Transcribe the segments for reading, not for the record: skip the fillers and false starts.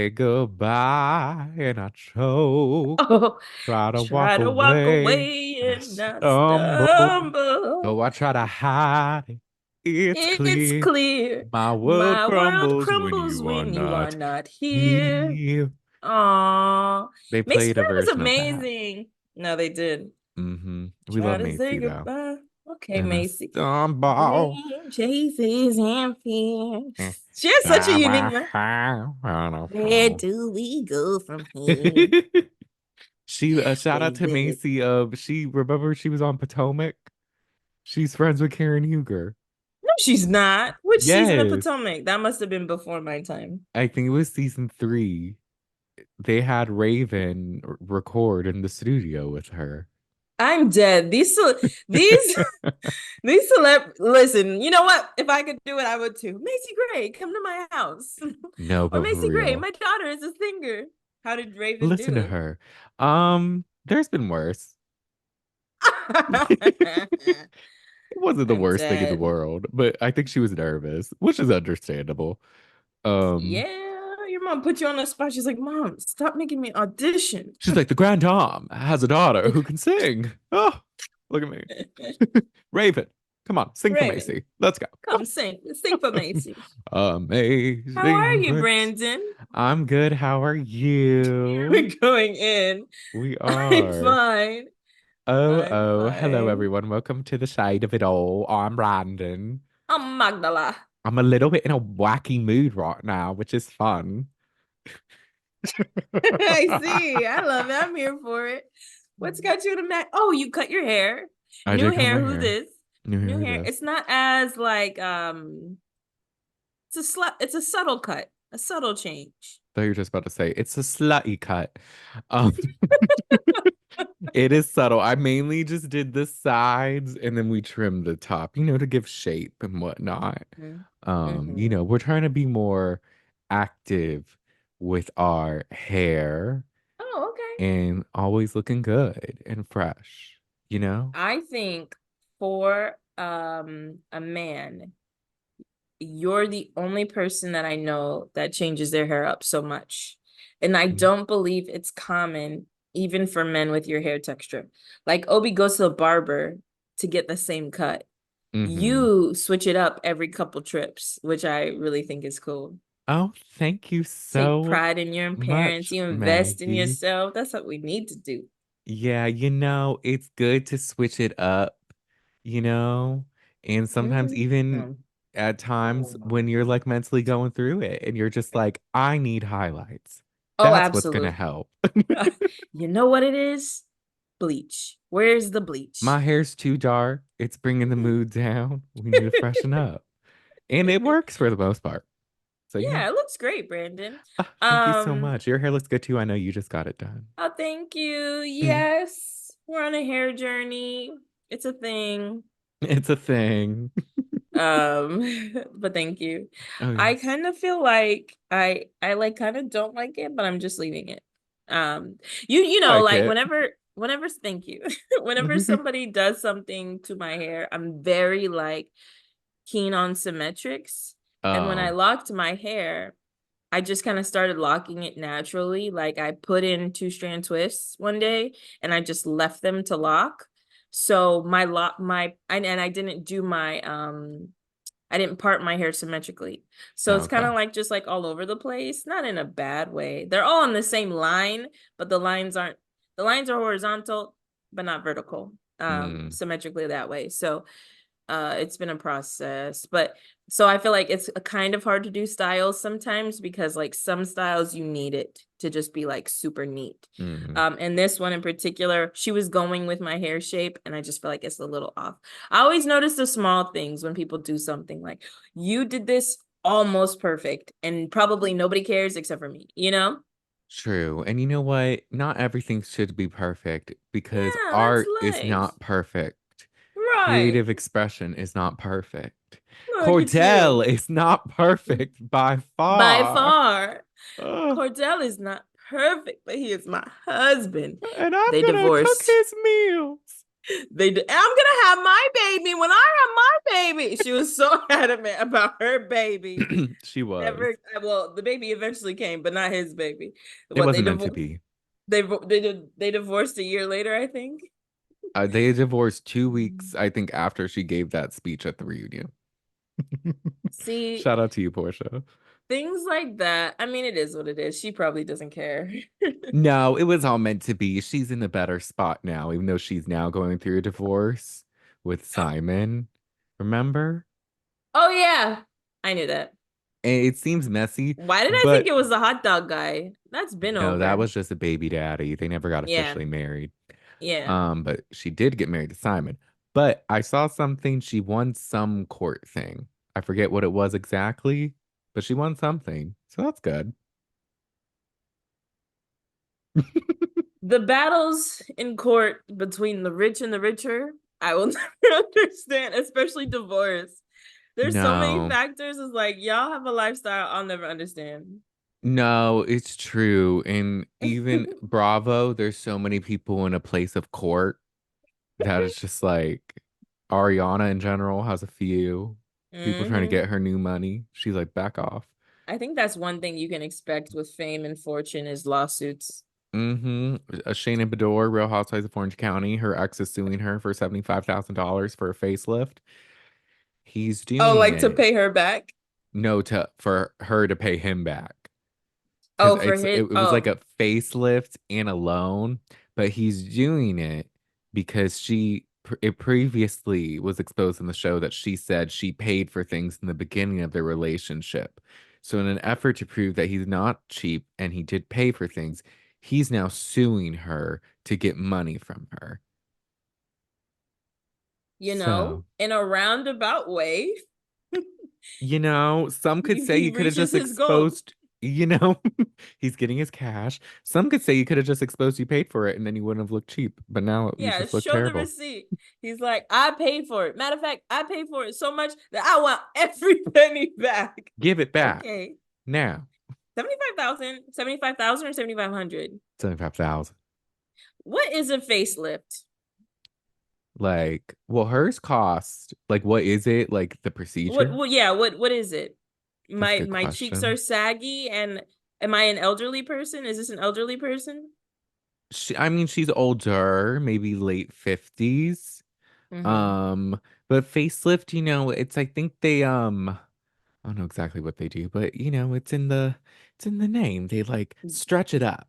say goodbye and I choke. Oh, Try to walk try to walk away away and I and not stumble. stumble. Though I try to hide it, it's It's clear. clear. My world My world crumbles when crumbles you are when you are not not here. here. Aww. They Macy played a Gray was version of that. amazing. No, they did. We Try love to say Macy though. goodbye. Okay, And I Macy. stumble. Dream chases and fears. And She has such a unique voice. I don't Where know. do we go from here? She shout out to Baby. Macy of she remember she was on Potomac. She's friends with Karen Huger. No, she's not. Which season of Yes. Potomac? That must have been before my time. I think it was season 3. They had Raven record in the studio with her. I'm dead. These these listen, you know what? If I could do it, I would too. Macy Gray, come to my house. No, Or but for Macy Gray, real. my daughter is a singer. How did Raven Listen to do? her. There's been worse. It wasn't the I'm worst thing in the dead. world, but I think she was nervous, which is understandable. Um, Yeah, your mom put you on the spot. She's like, Mom, stop making me audition. she's like, the grand dame has a daughter who can sing. Oh, look at me. Raven, come on, sing for Raven, Macy. Let's go. come sing. Sing for Macy. How are Amazing you, Grace. Brandon? I'm good. How are you? We're going in. We I'm are. fine. Oh, I'm oh, hello fine. everyone. Welcome to the shade of it all. I'm Brandon. I'm Magdala. I'm a little bit in a wacky mood right now, which is fun. I see. I love it. I'm here for it. What's got you to Mac? Oh, you cut your hair. I New did cut my hair. Who's hair. this? New New hair hair. this. It's not as like it's a subtle cut, a subtle change. Thought you were just about to say it's a slutty cut. Um, it is subtle. I mainly just did the sides and then we trimmed the top, to give shape and whatnot. Mm-hmm. We're trying to be more active with our hair Oh, okay. and always looking good and fresh, you know? I think for a man, you're the only person that I know that changes their hair up so much. And I don't believe it's common even for men with your hair texture. Like Obi goes to the barber to get the same cut. Mm-hmm. You switch it up every couple trips, which I really think is cool. Oh, thank you Take so pride in your appearance. much, You invest in Maggie. yourself. That's what we need to do. Yeah, it's good to switch it up, you know? And sometimes even Mhm. at times when you're like mentally going through it and you're just like, I need highlights. Oh, That's what's gonna absolutely. help. You know what it is? Bleach. Where's the bleach? My hair's too dark. It's bringing the mood down. We need to freshen up. And it works for the most part. So yeah. Yeah, it looks great, Brandon. Thank you so Um, much. Your hair looks good too. I know you just got it done. oh, thank you. Yes, we're on a hair journey. It's a thing. It's a thing. But thank you. Oh I yes. kind of feel like I like kind of don't like it, but I'm just leaving it. You I know, like like it. whenever thank you. Whenever somebody does something to my hair, I'm very like keen on symmetrics. And when I Oh, locked my hair, I just kind of started locking it naturally. Like I put in two strand twists one day and I just left them to lock. So my lock my and I didn't do my I didn't part my hair symmetrically. So it's kind okay. of like just like all over the place, not in a bad way. They're all on the same line, but the lines are horizontal but not vertical Mm, symmetrically that way. So it's been a process, but so I feel like it's a kind of hard to do styles sometimes because like some styles you need it to just be like super neat. mm. And this one in particular, she was going with my hair shape and I just feel like it's a little off. I always notice the small things when people do something like you did this almost perfect and probably nobody cares except for me, you know? True. And you know what? Not everything should be perfect because Yeah, that's art is life. not perfect. Right. Creative expression is not perfect. Look at Cordell you. is not perfect by By far. far. Ugh. Cordell is not perfect, but he is my husband. And I'm They gonna cook divorced. his meals. I'm gonna have my baby when I have my baby. She was so adamant about her baby. She was. Never. Well, the baby eventually came, but not his baby. It What they wasn't meant to divorced? be. They divorced a year later, I think. They divorced 2 weeks, I think, after she gave that speech at the reunion. See, Shout out to you, Portia. things like that. I mean, it is what it is. She probably doesn't care. No, it was all meant to be. She's in a better spot now, even though she's now going through a divorce with Simon. Remember? Oh yeah, I knew that. And it seems messy, Why did I think but it was the hot dog guy? That's been no, that over. was just a baby daddy. They never got Yeah, officially married. yeah. But she did get married to Simon. But I saw something, she won some court thing. I forget what it was exactly, but she won something. So that's good. The battles in court between the rich and the richer, I will never understand, especially divorce. There's so many No. factors. It's like y'all have a lifestyle I'll never understand. No, it's true. And even Bravo, there's so many people in a place of court that it's just like Ariana in general has a few people trying to Hmm. get her new money. She's like, back off. I think that's one thing you can expect with fame and fortune is lawsuits. Mm-hmm. Shayna Bedore, Real Housewives of Orange County, her ex is suing her for $75,000 for a facelift. He's Oh, doing like to it. pay her back? No, to for her to pay him back. Because Oh, for his. it was like Oh, a facelift and a loan, but he's doing it because it previously was exposed in the show that she said she paid for things in the beginning of their relationship. So in an effort to prove that he's not cheap and he did pay for things, he's now suing her to get money from her. So, in a roundabout way, some could say he you could have reaches just his goal. exposed, you know, he's getting his cash. Some could say you could have just exposed you paid for it and then you wouldn't have looked cheap. But now you Yeah, just look show the terrible. receipt. He's like, I paid for it. Matter of fact, I paid for it so much that I want every penny back. Give it back Okay. now. 75,000, 75,000 or 7,500. 75,000. What is a facelift? Like, well, hers cost, like, what is it? Like the procedure? Yeah, what is it? That's a My good my cheeks are question. saggy and am I an elderly person? Is this an elderly person? I mean, she's older, maybe late 50s. Mm-hmm. Um, but facelift, I think I don't know exactly what they do, but it's in the name. They like stretch it up.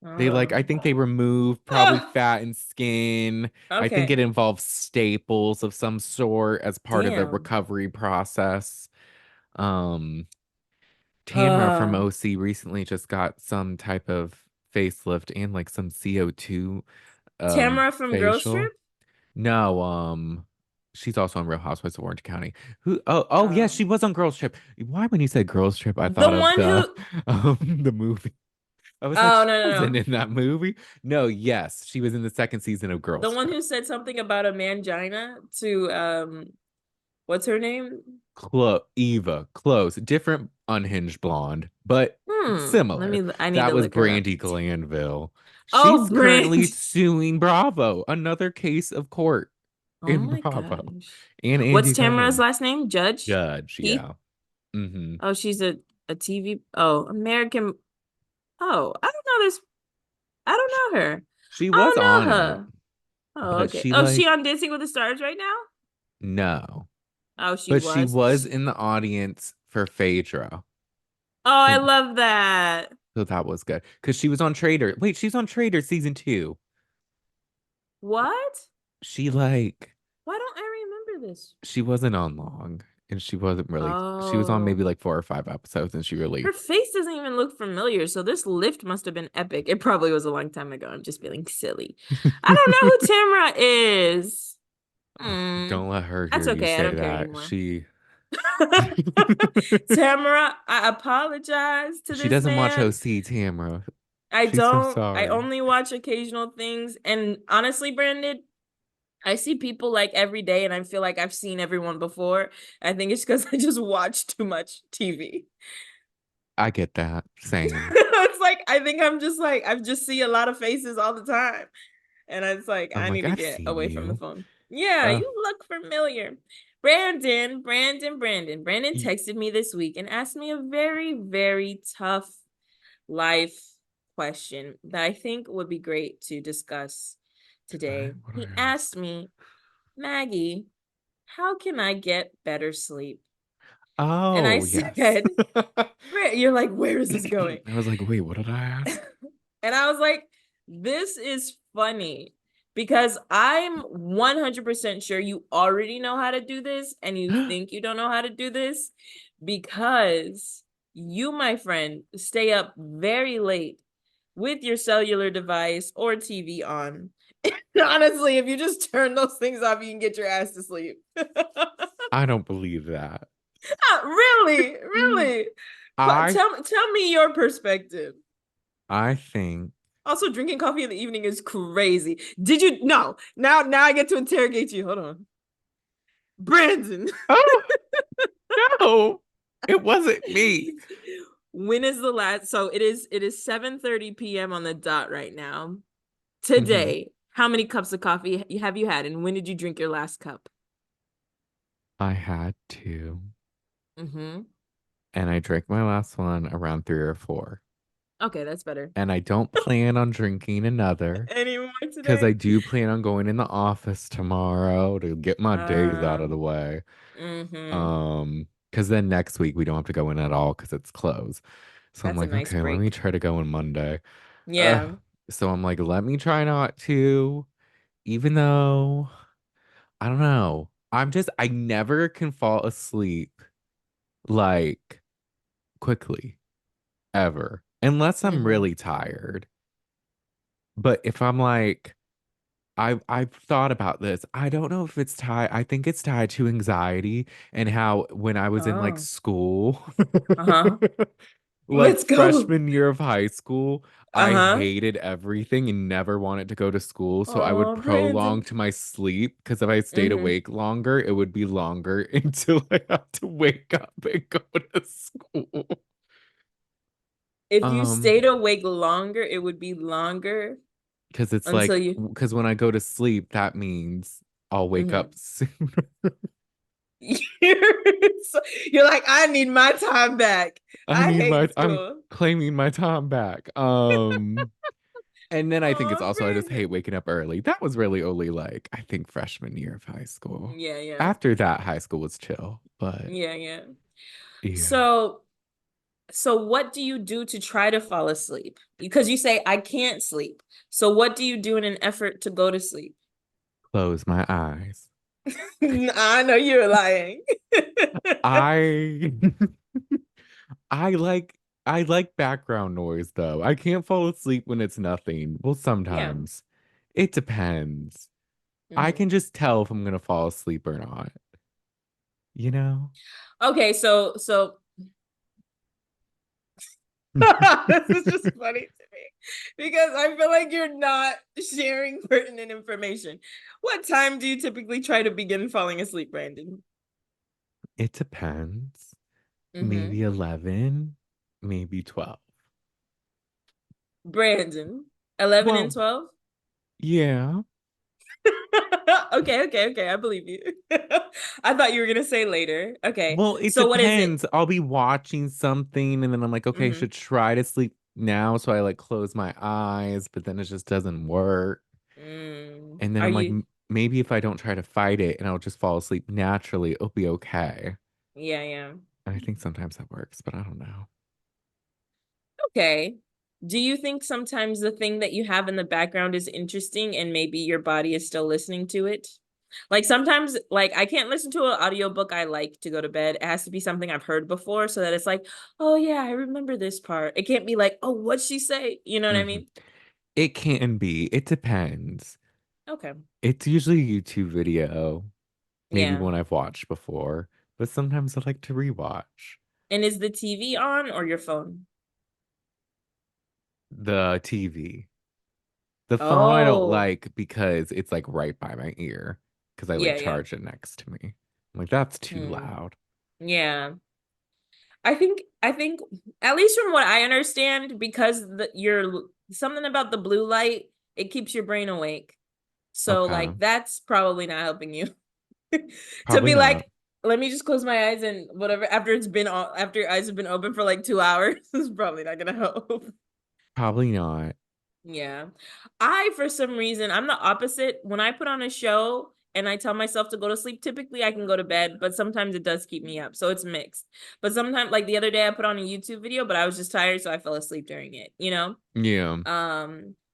I Oh. think they remove probably Oh, fat and skin. I think it okay. involves staples of some sort as part of the Damn. recovery process. Um, Tamara from Uh, OC recently just got some type of facelift and like some CO2 Tamara from Girls facial. Trip? No, she's also on Real Housewives of Orange County. Oh yeah, she was on Girls Trip. Why when you said Girls Trip, I The thought of one who the movie. I was like, Oh she no no wasn't no. in that movie. No, yes, she was in the second season of The Girls one Trip. who said something about a mangina to what's her name? Eva, close, different unhinged blonde, but similar. I need That to was look her up. Brandy Glanville. Oh, She's currently Brand. suing Bravo, another case of court Oh in my Bravo, gosh. and What's Andy Tamara's Cohen. last name? Judge Judge, Heath? yeah. Hmm. Oh, she's a TV. Oh, American. Oh, I don't know this. I don't know her. She I was don't on know it, her. Oh, but okay. she Oh, she like on Dancing with the Stars right now? no. Oh, she But she was. was in the audience for Phaedra. Oh, I So, love that. so that was good. Because she was on Trader. Wait, she's on Trader season 2. What? She like Why don't I remember this? she wasn't on long. And she was on maybe Oh. like 4 or 5 episodes and she Her really face doesn't even look familiar, so this lift must have been epic. It probably was a long time ago. I'm just feeling silly. I don't know who Tamra is. Hmm. don't let her hear That's you okay. I say don't care that. anymore. She Tamara, I apologize to she this doesn't watch man. OC, Tamara. I She's so don't. I sorry. only watch occasional things. And honestly, Brandon, I see people like every day, and I feel like I've seen everyone before. I think it's because I just watch too much TV. I get that. Same. It's like I think I'm just like I just see a lot of faces all the time. And I was like, I'm I like, need to I've get seen away from the you. phone. Yeah, Uh, you look familiar. Brandon y- texted me this week and asked me a very, very tough life question that I think would be great to discuss okay, today. what do He I ask? asked me, Maggie, how can I get better sleep? And I Oh, yes. said, you're like, where is this going? I was like, wait, what did I ask? And I was like, this is funny because I'm 100% sure you already know how to do this and you think you don't know how to do this because you, my friend, stay up very late with your cellular device or TV on. Honestly, if you just turn those things off, you can get your ass to sleep. I don't believe that. Really, really. But I tell me your perspective. I think. Also, drinking coffee in the evening is crazy. Did you no? Now I get to interrogate you. Hold on. Brandon. Oh no, it wasn't me. When is the last so it is 7:30 p.m. on the dot right now. Mhm. Today, how many cups of coffee have you had and when did you drink your last cup? I had to, Mm-hmm. and I drank my last one around 3 or 4. Okay, that's better. And I don't plan on drinking another Any more because today? I do plan on going in the office tomorrow to get my days out of Uh, the way. mm-hmm. Because then next week we don't have to go in at all because it's closed. So I'm That's a like, nice okay, let me break. try to go on Monday. Uh, Yeah. so I'm like, let me try not to, even though I don't know. I never can fall asleep like quickly ever, unless I'm Mm-hmm. really tired. But if I'm like, I've thought about this. I don't know if it's tied. I think it's tied to anxiety and how when I was in like Oh. school, Uh-huh. like Let's go. freshman year of high school, I Uh-huh. hated everything and never wanted to go to school. So I would Oh, prolong Brandon. to my sleep because if I stayed Mm-hmm. awake longer, it would be longer until I had to wake up and go to school. If you Um, stayed awake longer, it would be longer because it's until like, you because when I go to sleep, that means I'll wake mm-hmm. up soon. You're like, I need my time back. I hate I'm school. claiming my time back. And then I think it's Oh, also I just hate Brandon. waking up early. That was really only like I think freshman year of high school. Yeah, yeah. After that, high school was chill, but Yeah, yeah. yeah, So so what do you do to try to fall asleep? Because you say I can't sleep. So what do you do in an effort to go to sleep? close my eyes. I know you're lying. I I like I like background noise though. I can't fall asleep when it's nothing. Well, Yeah. sometimes. It depends. I Mhm. can just tell if I'm gonna fall asleep or not, you know? Okay, so this is just funny to me because I feel like you're not sharing pertinent information. What time do you typically try to begin falling asleep, Brandon? It depends. Maybe Mm-hmm. 11, maybe 12. Brandon, 11 and Well, 12? yeah. Okay. I believe you. I thought you were gonna say later. Okay. Well, it So what is it? depends. I'll be watching something and then I'm like, okay, I Mm-hmm. should try to sleep now. So I like close my eyes, but then it just doesn't work. And then Are I'm like, you? maybe if I don't try to fight it and I'll just fall asleep naturally, it'll be okay. Yeah, yeah. And I think sometimes that works, but I don't know. Okay. Do you think sometimes the thing that you have in the background is interesting and maybe your body is still listening to it? Like sometimes, like I can't listen to an audiobook I like to go to bed. It has to be something I've heard before so that it's like, oh yeah, I remember this part. It can't be like, oh, what'd she say? You know what I Hmm. mean? It can be. It depends. Okay. It's usually a YouTube video, maybe Yeah. one I've watched before, but sometimes I like to rewatch. And is the TV on or your phone? The TV. The phone I don't Oh, like because it's like right by my ear because I like yeah, yeah. charge it next to me. I'm like, that's too Hmm. loud. Yeah. I think at least from what I understand, because you're something about the blue light, it keeps your brain awake. So Okay. like that's probably not helping you. To Probably be not. like, let me just close my eyes and whatever after your eyes have been open for like 2 hours is probably not gonna help. Probably not. Yeah. I, for some reason, I'm the opposite. When I put on a show and I tell myself to go to sleep, typically I can go to bed, but sometimes it does keep me up. So it's mixed. But sometimes, like the other day, I put on a YouTube video, but I was just tired, so I fell asleep during it, you know? Yeah.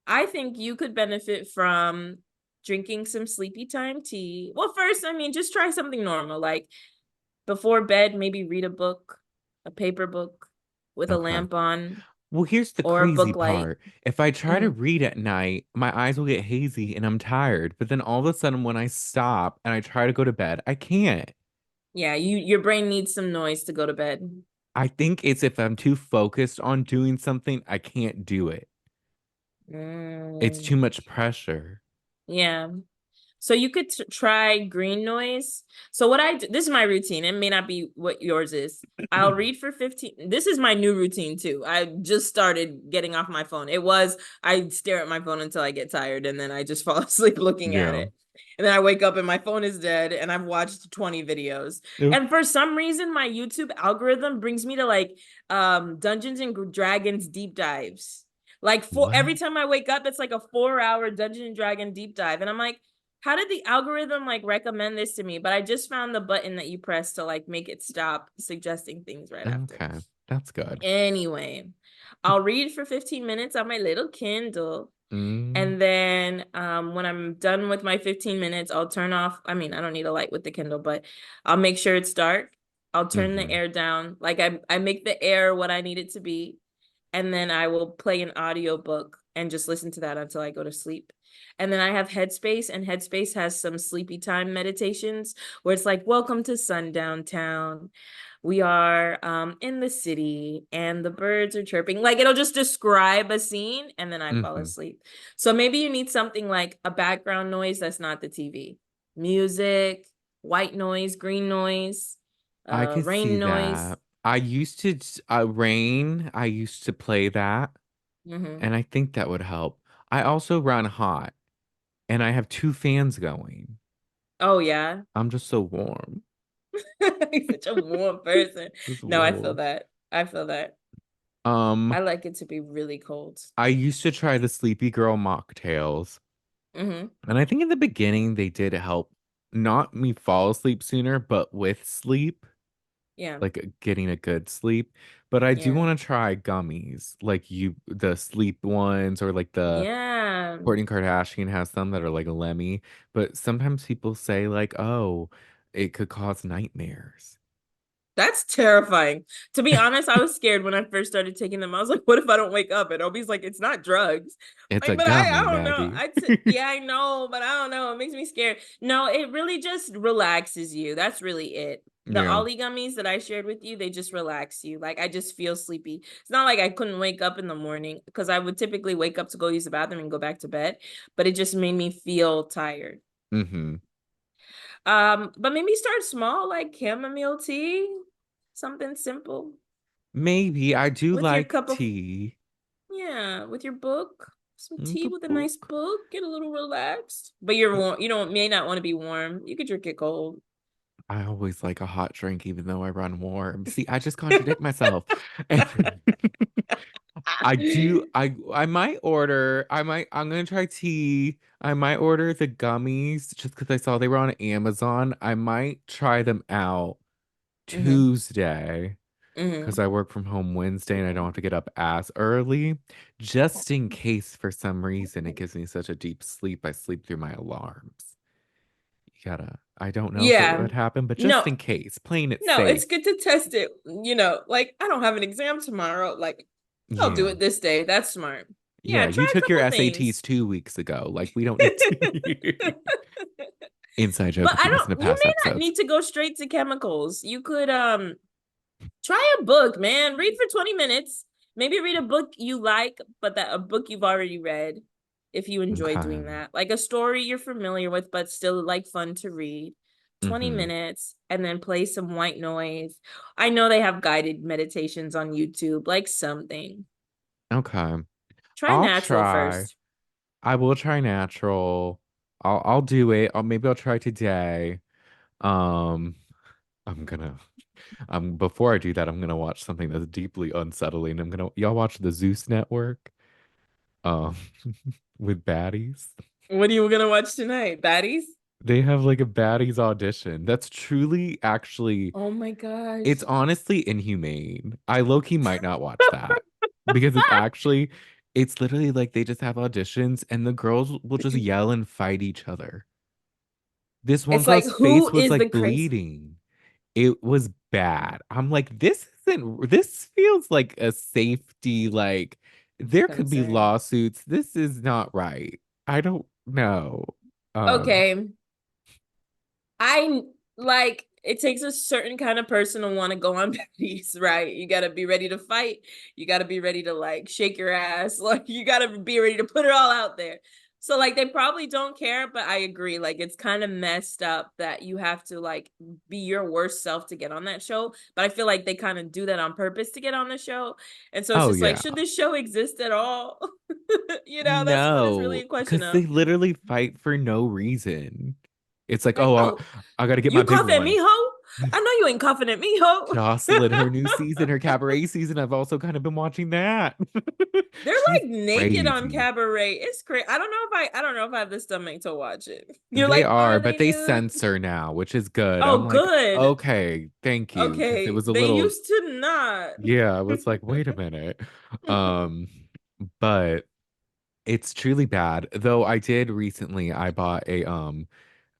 I think you could benefit from drinking some sleepy time tea. Well, first, I mean, just try something normal. Like before bed, maybe read a book, a paper book with a Okay. lamp on Well, here's the or a crazy book light. part. If I try to Mhm. read at night, my eyes will get hazy and I'm tired. But then all of a sudden, when I stop and I try to go to bed, I can't. Yeah, your brain needs some noise to go to bed. I think it's if I'm too focused on doing something, I can't do it. It's too Mm, much pressure. yeah. So you could try green noise. So what I do, this is my routine. It may not be what yours is. I'll read for 15. This is my new routine too. I just started getting off my phone. It was I stare at my phone until I get tired and then I just fall asleep looking at Yeah. it. And then I wake up and my phone is dead and I've watched 20 videos. Nope. And for some reason my YouTube algorithm brings me to like Dungeons and Dragons deep dives. Like for What? every time I wake up, it's like a 4 hour Dungeon and Dragon deep dive. And I'm like, how did the algorithm like recommend this to me? But I just found the button that you press to like make it stop suggesting things right after. Okay. That's good. Anyway, I'll read for 15 minutes on my little Kindle. Mm, And then when I'm done with my 15 minutes, I'll turn off. I mean, I don't need a light with the Kindle, but I'll make sure it's dark. I'll turn the hmm air down. Like I make the air what I need it to be. And then I will play an audiobook and just listen to that until I go to sleep. And then I have Headspace, and Headspace has some sleepy time meditations where it's like, welcome to Sundown Town. We are in the city and the birds are chirping. Like it'll just describe a scene and then I fall hmm asleep. So maybe you need something like a background noise that's not the TV. Music, white noise, green noise, I could see rain noise. that. I used to rain. I used to play that, Mm-hmm. and I think that would help. I also run hot, and I have two fans going. Oh yeah. I'm just so warm. He's such a warm person. Just No, I feel warm. that. I feel that. Um, I like it to be really cold. I used to try the Sleepy Girl mocktails, Mm-hmm. and I think in the beginning they did help not me fall asleep sooner, but with sleep, Yeah. like getting a good sleep. But I do Yeah. want to try gummies, like the sleep ones, or like the Yeah. Kourtney Kardashian has some that are like Lemmy. But sometimes people say like, oh, it could cause nightmares. That's terrifying. To be honest, I was scared when I first started taking them. I was like, what if I don't wake up? And Obi's like, it's not drugs. It's a Like, but I gummy, don't know. Maddie. Yeah, I know, but I don't know. It makes me scared. No, it really just relaxes you. That's really it. The Yeah. Ollie gummies that I shared with you, they just relax you. Like I just feel sleepy. It's not like I couldn't wake up in the morning because I would typically wake up to go use the bathroom and go back to bed, but it just made me feel tired. Mm-hmm. But maybe start small, like chamomile tea, something simple Maybe I do with your like cup of, tea. yeah, with your book, some tea The with a nice book. book, get a little relaxed. But you're warm, you don't may not want to be warm. You could drink it cold. I always like a hot drink, even though I run warm. See, I just contradict myself. I do. I might order. I'm gonna try tea. I might order the gummies just because I saw they were on Amazon. I might try them out Mm-hmm. Tuesday because Mm-hmm. I work from home Wednesday and I don't have to get up as early, just in case for some reason it gives me such a deep sleep. I sleep through my alarms. You gotta. I don't know if it Yeah. would happen, but just No, in case, playing it no, safe. it's good to test it. Like I don't have an exam tomorrow. Like I'll do Yeah. it this day. That's smart. Yeah, Yeah, you try a took your couple SATs things. 2 weeks ago. Like, we don't need to. Inside joke But if I you listen to don't, you past may not episodes. need to go straight to chemicals. You could try a book, man. Read for 20 minutes. Maybe read a book you like, but that a book you've already read if you enjoy Okay. doing that. Like a story you're familiar with, but still like fun to read. 20 Mm-hmm. minutes and then play some white noise. I know they have guided meditations on YouTube, like something. Okay. Try I'll natural try. first. I will try natural. I'll do it. Maybe I'll try today. Um, I'm gonna before I do that, I'm gonna watch something that's deeply unsettling. Y'all watch the Zeus Network, um, with baddies. What are you gonna watch tonight? Baddies? They have like a baddies audition. That's truly actually, Oh my it's gosh. honestly inhumane. I low-key might not watch that because it's literally like they just have auditions and the girls will just yell and fight each other. This one It's like, girl's who face was is the like crazy? bleeding. It was bad. I'm like, this feels like a safety, like there could be Concern. lawsuits. This is not right. I don't know. Um, Okay. I like it takes a certain kind of person to want to go on baddies, right? You got to be ready to fight. You got to be ready to like shake your ass. Like you got to be ready to put it all out there. So like they probably don't care, but I agree. Like it's kind of messed up that you have to like be your worst self to get on that show. But I feel like they kind of do that on purpose to get on the show. And so it's oh just like, yeah. should this show exist at all? That's what it's really No, a question because of. they literally fight for no reason. It's like, Like, oh, oh, I got to get my you big coughing at one. me, ho? I know you ain't coughing at me, ho. Jocelyn, her new season, her cabaret season, I've also kind of been watching that. They're She's like naked on crazy. Cabaret. It's crazy. I don't know if I have the stomach to watch it. You're They like, are, are but they they new? censor now, which is good. I'm Oh, like, good. okay, thank you. Because it Okay. was a They little, used to not. yeah, I was like, wait a minute. Um, but it's truly bad. Though I did recently, I bought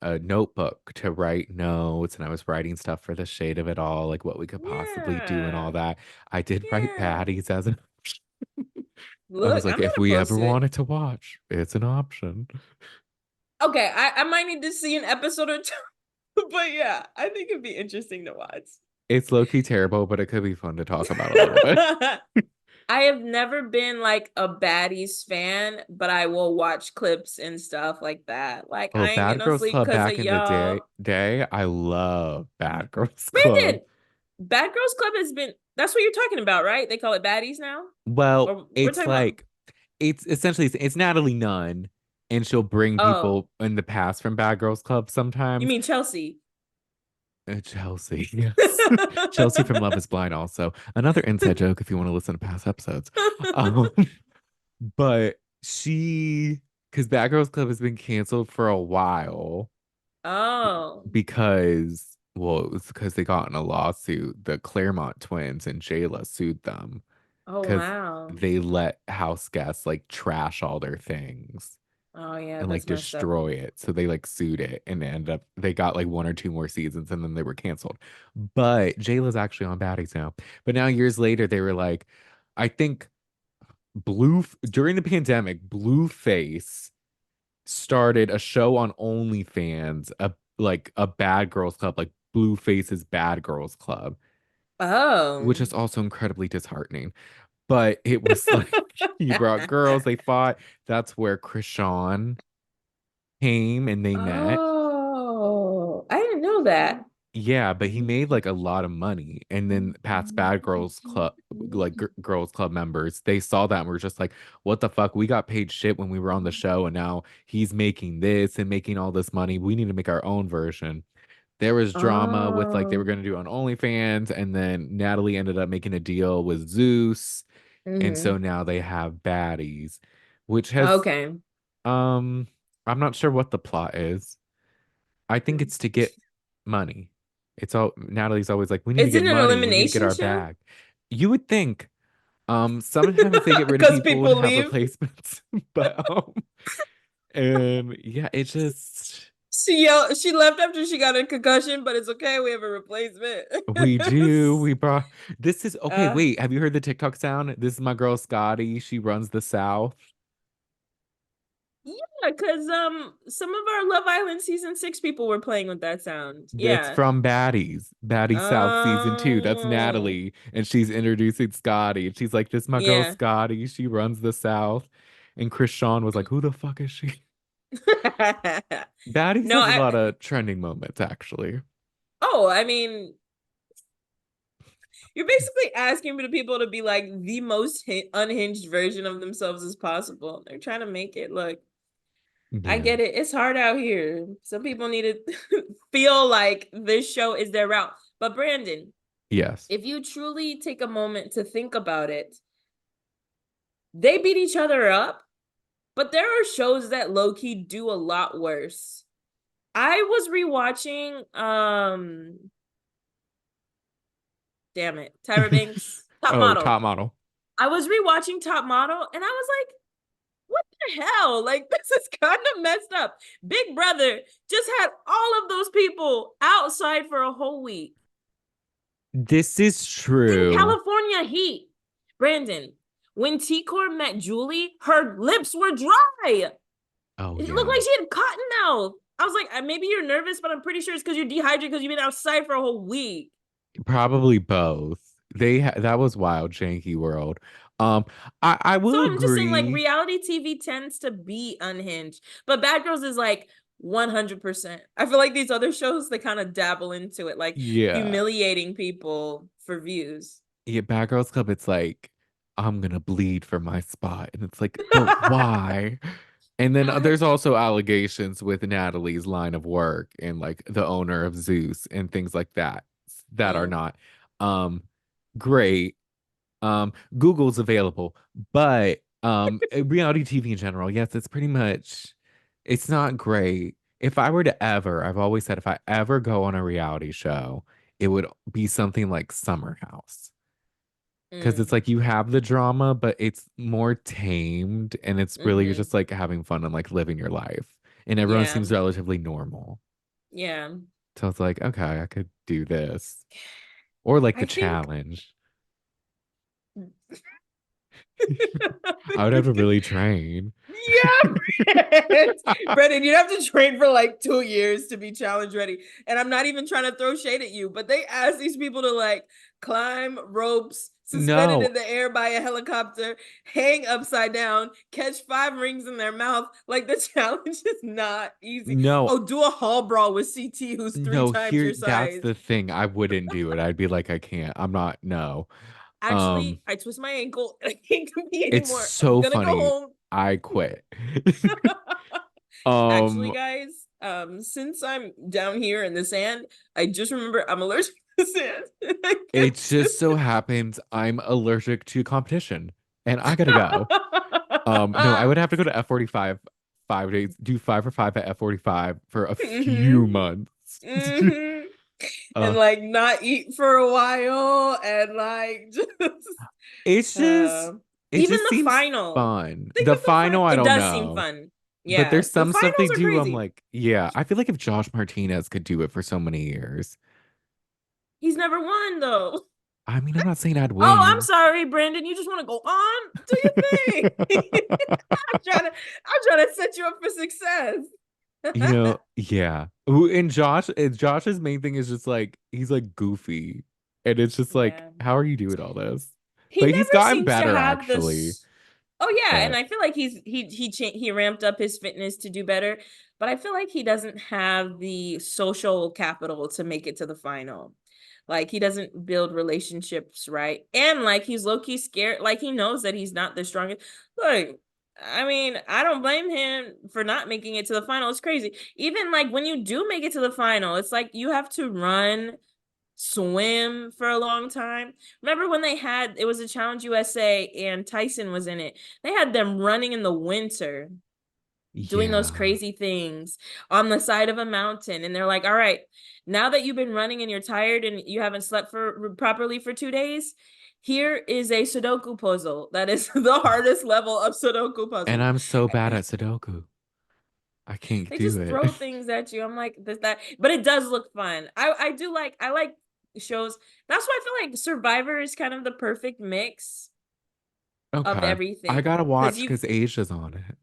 a notebook to write notes and I was writing stuff for the shade of it all, like what we could possibly do and all Yeah. that. I did write Yeah. baddies as an I was Look, like, I'm if gonna we ever post it. wanted to watch, it's an option. Okay, I might need to see an episode or two, but yeah, I think it'd be interesting to watch. It's low-key terrible, but it could be fun to talk about a little bit. I have never been like a Baddies fan, but I will watch clips and stuff like that. Like Oh, I ain't Bad getting no Girls sleep Club because of back in the y'all. day, I love Bad Girls Club. Brandon, Bad Girls Club has been that's what you're talking about, right? They call it Baddies now? Well, Or we're it's talking about like it's essentially it's Natalie Nunn, and she'll bring oh, people in the past from Bad Girls Club you sometimes. mean Chelsea. Chelsea, yes. Chelsea from Love is Blind, also. Another inside joke if you want to listen to past episodes. Um, but because Bad Girls Club has been canceled for a while Oh. because, well, it was because they got in a lawsuit. The Claremont twins and Jayla sued them Oh because wow. they let house guests like trash all their things Oh yeah, and like that's messed up. destroy it. So they like sued it and ended up they got like one or two more seasons and then they were canceled. But Jayla's actually on Baddies now. But now years later they were like, I think during the pandemic, Blueface started a show on OnlyFans, a Bad Girls Club, like Blueface's Bad Girls Club, which Oh. is also incredibly disheartening. But it was like he brought girls, they fought. That's where Krishan came and they met. Oh, I didn't know that. Yeah, but he made like a lot of money. And then Pat's Bad Girls Club, like girls club members, they saw that and were just like, what the fuck? We got paid shit when we were on the show, and now he's making this and making all this money. We need to make our own version. There was drama with like they were Oh. going to do on OnlyFans, and then Natalie ended up making a deal with Zeus, and so Hmm. now they have Baddies, which has Okay. um I'm not sure what the plot is. I think it's to get money. It's all Natalie's always like, we need to Is get it an money. We need to get elimination our show? bag. You would think sometimes they get rid of Because people and people have leave. replacements, but and yeah, it just She left after she got a concussion, but it's okay. We have a replacement. we do. We brought this is okay. uh, Wait, have you heard the TikTok sound? This is my girl Scotty. She runs the South. yeah, because some of our Love Island season 6 people were playing with that sound. That's Yeah. from Baddies, Baddies South season 2. That's Oh, Natalie, and she's introducing Scotty. And she's like, "This is my girl yeah. Scotty. She runs the South." And Chris Sean was like, "Who the fuck is she?" Baddies No, has a I lot of trending moments, actually. oh, I mean, you're basically asking for the people to be like the most unhinged version of themselves as possible. They're trying to make it look I Yeah. get it. It's hard out here. Some people need to feel like this show is their route. But Brandon, Yes. if you truly take a moment to think about it, they beat each other up, but there are shows that low key do a lot worse. I was rewatching damn it, Tyra Banks, Top Oh, Model. top model. I was rewatching Top Model and I was like, what the hell? Like, this is kind of messed up. Big Brother just had all of those people outside for a whole week This is in true. California heat. Brandon, when T-Core met Julie, her lips were dry. Oh It looked yeah. like she had cotton mouth. I was like, maybe you're nervous, but I'm pretty sure it's because you're dehydrated because you've been outside for a whole week. Probably both. That was wild, janky world. Um, I So will I'm just saying, like, agree. reality TV tends to be unhinged, but Bad Girls is like 100%. I feel like these other shows, they kind of dabble into it, like Yeah. humiliating people for views. Yeah, Bad Girls Club, it's like, I'm gonna bleed for my spot. And it's like, but why? And then there's also allegations with Natalie's line of work and like the owner of Zeus and things like that that are Mm, not um great. Google's available, but reality TV in general, yes, it's pretty much it's not great. If I were to ever, I've always said if I ever go on a reality show, it would be something like Summer House. Because it's mm, like you have the drama, but it's more tamed and it's really mm-hmm. just like having fun and like living your life. And everyone Yeah, seems relatively normal. yeah. So it's like, okay, I could do this. Or like the I think challenge. I think I would have it's to good. really train. Yeah, Brendan, you'd have to train for like 2 years to be challenge ready. And I'm not even trying to throw shade at you, but they ask these people to like climb ropes suspended No, in the air by a helicopter, hang upside down, catch 5 rings in their mouth. Like the challenge is not easy. no, Oh, do a hall brawl with CT who's three no, times here your that's size. the thing. I wouldn't do it. I'd be like, I can't. I'm not, no. Um, Actually, I twist my ankle and I can't compete it's anymore. I'm so gonna go funny. home. I quit. Actually, Um, guys, since I'm down here in the sand, I just remember I'm allergic to sand. I can't it do just so happens I'm allergic to competition and I gotta go. No, I would have to go to F45 5 days, do 5 for 5 at F45 for a few hmm months. hmm And uh, like not eat for a while and like just it's uh just, it even just the seems final. fun. Think The of the final. final, I It don't does seem know. fun. But Yeah, there's the some stuff they finals are do. I'm crazy. like, yeah, I feel like if Josh Martinez could do it for so many years. He's never won though. I mean, I'm not saying I'd Oh, I'm win. sorry, Brandon. You just want to go on? Do your thing. I'm trying to set you up for success. Yeah. And Josh's main thing is just like he's like goofy. And it's just like, Yeah. how are you doing all this? He But he's never gotten seems to better have actually. this. Oh yeah, and But I feel like he ramped up his fitness to do better, but I feel like he doesn't have the social capital to make it to the final. Like he doesn't build relationships right, and like he's low key scared. Like he knows that he's not the strongest. Like I mean, I don't blame him for not making it to the final. It's crazy. Even like when you do make it to the final, it's like you have to run swim for a long time. Remember when they had it was a Challenge USA and Tyson was in it. They had them running in the winter, doing those yeah. crazy things on the side of a mountain and they're like, "All right, now that you've been running and you're tired and you haven't slept for properly for 2 days, here is a Sudoku puzzle. That is the hardest level of Sudoku And puzzle." I'm so bad at Sudoku. I can't They do just it. throw things at you. I'm like, this, that, but it does look fun. I like shows. That's why I feel like Survivor is kind of the perfect mix of Okay. I everything. gotta Because watch you, because Asia's on it.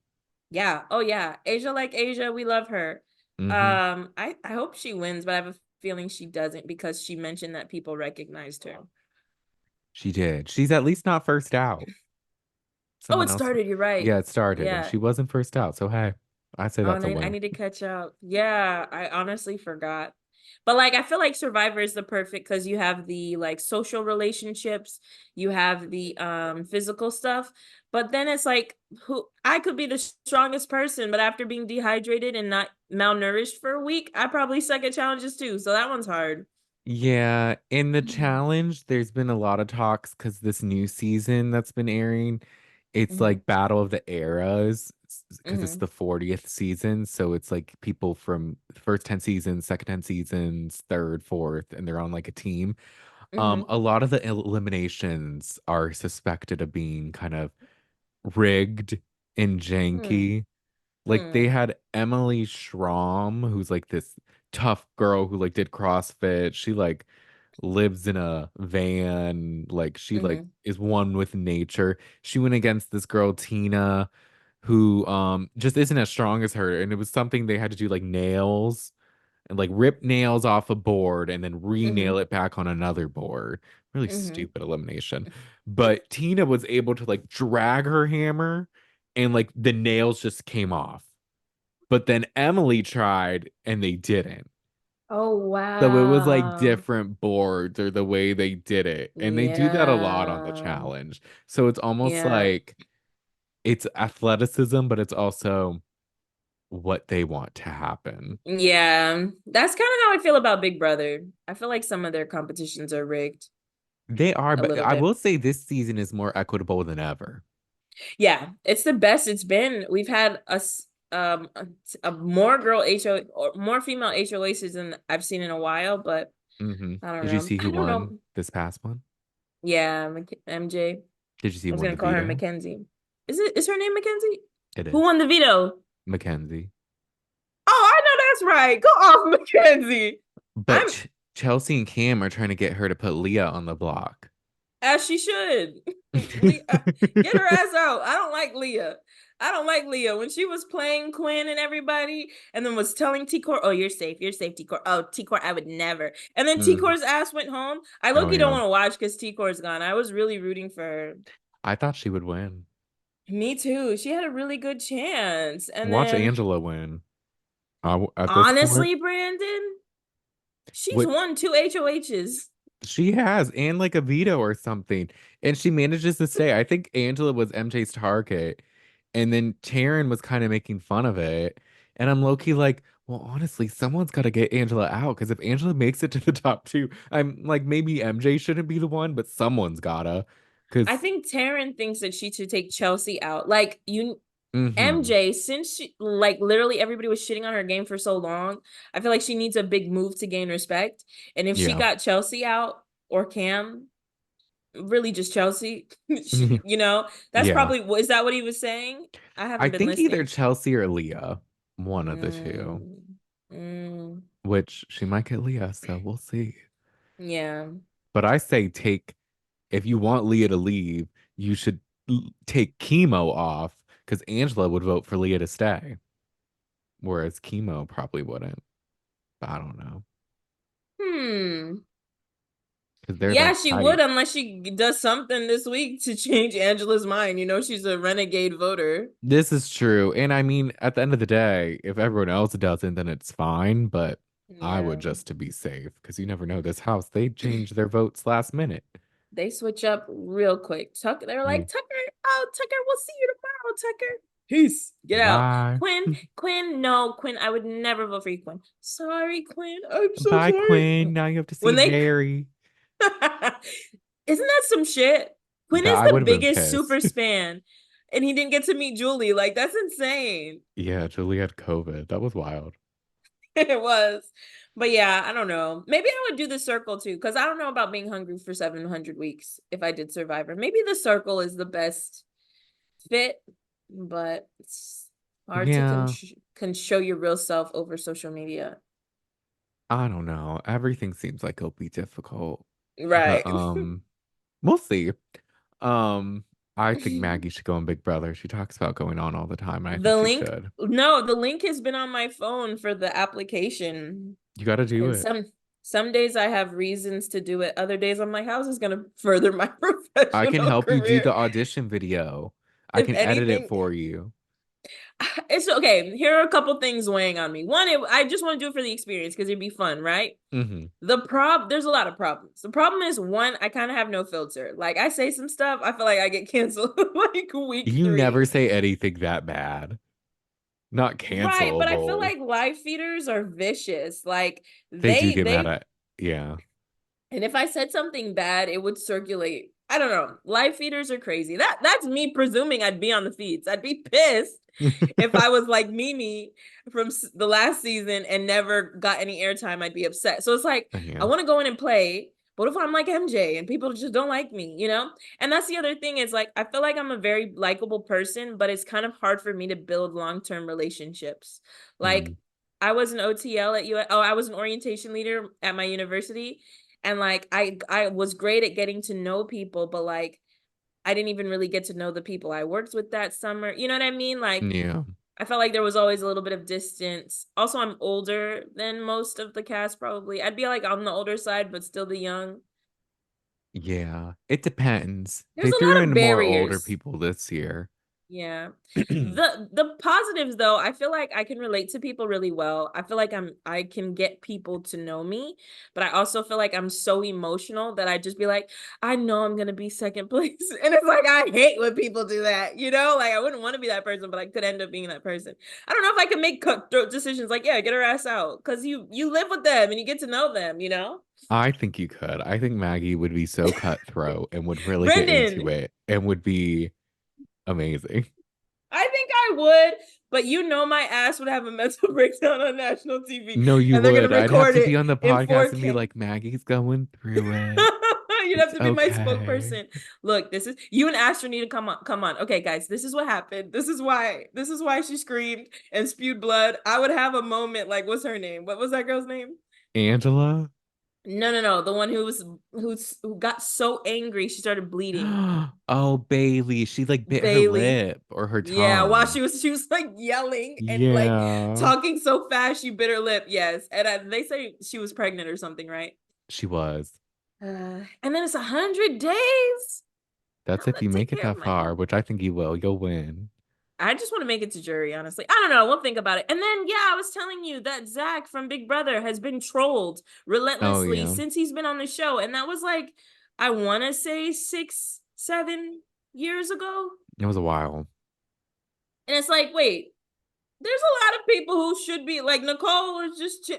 yeah, oh yeah, Asia like Asia, we love her. Hmm. I hope she wins, but I have a feeling she doesn't because she mentioned that people recognized her. She did. She's at least not first out. Oh, Someone it else. started. You're right. Yeah, it started and Yeah. she wasn't first out. So hey, I say Oh, that's and a I win. need to catch up. Yeah, I honestly forgot. But like I feel like Survivor is the perfect because you have the like social relationships, you have the physical stuff, but then it's like who I could be the strongest person, but after being dehydrated and not malnourished for a week, I probably suck at challenges too. So that one's hard. Yeah, in the challenge, there's been a lot of talks because this new season that's been airing, it's Mm-hmm. like Battle of the Eras because it's Mm-hmm. the 40th season. So it's like people from the first 10 seasons, second 10 seasons, third, fourth, and they're on like a team. Mm-hmm. A lot of the eliminations are suspected of being kind of rigged and Mm-hmm. janky. Like they Mm-hmm. had Emily Schramm, who's like this tough girl who like did CrossFit. She like lives in a van, like she like Mm-hmm. is one with nature. She went against this girl Tina who just isn't as strong as her, and it was something they had to do like nails and like rip nails off a board and then re-nail Mm-hmm. it back on another board. Really Mm-hmm. stupid elimination. But Tina was able to like drag her hammer and like the nails just came off. But then Emily tried and they didn't. Oh So it was like wow. different boards or the way they did it. And they do that a lot on the Yeah. challenge. So it's almost Yeah. like it's athleticism, but it's also what they want to happen. Yeah. That's kind of how I feel about Big Brother. I feel like some of their competitions are rigged They are, a but little I bit. will say this season is more equitable than ever. Yeah, it's the best it's been. We've had a more girl HO or more female HOHs than I've seen in a while, but I don't Did you know. see who I don't won know. this past one? Yeah, MJ. Did you see I who was won gonna the call her veto? Mackenzie. Is her name Mackenzie? It Who is won the veto? Mackenzie. Oh, I know that's right. Go off, Mackenzie. But I'm Chelsea and Cam are trying to get her to put Leah on the block. as she should. Leah, get her ass out. I don't like Leah. I don't like Leah. When she was playing Quinn and everybody, and then was telling T-Core, oh, you're safe, T-Core. Oh, T-Core, I would never. And then Mm. T-Core's ass went home. I Oh low-key don't yeah. want to watch because T-Core's gone. I was really rooting for her. I thought she would win. Me too. She had a really good chance. And Watch then, Angela win. At this point, honestly, Brandon, she's what won two HOHs. she has, and like a veto or something, and she manages to stay. I think Angela was MJ's target, and then Taryn was kind of making fun of it. And I'm low key like, well, honestly, someone's got to get Angela out because if Angela makes it to the top two, I'm like, maybe MJ shouldn't be the one, but someone's gotta. I Because, think Taryn thinks that she should take Chelsea out. Like you mm-hmm, MJ, since she like literally everybody was shitting on her game for so long, I feel like she needs a big move to gain respect. And if she yeah, got Chelsea out or Cam, really just Chelsea, that's yeah. probably is that what he was saying? I I haven't been think either listening. Chelsea or Leah, one of the two. Mm, mm, Which she might get Leah, so we'll see. yeah. But I say take if you want Leah to leave, you should take chemo off because Angela would vote for Leah to stay, whereas chemo probably wouldn't. I don't know Hmm. because they're Yeah, like she would tight. unless she does something this week to change Angela's mind. You know, she's a renegade voter. This is true, and I mean, at the end of the day, if everyone else doesn't, then it's fine. But I would Yeah. just to be safe because you never know. This house, they change their votes last minute. They switch up real quick. Tucker, they're Mm. like, Tucker, oh, Tucker, we'll see you tomorrow, Tucker. Peace. Get out. Bye, Quinn, no, Quinn, I would never vote for you, Quinn. Sorry, Quinn. I'm so bye, sorry. Quinn. Now you have to see When they Barry. isn't that some shit? Quinn That is I the would have been biggest super pissed. span, and he didn't get to meet Julie. Like, that's insane. Yeah, Julie had COVID. That was wild. It was. But yeah, I don't know. Maybe I would do the circle too, because I don't know about being hungry for 700 weeks if I did Survivor. Maybe the circle is the best fit, but it's hard to Yeah, can show your real self over social media. I don't know. Everything seems like it'll be difficult, but Right. we'll see. Um, I think Maggie should go on Big Brother. She talks about going on all the time, and I think The she link, should. no, the link has been on my phone for the application. You got to do And it. some days I have reasons to do it. Other days I'm like, how's this gonna further my I can professional help you do career? the audition video. I If can edit it anything, for you. It's okay. Here are a couple things weighing on me. One, I just want to do it for the experience because it'd be fun, right? Hmm. There's a lot of problems. The problem is one, I kind of have no filter. Like I say some stuff, I feel like I get canceled like week You never three. say anything that bad. Not Right, but I feel cancelable. like live feeders are vicious. Like They do get mad they at, yeah. and if I said something bad, it would circulate. I don't know. Live feeders are crazy. That's me presuming I'd be on the feeds. I'd be pissed if I was like Mimi from the last season and never got any airtime. I'd be upset. So it's like I Yeah. want to go in and play, but if I'm like MJ and people just don't like me, you know? And that's the other thing is like I feel like I'm a very likable person, but it's kind of hard for me to build long-term relationships. Like Mm. I was an OTL at U. Oh, I was an orientation leader at my university, and like I was great at getting to know people, but like I didn't even really get to know the people I worked with that summer. You know what I mean? Like Yeah. I felt like there was always a little bit of distance. Also, I'm older than most of the cast probably. I'd be like on the older side, but still the young. Yeah. It depends. There's They a threw lot of in more older barriers. people this year. Yeah. The positives though, I feel like I can relate to people really well. I feel like I can get people to know me, but I also feel like I'm so emotional that I just be like, I know I'm gonna be second place. And it's like I hate when people do that, you know? Like I wouldn't want to be that person, but I could end up being that person. I don't know if I can make cutthroat decisions like, yeah, get her ass out. Because you live with them and you get to know them, you know? I think you could. I think Maggie would be so cutthroat and would really get into Brendan, it and would be amazing. I think I would, but you know my ass would have a mental breakdown on national TV No, you and they're gonna would. I'd have record to be it on the in podcast and be 4K. like, Maggie's going through it. You'd have It's to be my okay. spokesperson. Look, this is you and Astro need to come on. Come on. Okay, guys, this is what happened. This is why she screamed and spewed blood. I would have a moment like, what's her name? What was that girl's name? Angela? No, no, no. The one who got so angry she started bleeding. Oh, Bailey. She like bit her Bailey. lip or her Yeah, while tongue. she was like yelling and like Yeah. talking so fast she bit her lip. Yes, and they say she was pregnant or something, right? She was. And then it's 100 days. That's I'm if gonna you take make it care of that my far, mom. which I think you will. You'll win. I just want to make it to jury, honestly. I don't know. We'll think about it. And then, yeah, I was telling you that Zach from Big Brother has been trolled Oh, relentlessly yeah. since he's been on the show. And that was like, I want to say 6, 7 years ago. It was a while. And it's like, wait, there's a lot of people who should be like Nicole is just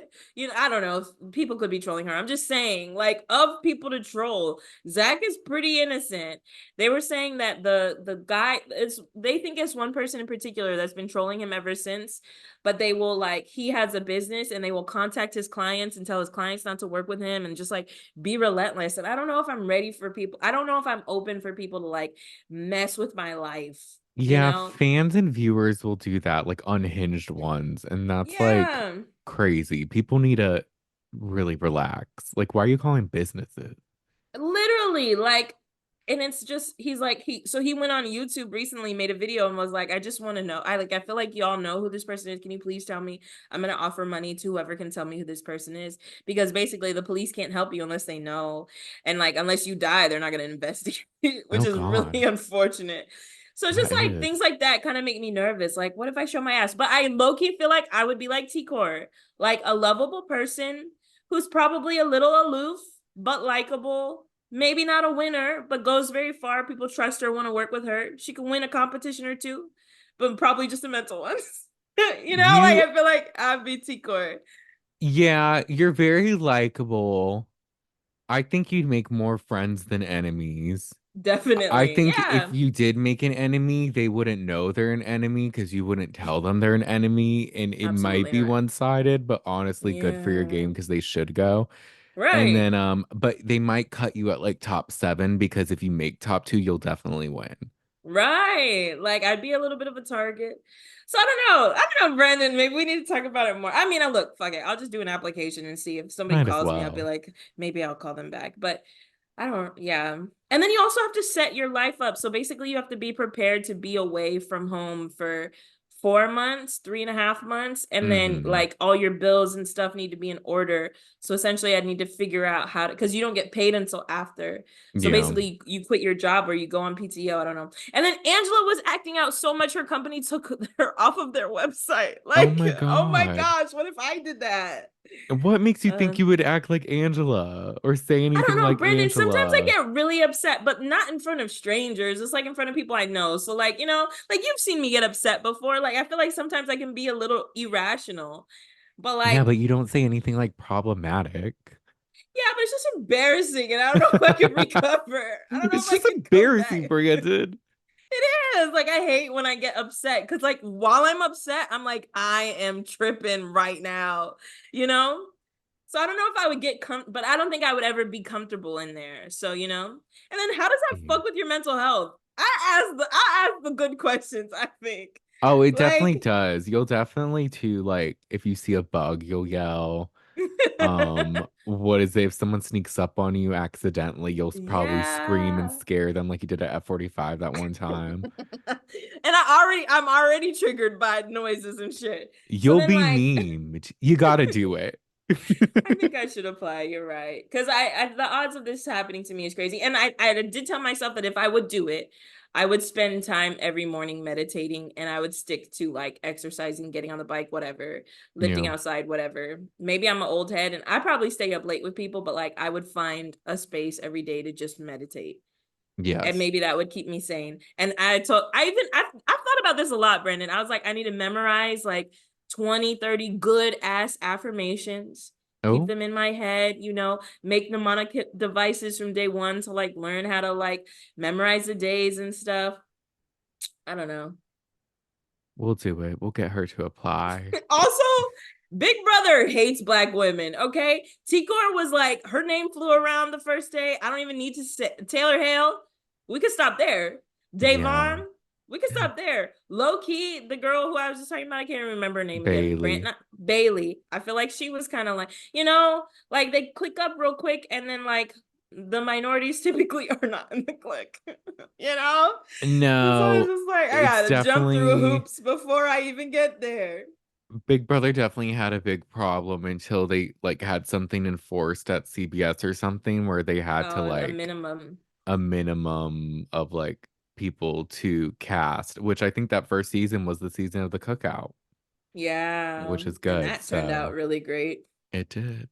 I don't know if people could be trolling her. I'm just saying like of people to troll, Zach is pretty innocent. They were saying that the guy is they think it's one person in particular that's been trolling him ever since, but they will like he has a business and they will contact his clients and tell his clients not to work with him and just like be relentless. And I don't know if I'm ready for people. I don't know if I'm open for people to like mess with my life, you Yeah, know? fans and viewers will do that, like unhinged ones, and that's like Yeah. crazy. People need to really relax. Like, why are you calling businesses? Literally, like, and it's just he's like he went on YouTube recently, made a video and was like, I just want to know. I feel like y'all know who this person is. Can you please tell me? I'm gonna offer money to whoever can tell me who this person is. Because basically the police can't help you unless they know. And like unless you die, they're not gonna investigate, which Oh is really God, unfortunate. So it's just that like is. things like that kind of make me nervous. Like, what if I show my ass? But I low-key feel like I would be like T-Core, like a lovable person who's probably a little aloof but likable. Maybe not a winner, but goes very far. People trust her, want to work with her. She can win a competition or two, but probably just a mental one. Like You, I feel like I'd be T-Core. yeah, you're very likable. I think you'd make more friends than enemies. I Definitely. think if Yeah, you did make an enemy, they wouldn't know they're an enemy because you wouldn't tell them they're an enemy, and it might absolutely be not. one-sided, but honestly, good for your game Yeah. because they should go. And Right. then, but they might cut you at like top seven because if you make top two, you'll definitely win. Right. Like I'd be a little bit of a target. So I don't know. I don't know, Brandon. Maybe we need to talk about it more. I mean, I look, fuck it. I'll just do an application and see if somebody Might as calls me. I'll be well. like, maybe I'll call them back. But I don't, yeah. And then you also have to set your life up. So basically, you have to be prepared to be away from home for 4 months, 3.5 months, and then Mm-hmm. like all your bills and stuff need to be in order. So essentially, I need to figure out how to, because you don't get paid until after. So Yeah. basically, you quit your job or you go on PTO. I don't know. And then Angela was acting out so much, her company took her off of their website. Oh Like, my oh my God. gosh, what if I did that? What makes you think Uh, you would act like Angela or say I don't anything know, like Brandon. Sometimes I Angela? get really upset, but not in front of strangers. It's like in front of people I know. So, like, like you've seen me get upset before. Like, I feel like sometimes I can be a little irrational, but Yeah, like, but you don't say anything like problematic. yeah, but it's just embarrassing, and I don't know if I can recover. I don't know It's if I just can come embarrassing, back. Brandon. It is like I hate when I get upset because, like, while I'm upset, I'm like, I am tripping right now, you know? So I don't know if I would but I don't think I would ever be comfortable in there. So, and then how does that Yeah. fuck with your mental health? I ask the good questions, I think. Oh, it definitely Like does. You'll definitely too, like, if you see a bug, you'll yell. What is it? If someone sneaks up on you accidentally, you'll probably scream and yeah. scare them like you did at F45 that one time. And I'm already triggered by noises and shit. So You'll then be like mean. You gotta do it. I think I should apply. You're right. Because the odds of this happening to me is crazy. And I did tell myself that if I would do it, I would spend time every morning meditating and I would stick to like exercising, getting on the bike, whatever, lifting Yeah. outside, whatever. Maybe I'm an old head and I probably stay up late with people, but like I would find a space every day to just meditate. And Yes. maybe that would keep me sane. And I thought about this a lot, Brendan. I was like, I need to memorize like 20, 30 good ass affirmations, keep Oh, them in my head, make mnemonic devices from day one to like learn how to like memorize the days and stuff. I don't know. we'll do it. We'll get her to apply. Also, Big Brother hates black women. Okay, Tikor was like, her name flew around the first day. I don't even need to say Taylor Hale. We could stop there. Yeah. Davon. We could stop there. Low key, the girl who I was just talking about, I can't remember her name again. Bailey. Bailey. I feel like she was kind of like, like they click up real quick, and then like the minorities typically are not in the click. you know? So it's No, just like I it's gotta jump through definitely hoops before I even get there. Big Brother definitely had a big problem until they like had something enforced at CBS or something where they had to A like minimum. a minimum of like people to cast, which I think that first season was the season of the cookout, Yeah. which is And good. that turned out So really great. it did.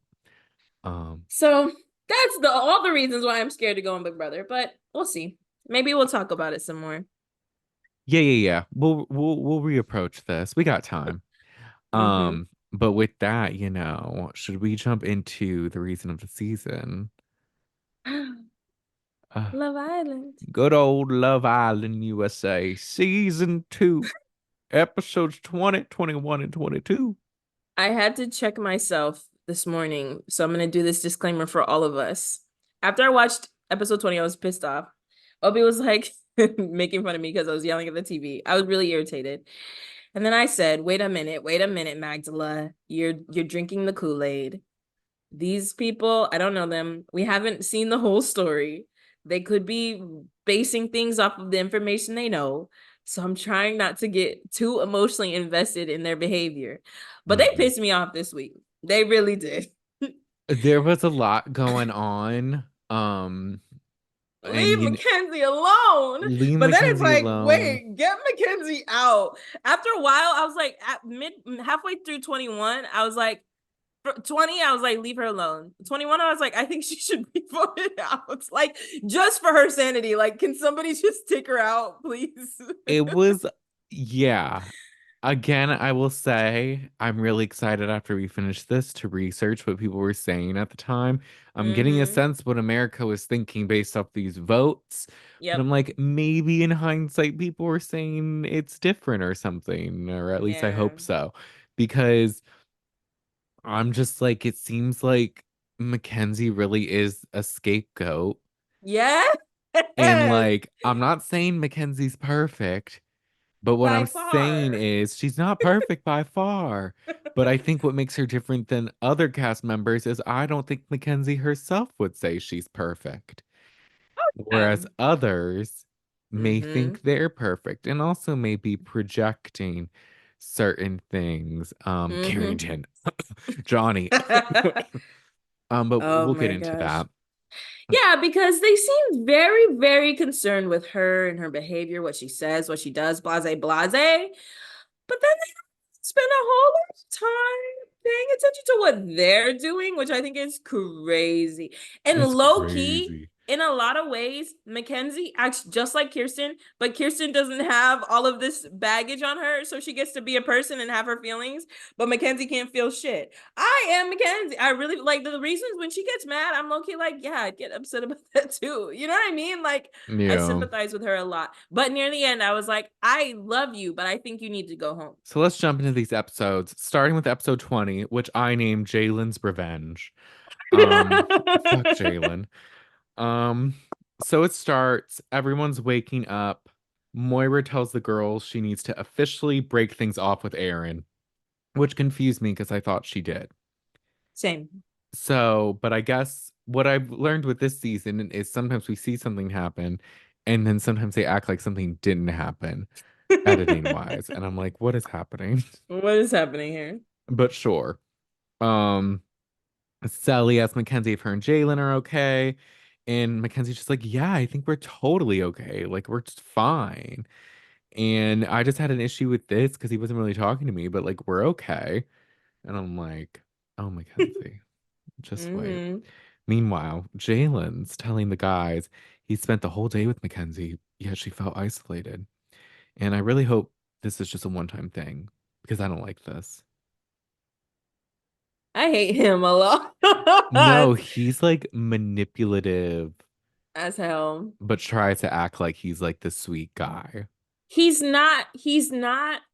Um, So that's all the reasons why I'm scared to go on Big Brother, but we'll see. Maybe we'll talk about it some more. yeah. We'll reapproach this. We got time. Mm-hmm. But with that, should we jump into the reason of the season? Uh, Love Island. Good old Love Island USA, season 2, episodes 20, 21, and 22. I had to check myself this morning, so I'm gonna do this disclaimer for all of us. After I watched episode 20, I was pissed off. Obi was like making fun of me because I was yelling at the TV. I was really irritated. And then I said, wait a minute, Magdala. You're drinking the Kool-Aid. These people, I don't know them. We haven't seen the whole story. They could be basing things off of the information they know. So I'm trying not to get too emotionally invested in their behavior. But they Mhm. pissed me off this week. They really did. There was a lot going on. And Leave Mackenzie alone. leave But then it's Mackenzie like, alone. wait, get Mackenzie out. After a while, I was like, halfway through 21, I was like, 20, I was like, leave her alone. 21, I was like, I think she should be voted out. Like, just for her sanity. Like, can somebody just take her out, please? It was, yeah. Again, I will say I'm really excited after we finish this to research what people were saying at the time. I'm getting a Mm-hmm. sense what America was thinking based off these votes, but I'm Yep. like, maybe in hindsight, people were saying it's different or something, or at least I Yeah. hope so, because I'm just like, it seems like Mackenzie really is a scapegoat. Yes. And like, I'm not saying Mackenzie's perfect. But what By I'm saying far. is she's not perfect by far. But I think what makes her different than other cast members is I don't think Mackenzie herself would say she's perfect. Yeah. Whereas others may Mm-hmm. think they're perfect and also may be projecting. certain things. Mm-hmm. Carrington, Johnny. But Oh we'll get my into gosh. that. Yeah, because they seem very, very concerned with her and her behavior, what she says, what she does, blase, blase. But then they spend a whole lot of time paying attention to what they're doing, which I think is crazy. And It's low key, crazy. in a lot of ways, Mackenzie acts just like Kirsten, but Kirsten doesn't have all of this baggage on her, so she gets to be a person and have her feelings, but Mackenzie can't feel shit. I am Mackenzie. I really like the reasons when she gets mad, I'm low key like, yeah, I'd get upset about that too. You know what I mean? Like, I Yeah. sympathize with her a lot. But near the end, I was like, I love you, but I think you need to go home. So let's jump into these episodes, starting with episode 20, which I named Jalen's Revenge. Fuck Jalen. Um, so it starts, everyone's waking up. Moira tells the girls she needs to officially break things off with Aaron, which confused me because I thought she did. Same. So, but I guess what I've learned with this season is sometimes we see something happen and then sometimes they act like something didn't happen, editing wise. And I'm like, what is happening? What is happening here? But sure. Um, Cely asks Mackenzie if her and Jalen are okay. And Mackenzie's just like, yeah, I think we're totally okay. Like, we're just fine. And I just had an issue with this because he wasn't really talking to me, but like, we're okay. And I'm like, oh, Mackenzie, just wait. Hmm. Meanwhile, Jalen's telling the guys he spent the whole day with Mackenzie, yet she felt isolated. And I really hope this is just a one-time thing because I don't like this. I hate him a lot. No, he's like manipulative, As hell. but tries to act like he's like the sweet guy. He's not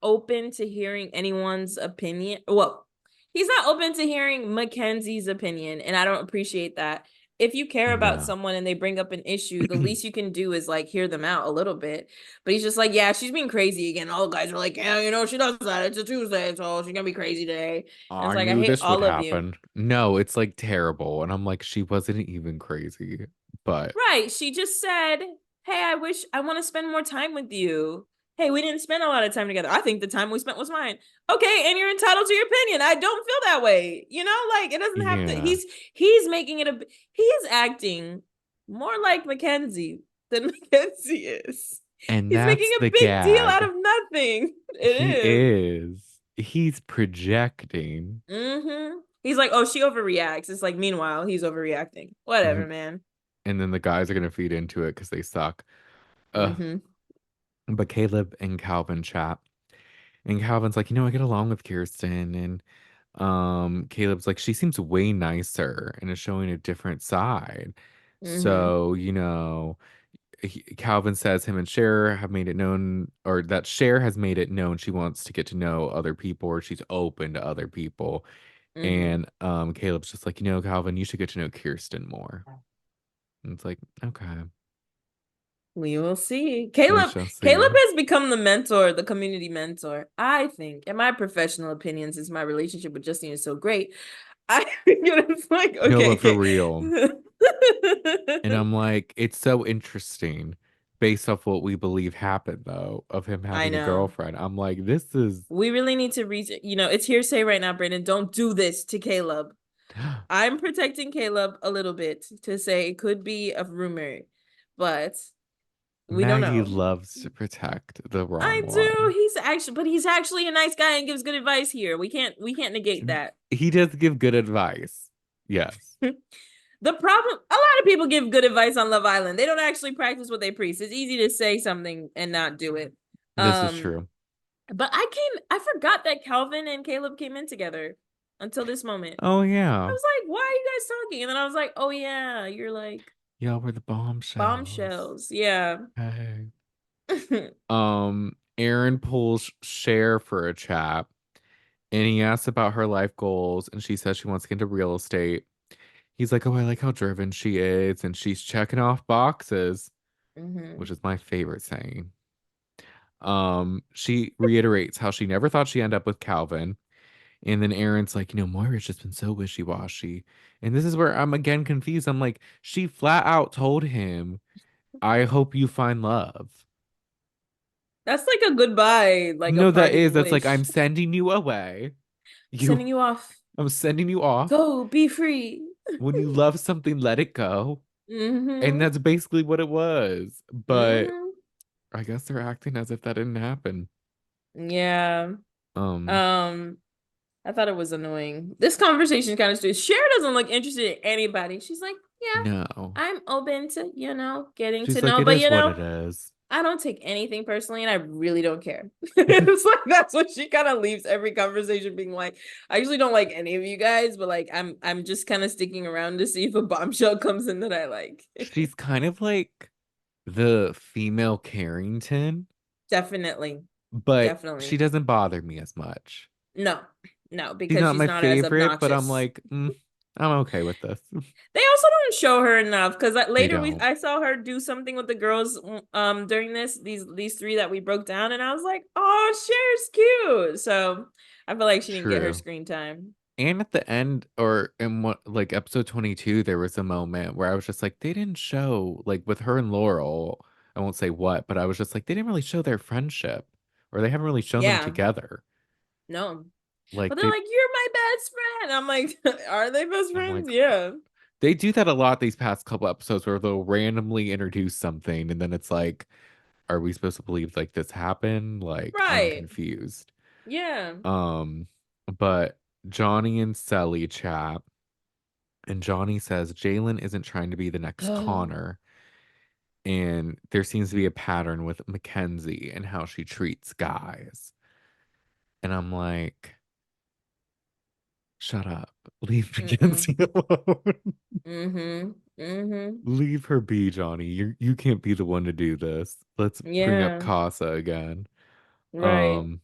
open to hearing anyone's opinion. Well, he's not open to hearing Mackenzie's opinion, and I don't appreciate that. If you care about No. someone and they bring up an issue, the least you can do is like hear them out a little bit. But he's just like, yeah, she's being crazy again. All the guys are like, yeah, she does that. It's a Tuesday, so she's gonna be crazy today. And it's I like, I knew hate this would all of you. happen. No, it's like terrible. And I'm like, she wasn't even crazy. But Right. She just said, hey, I want to spend more time with you. Hey, we didn't spend a lot of time together. I think the time we spent was fine. Okay, and you're entitled to your opinion. I don't feel that way. Like it doesn't have to. yeah. He's making it a he is acting more like Mackenzie than Mackenzie is. And He's making that's a the big deal out gag. of nothing. He It is. is. He's projecting. Mm-hmm. He's like, oh, she overreacts. It's like, meanwhile, he's overreacting. Whatever, Mhm. man. And then the guys are gonna feed into it because they suck. Ugh. Mm-hmm. But Caleb and Calvin chat. And Calvin's like, I get along with Kirsten. And Caleb's like, she seems way nicer and is showing a different side. Mm-hmm. So, Calvin says him and Cher have made it known, or that Cher has made it known she wants to get to know other people, or she's open to other people. Mm-hmm. And Caleb's just like, Calvin, you should get to know Kirsten more. And it's like, okay, We will see. we Caleb shall see. Caleb has become the mentor, the community mentor. I think, in my professional opinion, since my relationship with Justine is so great, I think it's like, No, but for okay. real. And I'm like, it's so interesting based off what we believe happened, though, of him I having a know. girlfriend. I'm like, this is We really need to reach, it's hearsay right now, Brandon. Don't do this to Caleb. I'm protecting Caleb a little bit to say it could be a rumor, but we don't Maggie know. loves to protect the wrong I do. one. But he's actually a nice guy and gives good advice here. We can't negate that. He does give good advice. Yes, The problem, a lot of people give good advice on Love Island. They don't actually practice what they preach. It's easy to say something and not do it. this is Um, true. but I forgot that Calvin and Caleb came in together until this moment. Oh I yeah. was like, why are you guys talking? And then I was like, oh yeah, you're like Y'all were the bombshells. bombshells. Yeah. Hey. Aaron pulls Cher for a chat and he asks about her life goals and she says she wants to get into real estate. He's like, oh, I like how driven she is and she's checking off boxes, Hmm. which is my favorite saying. She reiterates how she never thought she'd end up with Calvin. And then Aaron's like, Moira's just been so wishy-washy. And this is where I'm again confused. I'm like, she flat out told him, I hope you find love. That's like a goodbye, like a No, that parting is. That's like wish. I'm sending you away. You, Sending you off. I'm sending you off. Go, be free. When you love something, let it go. And Mm-hmm. that's basically what it was. But Mm-hmm. I guess they're acting as if that didn't happen. Yeah. Um, Um, I thought it was annoying. This conversation kind of stupid. Cher doesn't look interested in anybody. She's like, yeah, no. I'm open to, getting She's to like, know, it but is what it is. I don't take anything personally and I really don't care. It's like that's what she kind of leaves every conversation being like, I usually don't like any of you guys, but like I'm just kind of sticking around to see if a bombshell comes in that I like. She's kind of like the female Carrington, Definitely. but she Definitely. doesn't bother me as much. No. No, She's because not she's my not as favorite, but I'm obnoxious. like, I'm okay with this. They also don't show her enough because They later we don't. I saw her do something with the girls during these three that we broke down and I was like, oh, Cher's cute. So I feel like she didn't get her True. screen time. And at the end, or in what, like episode 22, there was a moment where I was just like, they didn't show, like with her and Laurel, I won't say what, but I was just like, they didn't really show their friendship, or they haven't really shown them Yeah, together. no. But Like they're like, you're my best friend. I'm like, are they best I'm friends? like, Yeah. they do that a lot these past couple episodes where they'll randomly introduce something, and then it's like, are we supposed to believe like this happened? Like, I'm Right. confused. Yeah. Um, but Johnny and Cely chat. And Johnny says Jalen isn't trying to be the next Connor. And there seems to be a pattern with Mackenzie and how she treats guys. And I'm like, shut up. Leave Mm-mm. Mackenzie alone. Mm-hmm. Mm-hmm. Leave her be, Johnny. You can't be the one to do this. Let's bring up Yeah. Casa again. Right. Um,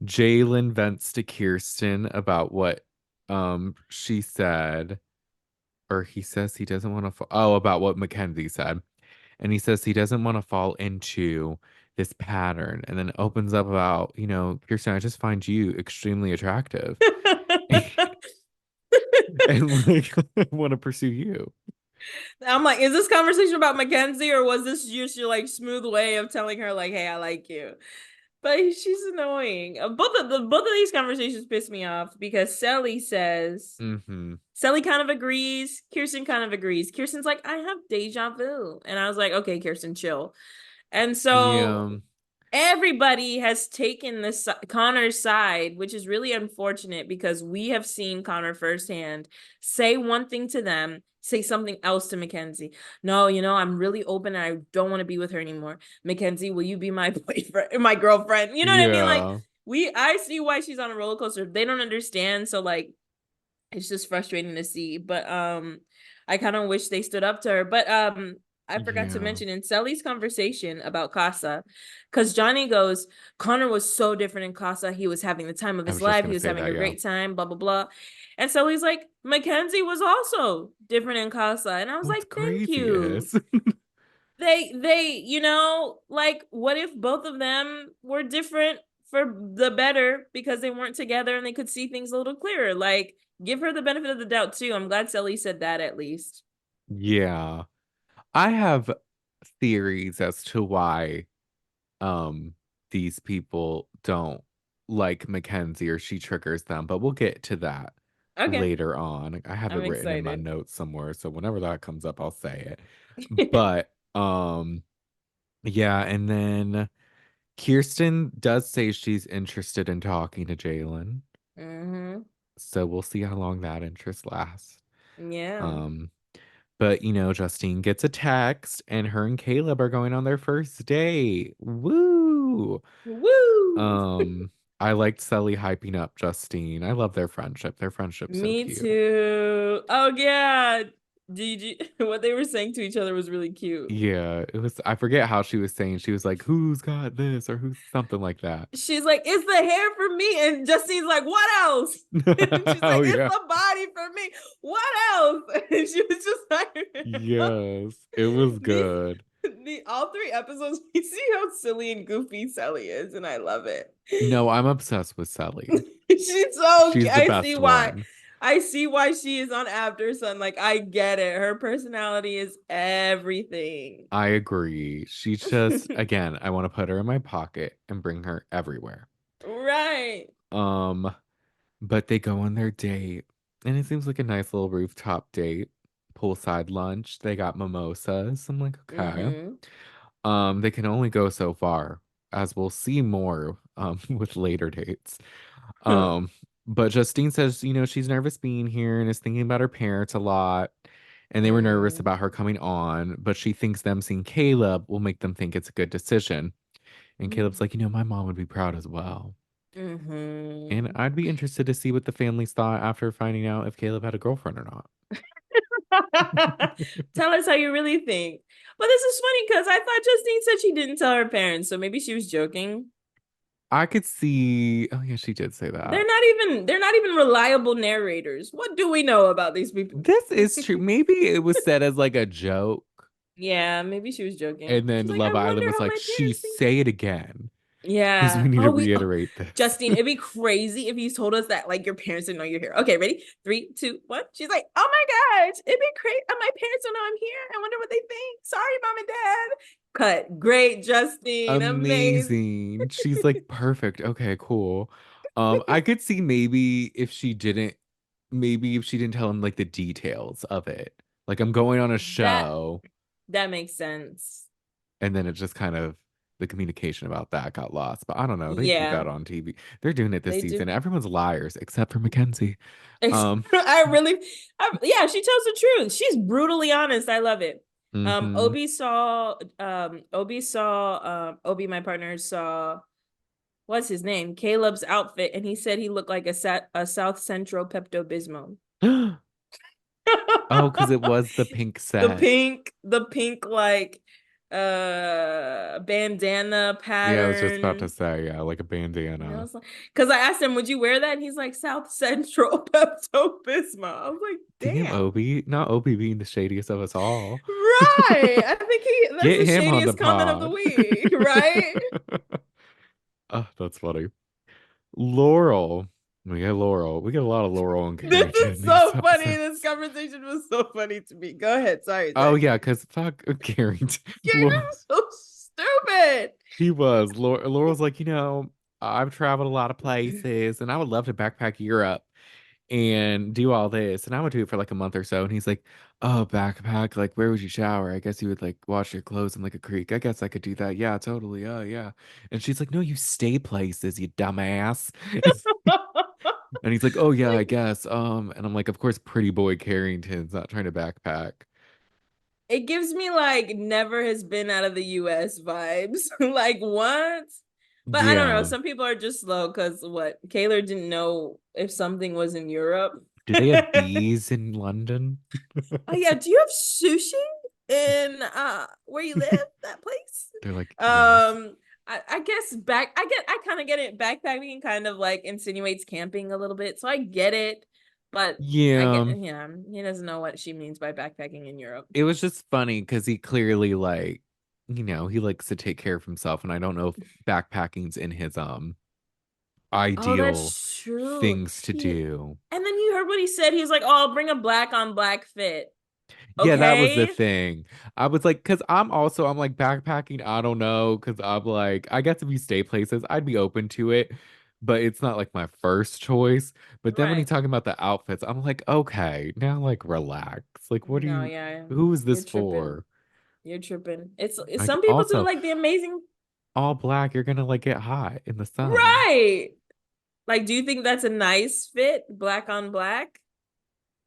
Jalen vents to Kirsten about what she said, or he says he doesn't want to about what Mackenzie said. And he says he doesn't want to fall into this pattern, and then opens up about, Kirsten, I just find you extremely attractive and like I want to pursue you. I'm like, is this conversation about Mackenzie or was this just your like smooth way of telling her like, hey, I like you? But she's annoying. Both of these conversations piss me off because Mm-hmm. Cely kind of agrees, Kirsten kind of agrees. Kirsten's like, I have deja vu, and I was like, okay, Kirsten, chill. And so Yeah. everybody has taken this Connor's side, which is really unfortunate because we have seen Connor firsthand say one thing to them, say something else to Mackenzie. No, I'm really open and I don't want to be with her anymore. Mackenzie, will you be my boyfriend, my girlfriend? You know what I mean? Like Yeah. I see why she's on a roller coaster. They don't understand, so like it's just frustrating to see. But I kind of wish they stood up to her. But I forgot to Yeah. mention in Cely's conversation about Casa, because Johnny goes, Connor was so different in Casa. He was having the time of I his was just life. He gonna was say having that, a yeah. great time, blah, blah, blah. And so he's like, Mackenzie was also different in Casa. And I was What's like, thank crazy you. is They, like, what if both of them were different for the better because they weren't together and they could see things a little clearer? Like, give her the benefit of the doubt too. I'm glad Cely said that at least. yeah. I have theories as to why um these people don't like Mackenzie or she triggers them, but we'll get to that Okay, later on. I have it I'm written in my excited. notes somewhere, so whenever that comes up, I'll say it. But yeah, and then Kirsten does say she's interested in talking to Jalen. Mm-hmm. So we'll see how long that interest lasts. Yeah. Um, but Justine gets a text and her and Caleb are going on their first date. Woo! Woo! Um, I liked Cely hyping up Justine. I love their friendship. Their friendship's so Me cute. too. Oh yeah. Did what they were saying to each other was really cute. Yeah, it was, I forget how she was saying. She was like, who's got this or who's something like that. She's like, it's the hair for me. And Justine's like, what else? And she's like, Oh it's yeah. the body for me. What else? And she was just like, Yes, it was these good. the all three episodes, we see how silly and goofy Sally is, and I love it. No, I'm obsessed with Cely. She's so She's the I see best why. one. I see why she is on After Sun. Like, I get it. Her personality is everything. I agree. She just, again, I want to put her in my pocket and bring her everywhere. Right. Um, but they go on their date, and it seems like a nice little rooftop date, poolside lunch. They got mimosas. I'm like, okay. Mm-hmm. They can only go so far, as we'll see more with later dates. Um, but Justine says, she's nervous being here and is thinking about her parents a lot. And they were nervous Mm. about her coming on, but she thinks them seeing Caleb will make them think it's a good decision. And Caleb's like, my mom would be proud as well. And Mm-hmm. I'd be interested to see what the families thought after finding out if Caleb had a girlfriend or not. Tell us how you really think. But this is funny because I thought Justine said she didn't tell her parents, so maybe she was joking. I could see, oh yeah, she did say They're that. not even they're not even reliable narrators. What do we know about these people? This is true. Maybe it was said as like a joke. Yeah, maybe she was joking. And then She's like, I Love Island wonder was how like, my she parents think. say it again because we Yeah. need to Oh, we reiterate this. Justine, it'd be crazy if you told us that like your parents didn't know you're here. Okay, ready? Three, two, one. She's like, oh my gosh, it'd be crazy. My parents don't know I'm here. I wonder what they think. Sorry, mom and dad. Cut. Great, Justine. Amazing. Amazing. She's like, perfect. Okay, cool. I could see maybe if she didn't tell him like the details of it. Like I'm going on a That show, that makes sense. and then it just kind of the communication about that got lost. But I don't know. They do that Yeah, on TV. They're doing it this they do. season. Everyone's liars except for Mackenzie. Um, I really, yeah, she tells the truth. She's brutally honest. I love it. mhm. Obi, my partner, saw, what's his name? Caleb's outfit, and he said he looked like a South Central Pepto-Bismol. Oh, because it was the pink set. The pink like bandana Yeah, I was just about to pattern. say, yeah, like a And I bandana. was like, because I asked him, would you wear that? And he's like, South Central Pepto Bismol. I was like, Damn, damn. Obi. Not Obi being the shadiest of us all. Right. I think that's Get the him on the shadiest comment of the pod. week, right? Oh, that's funny. Laurel. We get Laurel. We get a lot of Laurel and This Carrington in is these so funny. This episodes. conversation was so funny to me. Go ahead. Sorry, Oh sorry. yeah, because fuck Carrington. Karen Laurel, is so stupid. he was. Laurel's like, I've traveled a lot of places and I would love to backpack Europe and do all this. And I would do it for like a month or so. And he's like, oh, backpack, like where would you shower? I guess you would like wash your clothes in like a creek. I guess I could do that. Yeah, totally. Oh, yeah. And she's like, no, you stay places, you dumbass. And he's like, oh yeah, I Like, guess. And I'm like, of course, pretty boy Carrington's not trying to backpack. it gives me like never has been out of the US vibes. Like what? But I don't know. Yeah. Some people are just slow because what? Kaylor didn't know if something was in Europe. Do they have bees in London? Oh yeah, do you have sushi in where you live? That place? They're like, yes. I guess I kind of get it. Backpacking kind of like insinuates camping a little bit, so I get it. But I get, Yeah. yeah, he doesn't know what she means by backpacking in Europe. It was just funny because he clearly like, he likes to take care of himself, and I don't know if backpacking's in his Oh, ideal that's true. things to He do. And then you heard what he said. He was like, "Oh, I'll bring a black on black fit." Yeah, that was the Okay, thing. I was like, because I'm like backpacking. I don't know, because I'm like, I guess if you stay places, I'd be open to it, but it's not like my first choice. But then when he's right? talking about the outfits, I'm like, okay, now like relax. Like, No, yeah, who is you're this tripping. for? You're tripping. It's Like, some people do also, like the amazing, all black, you're gonna like get hot in the sun. right? Like, do you think that's a nice fit, black on black?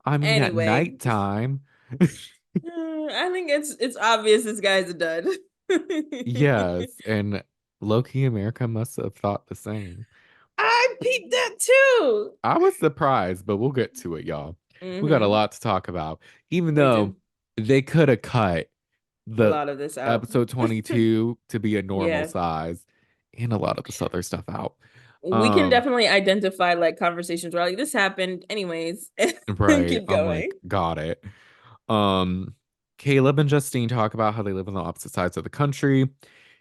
I mean, at Anyway, nighttime, I think it's obvious this guy's a dud. yes, and low-key America must have thought the same. I peeped that too. I was surprised, but we'll get to it, y'all. We got a Mm-hmm. lot to talk about, even We though do they could have cut a the lot of this out. episode 22 to be a normal Yeah. size and a lot of this other stuff out. We can Um, definitely identify like conversations where like this happened anyways and right. keep I'm going. like, got it. Um, Caleb and Justine talk about how they live on the opposite sides of the country,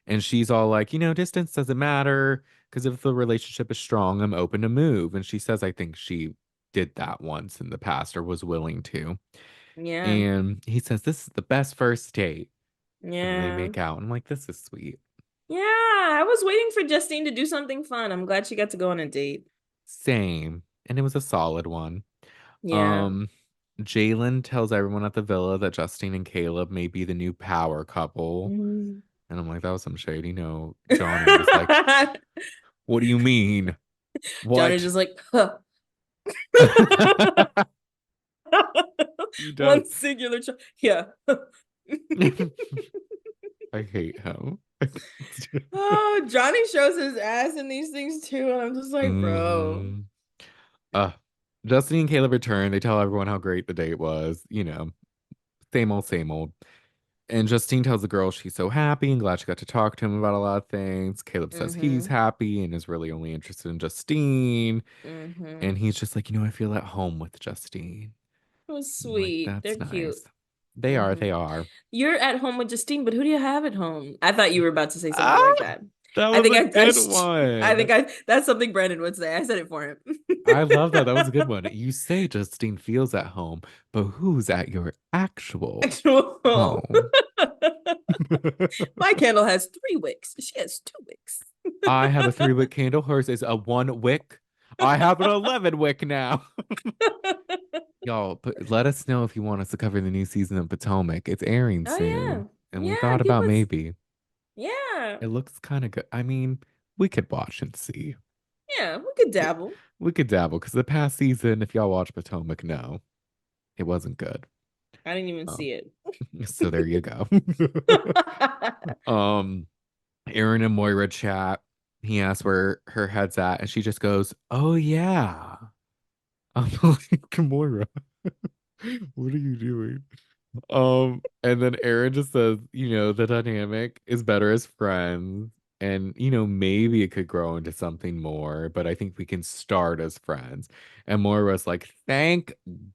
and she's all like, distance doesn't matter because if the relationship is strong, I'm open to move. And she says, I think she did that once in the past or was willing to. Yeah. And he says, this is the best first date. And then they Yeah. make out. I'm like, this is sweet. Yeah. I was waiting for Justine to do something fun. I'm glad she got to go on a date. Same. And it was a solid one. Yeah. Um, Jalen tells everyone at the villa that Justine and Caleb may be the new power couple. Mm. And I'm like, that was some shady. No, Johnny was like, what do you mean? Johnny's What? just like, huh. He does. One singular yeah. I hate him. Oh, Johnny shows his ass in these things too, and I'm just like, bro. hmm Uh, Justine and Caleb return. They tell everyone how great the date was. Same old, same old. And Justine tells the girl she's so happy and glad she got to talk to him about a lot of things. Caleb says he's Mm-hmm. happy and is really only interested in Justine. Mm-hmm. And he's just like, I feel at home with Justine. It was I'm like, sweet. They're that's cute. nice. They are, Mm-hmm. they are. You're at home with Justine, but who do you have at home? I thought you were about to say something Ah, like that. that I was think a good one. that's something Brandon would say. I said it for him. I love that. That was a good one. You say Justine feels at home, but who's at your actual Actual home. home? My candle has 3 wicks. She has 2 wicks. I have a 3 wick candle. Hers is a 1 wick. I have an 11 wick now. Y'all, but let us know if you want us to cover the new season of Potomac. It's airing Oh yeah. soon. And we Yeah, thought give about us maybe. yeah. It looks kind of good. I mean, we could watch and see. Yeah, we could It, dabble. we could dabble because the past season, if y'all watch Potomac, no, it wasn't good. I didn't even Um, see it. so there you go. um, Aaron and Moira chat. He asks where her head's at, and she just goes, "Oh yeah." I'm like, Moira, what are you doing? And then Aaron just says, the dynamic is better as friends. And, maybe it could grow into something more, but I think we can start as friends. And Moira's like, thank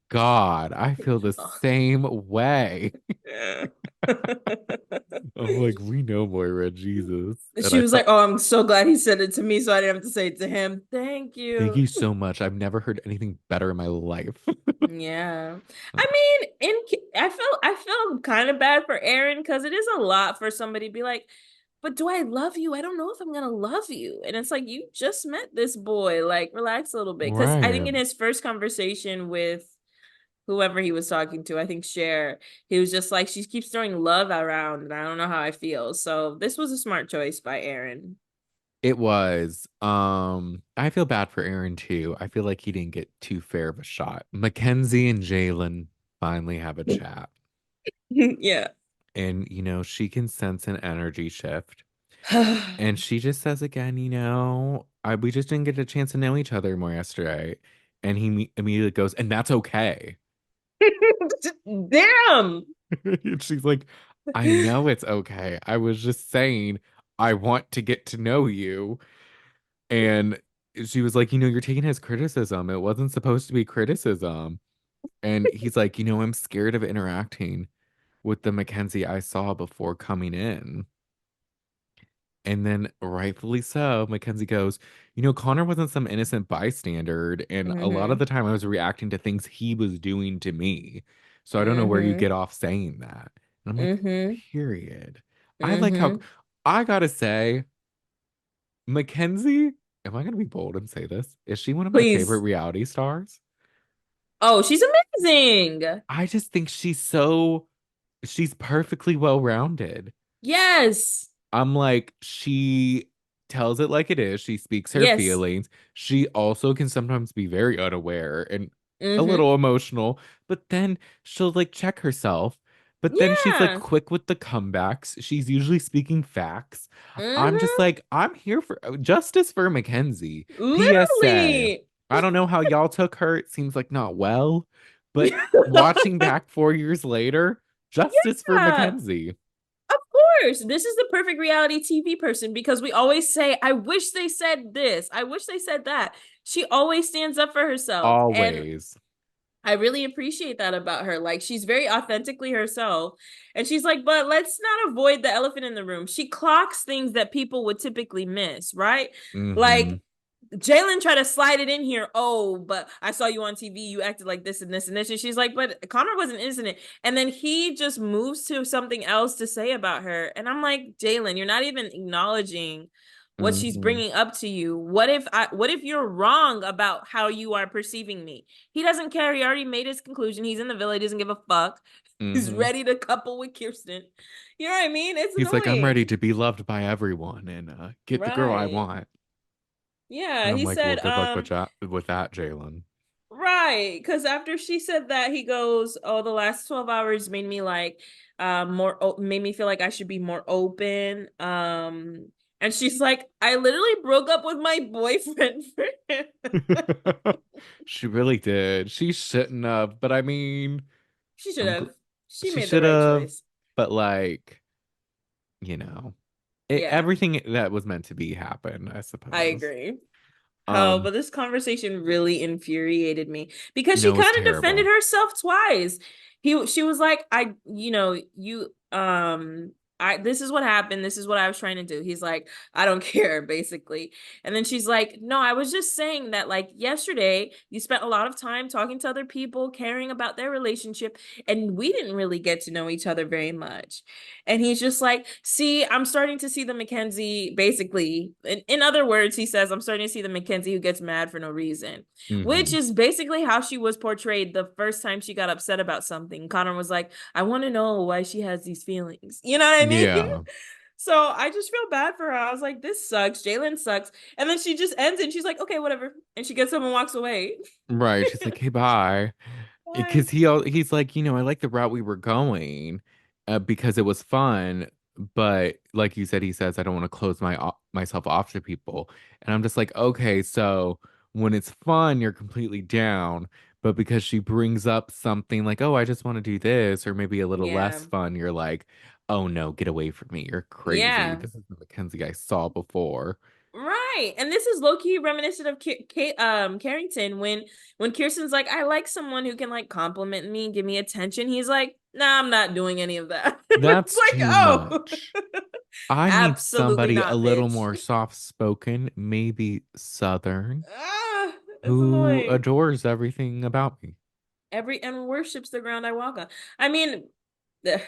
God. I feel the Oh. same way. Yeah. I'm like, we know Moira, Jesus. And She I was like, thought, "Oh, I'm so glad he said it to me, so I didn't have to say it to him. Thank thank you." you so much. I've never heard anything better in my life. Yeah. I mean, I feel kind of bad for Aaron because it is a lot for somebody to be like, but do I love you? I don't know if I'm gonna love you. And it's like you just met this boy. Like, relax a little bit. Because I think Right. in his first conversation with whoever he was talking to, I think Cher, he was just like, she keeps throwing love around, and I don't know how I feel. So this was a smart choice by Aaron. It was. I feel bad for Aaron too. I feel like he didn't get too fair of a shot. Mackenzie and Jalen finally have a chat. Yeah. And, she can sense an energy shift. And she just says again, we just didn't get a chance to know each other more yesterday. And he immediately goes, and that's okay. Damn. And she's like, I know it's okay. I was just saying, I want to get to know you. And she was like, you're taking his criticism. It wasn't supposed to be criticism. And he's like, I'm scared of interacting with the Mackenzie I saw before coming in. And then, rightfully so, Mackenzie goes, Connor wasn't some innocent bystander. And a lot of Mm-hmm. the time I was reacting to things he was doing to me. So I don't know where you Mm-hmm. get off saying that. And I'm like, Mm-hmm. period. I like how, Mm-hmm. I gotta say, Mackenzie, am I going to be bold and say this? Is she one of my favorite Please. reality stars? Oh, she's amazing. I just think she's perfectly well-rounded. Yes. I'm like, she tells it like it is. She speaks her Yes. feelings. She also can sometimes be very unaware and a Mm-hmm. little emotional, but then she'll like check herself. But then she's like Yeah. quick with the comebacks. She's usually speaking facts. I'm just Mm-hmm. like, I'm here for justice for Mackenzie. PSA. Literally. I don't know how y'all took her. It seems like not well, but watching back 4 years later, justice for Yeah. Mackenzie. Of course. This is the perfect reality TV person because we always say, I wish they said this. I wish they said that. She always stands up for herself. And Always. I really appreciate that about her. Like, she's very authentically herself. And she's like, but let's not avoid the elephant in the room. She clocks things that people would typically miss, right? Mm-hmm. Like, Jalen tried to slide it in here. Oh, but I saw you on TV. You acted like this and this and this. And she's like, but Connor wasn't innocent. And then he just moves to something else to say about her. And I'm like, Jalen, you're not even acknowledging what she's Hmm. bringing up to you. What if you're wrong about how you are perceiving me? He doesn't care. He already made his conclusion. He's in the villa. He doesn't give a fuck. He's Hmm. ready to couple with Kirsten. You know what I mean? It's He's like, I'm ready annoying. to be loved by everyone and get the girl I Right. want. And Yeah, I'm he like, well, said, good luck with that, Jalen. right, because after she said that, he goes, "Oh, the last 12 hours made me like made me feel like I should be more open." And she's like, "I literally broke up with my boyfriend for him." She really did. She shouldn't have, but I mean, She should I'm gr have. She she made the should right have, choice. but like, you know, Yeah, everything that was meant to be happened, I I suppose. agree. Oh, Um, but this conversation really infuriated me because she no, it's kind of defended terrible. herself twice. She was like, this is what happened. This is what I was trying to do. He's like, I don't care, basically. And then she's like, no, I was just saying that like yesterday you spent a lot of time talking to other people, caring about their relationship, and we didn't really get to know each other very much. And he's just like, see, I'm starting to see the Mackenzie, basically. In other words, he says, I'm starting to see the Mackenzie who gets mad for no reason, which Hmm. is basically how she was portrayed the first time she got upset about something. Connor was like, I want to know why she has these feelings. You know what I mean? Yeah, So I just feel bad for her. I was like, this sucks. Jalen sucks. And then she just ends it and she's like, okay, whatever. And she gets up and walks away. right. She's like, hey, bye. Why? Because he's like, I like the route we were going, because it was fun, but like you said, he says I don't want to close myself off to people, and I'm just like, okay, so when it's fun, you're completely down, but because she brings up something like, oh, I just want to do this, or maybe a little Yeah. less fun, you're like, oh no, get away from me, you're crazy. Yeah. This is the Mackenzie I saw before. Right. And this is low key reminiscent of Carrington when Kirsten's like, I like someone who can like compliment me, give me attention. He's like, nah, I'm not doing any of that. It's That's like, too oh, much. I need absolutely somebody a not, little bitch. more soft spoken, maybe Southern, Ah, it's who annoying. adores everything about me. And worships the ground I walk on. I mean, the,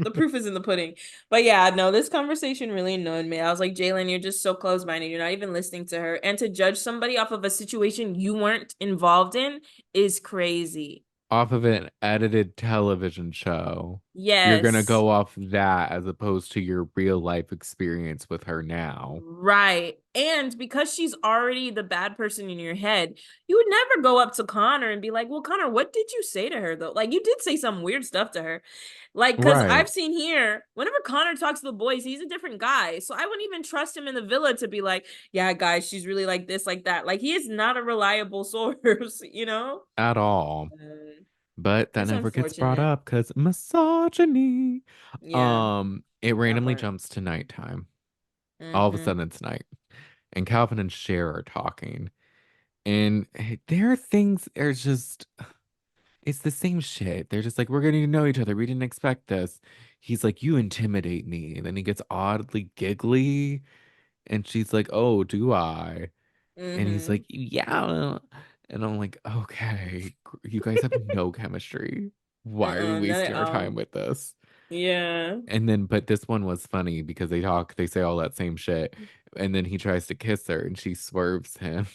the proof is in the pudding. But yeah, no, this conversation really annoyed me. I was like, Jalen, you're just so close-minded. You're not even listening to her. And to judge somebody off of a situation you weren't involved in is crazy. Off of an edited television show, you're gonna Yes. go off that as opposed to your real life experience with her now. Right. And because she's already the bad person in your head, you would never go up to Connor and be like, well, Connor, what did you say to her though? Like, you did say some weird stuff to her. Like, because Right. I've seen here, whenever Connor talks to the boys, he's a different guy. So I wouldn't even trust him in the villa to be like, yeah, guys, she's really like this, like that. Like, he is not a reliable source, you know? At all. Mm, But that it's never gets brought unfortunate. up because misogyny. Yeah, It that randomly part. jumps to nighttime. All of a Mm-hmm. sudden it's night. And Calvin and Cher are talking. And their things are just, it's the same shit. They're just like, we're getting to know each other. We didn't expect this. He's like, you intimidate me. And then he gets oddly giggly. And she's like, oh, do I? And he's Mm-hmm. like, yeah. And I'm like, okay, you guys have no chemistry. Why are we Not wasting at our time all. with this? Yeah. And then, but this one was funny because they say all that same shit. And then he tries to kiss her and she swerves him.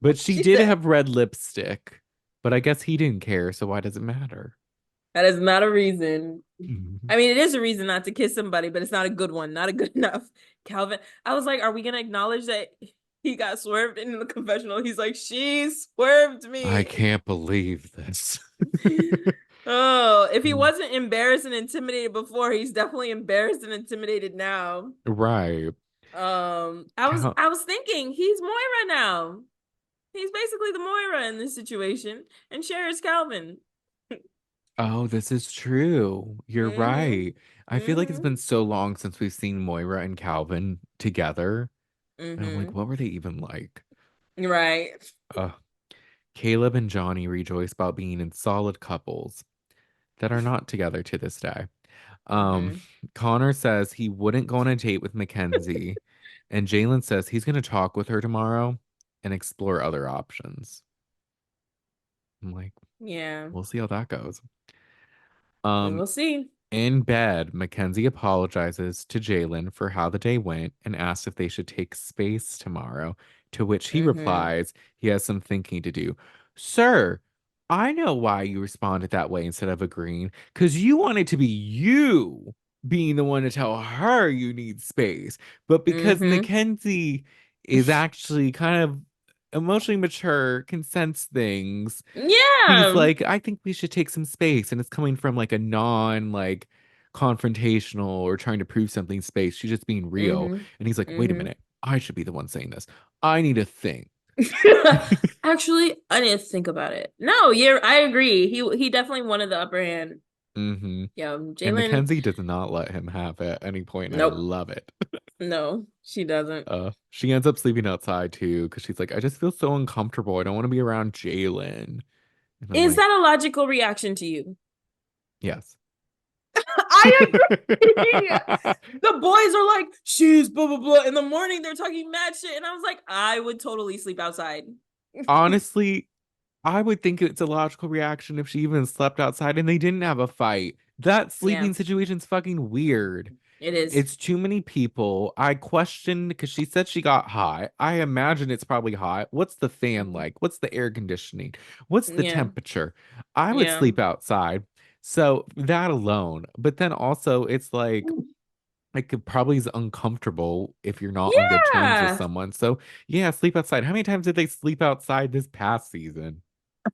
But she She did said, have red lipstick. But I guess he didn't care, so why does it matter? that is not a reason. Mhm. I mean, it is a reason not to kiss somebody, but it's not a good one. Not a good enough. Calvin, I was like, are we gonna acknowledge that he got swerved in the confessional? He's like, she swerved I me. can't believe this. Oh, if he wasn't embarrassed and intimidated before, he's definitely embarrassed and intimidated now. Right. Cal- I was thinking he's Moira now. He's basically the Moira in this situation, and Cher is Calvin. oh, this is true. You're Mm-hmm. right. I feel like it's Mm-hmm. been so long since we've seen Moira and Calvin together. And I'm like, Mm-hmm. what were they even like? Right. Uh, Caleb and Johnny rejoice about being in solid couples that are not together to this day. Um, Mm-hmm. Connor says he wouldn't go on a date with Mackenzie And Jalen says he's going to talk with her tomorrow and explore other options. I'm like, Yeah, we'll see how that goes. we Um, will see. In bed, Mackenzie apologizes to Jalen for how the day went and asks if they should take space tomorrow, to which he Mm-hmm. replies he has some thinking to do. Sir, I know why you responded that way instead of agreeing, because you wanted to be you being the one to tell her you need space. But because Mm-hmm. Mackenzie is actually kind of emotionally mature, can sense things, he's Yeah. like, I think we should take some space. And it's coming from like a non like confrontational or trying to prove something space. She's just being real. Mm-hmm. And he's like, wait a Mm-hmm. minute. I should be the one saying this. I need to think. Actually, I need to think about it. No, yeah, I agree. He definitely wanted the upper hand. Hmm. Yeah, And Jalen. Mackenzie does not let him have it at any point, and I Nope. love it. No, she doesn't. She ends up sleeping outside too because she's like, I just feel so uncomfortable. I don't want to be around Jalen. And I'm Is like, that a logical reaction to you? yes. I agree. The boys are like, she's blah blah blah. In the morning, they're talking mad shit, and I was like, I would totally sleep outside. Honestly, I would think it's a logical reaction if she even slept outside and they didn't have a fight. That Yeah, sleeping situation's fucking weird. it is. It's too many people. I questioned because she said she got hot. I imagine it's probably hot. What's the fan Mhm. like? What's the air conditioning? What's the Yeah, temperature? I would yeah, sleep outside. So that alone. But then also it's like it probably is uncomfortable if you're not on good terms with yeah. someone. So yeah, sleep outside. How many times did they sleep outside this past season?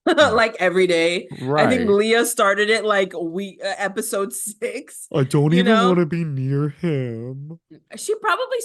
Mm. Like every day. I think Right. Leah started it like week episode 6, I don't you even want know? to be near him. She probably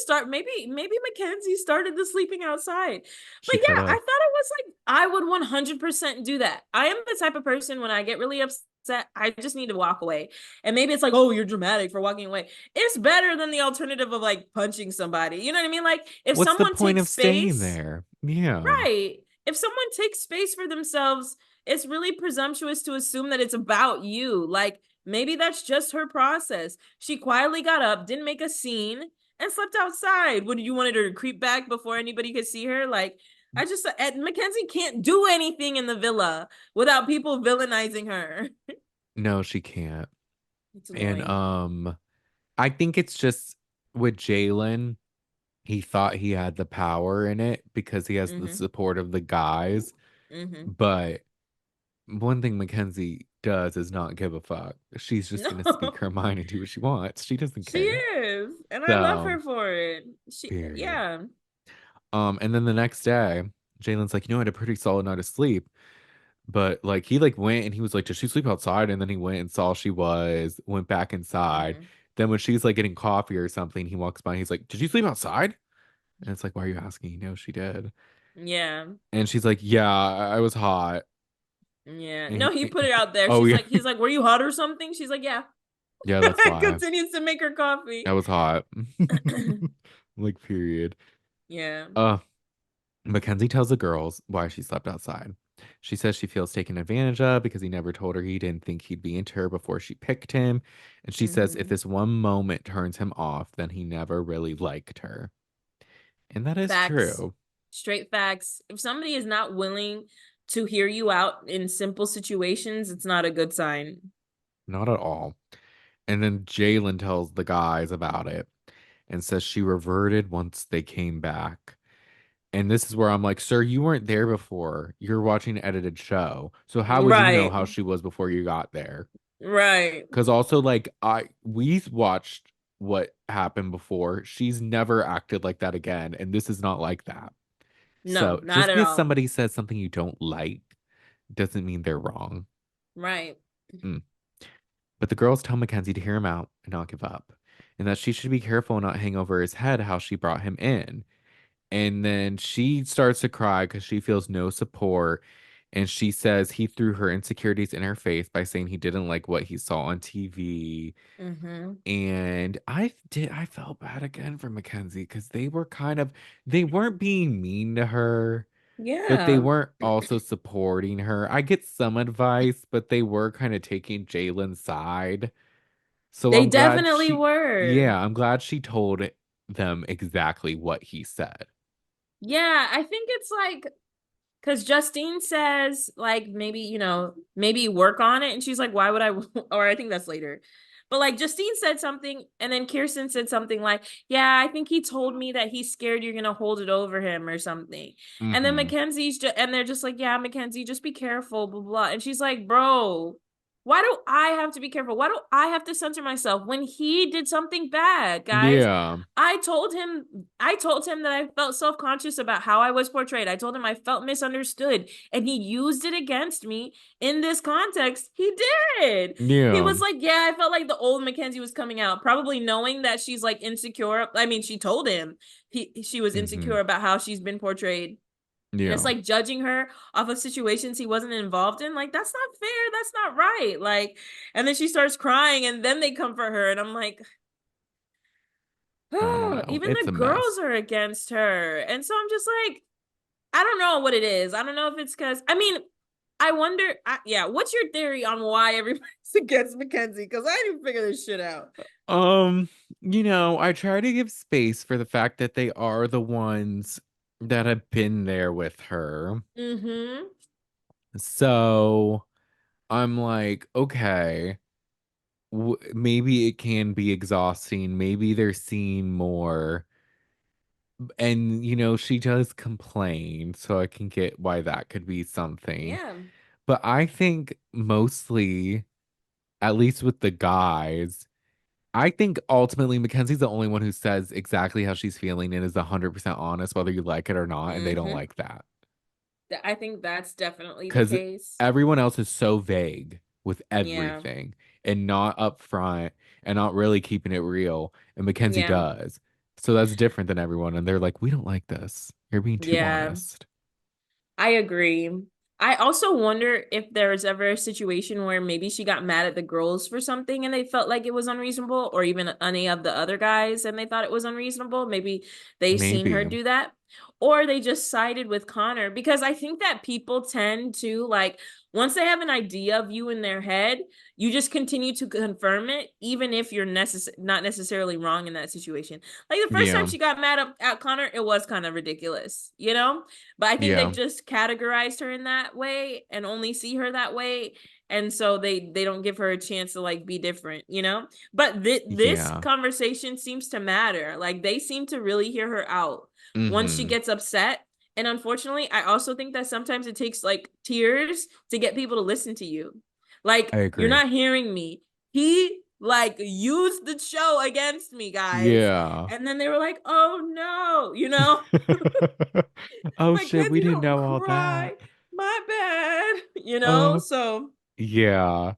maybe Mackenzie started the sleeping outside. But She could yeah, I have. thought it was like I would 100% do that. I am the type of person when I get really upset, I just need to walk away. And maybe it's like, "Oh, you're dramatic for walking away." It's better than the alternative of like punching somebody. You know what I mean? Like if What's the someone point takes of staying space, there? Yeah. right. If someone takes space for themselves, it's really presumptuous to assume that it's about you. Like maybe that's just her process. She quietly got up, didn't make a scene, and slept outside. Would you wanted her to creep back before anybody could see her? Like I just Mackenzie can't do anything in the villa without people villainizing her. No, she can't. It's And annoying. I think it's just with Jalen, he thought he had the power in it because he has the Mm-hmm. support of the guys. Mm-hmm. But one thing Mackenzie does is not give a fuck. She's just gonna speak her No. mind and do what she wants. She doesn't She care. is. And I love So, her for it. period. Yeah. And then the next day, Jalen's like, I had a pretty solid night of sleep. But like he like went and he was like, did she sleep outside? And then he went and saw she was, went back inside. Mm-hmm. Then when she's like getting coffee or something, he walks by and he's like, did you sleep outside? And it's like, why are you asking? You know she did. Yeah. And she's like, yeah, I was hot. Yeah. And No, he put it out there. oh yeah, He's like, were you hot or something? She's like, yeah. yeah, that's why Continues to make her I coffee. was hot. Like period. Yeah. Uh, Mackenzie tells the girls why she slept outside. She says she feels taken advantage of because he never told her he didn't think he'd be into her before she picked him. And she says if Hmm. this one moment turns him off, then he never really liked her. And that is Facts. true. Straight facts. If somebody is not willing to hear you out in simple situations, it's not a good sign. Not at all. And then Jalen tells the guys about it and says she reverted once they came back. And this is where I'm like, sir, you weren't there before. You're watching an edited show. So how would you know Right. how she was before you got there? Right. Because also, like, we watched what happened before. She's never acted like that again, and this is not like that. No, So not just at because all. somebody says something you don't like doesn't mean they're wrong. Right. Mm. But the girls tell Mackenzie to hear him out and not give up, and that she should be careful and not hang over his head how she brought him in. And then she starts to cry because she feels no support. And she says he threw her insecurities in her face by saying he didn't like what he saw on TV. Mm-hmm. And I felt bad again for Mackenzie because they weren't being mean to her, but they Yeah. weren't also supporting her. I get some advice, but they were kind of taking Jalen's side. So They definitely were. I'm glad she told them exactly what he said. Yeah, I think it's like because Justine says, like, maybe, maybe work on it. And she's like, why would I? Or I think that's later. But like Justine said something, and then Kirsten said something like, yeah, I think he told me that he's scared you're gonna hold it over him or something. And then Hmm. Mackenzie's just, and they're just like, yeah, Mackenzie, just be careful, blah, blah. And she's like, bro, why do I have to be careful? Why do I have to censor myself when he did something bad, guys? Yeah. I told him I told him that I felt self-conscious about how I was portrayed. I told him I felt misunderstood, and he used it against me in this context. He did. He Yeah. was like, "Yeah, I felt like the old Mackenzie was coming out, probably knowing that she's like insecure." I mean, she told him she was Hmm. insecure about how she's been portrayed. And it's Yeah. like judging her off of situations he wasn't involved in. Like, that's not fair. That's not right. Like, and then she starts crying, and then they comfort her. And I'm like, I don't know. even It's the a girls mess. are against her. And so I'm just like, I don't know what it is. I don't know if it's because, I mean, I wonder, yeah, what's your theory on why everybody's against Mackenzie? Because I didn't figure this shit out. Um, I try to give space for the fact that they are the ones that have been there with her. Mm-hmm. So I'm like, okay, maybe it can be exhausting. Maybe they're seeing more. And, she does complain, so I can get why that could be something. Yeah. But I think mostly, at least with the guys, I think ultimately Mackenzie's the only one who says exactly how she's feeling and is 100% honest, whether you like it or not, and they don't Mm-hmm. like that. I think that's definitely the Because case. everyone else is so vague with Yeah. everything and not upfront and not really keeping it real. And Mackenzie Yeah. does. So that's different than everyone. And they're like, we don't like this. You're being too Yeah. honest. I agree. I also wonder if there's ever a situation where maybe she got mad at the girls for something and they felt like it was unreasonable, or even any of the other guys and they thought it was unreasonable. Maybe they seen her Maybe. do that. Or they just sided with Connor, because I think that people tend to like, once they have an idea of you in their head, you just continue to confirm it, even if you're not necessarily wrong in that situation. Like the first time Yeah. she got mad at Connor, it was kind of ridiculous, you know? But I think Yeah. they've just categorized her in that way and only see her that way. And so they don't give her a chance to like be different, you know? But this Yeah. conversation seems to matter. Like they seem to really hear her out once she Hmm. gets upset. And unfortunately, I also think that sometimes it takes like tears to get people to listen to you. I Like, you're agree. not hearing me. He like used the show against me, guys. Yeah. And then they were like, oh no, you know? Oh shit, we Mackenzie, didn't don't know all that. cry. My bad. Oh, So yeah.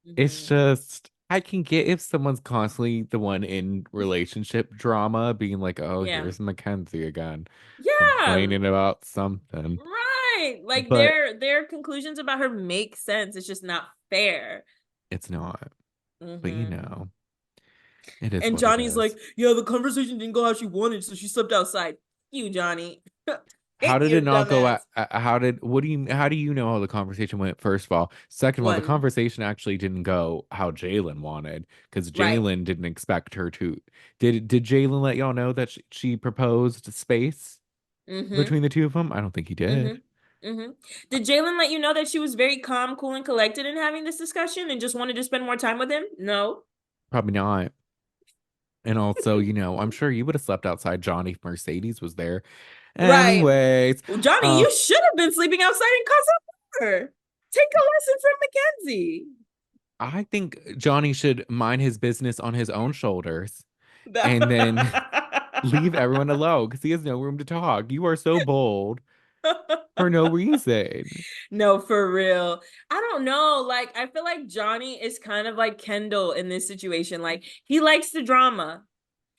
It's mhm. just I can get if someone's constantly the one in relationship drama being like, "Oh, Yeah. here's Mackenzie again, Yeah. complaining about something." Right. Like But their conclusions about her make sense. It's just not fair. it's not. But Mm-hmm. it is And what it Johnny's is. like, yeah, the conversation didn't go how she wanted, so she slept outside. You, Johnny. How did it You not go dumbass. at, how did how do you know how the conversation went, first of all? Second of all, the One. conversation actually didn't go how Jalen wanted because Right. Jalen didn't expect her to. Did Jalen let y'all know that she proposed space Mm-hmm. between the two of them? I don't think he did. Mm-hmm. Mm-hmm. Did Jalen let you know that she was very calm, cool, and collected in having this discussion and just wanted to spend more time with him? No. Probably not. And also, I'm sure you would have slept outside Johnny if Mercedes was there. Right. Anyways, Well, Johnny, uh, you should have been sleeping outside in Casa. Take a lesson from Mackenzie. I think Johnny should mind his business on his own shoulders and then leave everyone alone because he has no room to talk. You are so bold for no reason. No, for real. I don't know. Like, I feel like Johnny is kind of like Kendall in this situation. Like, he likes the drama.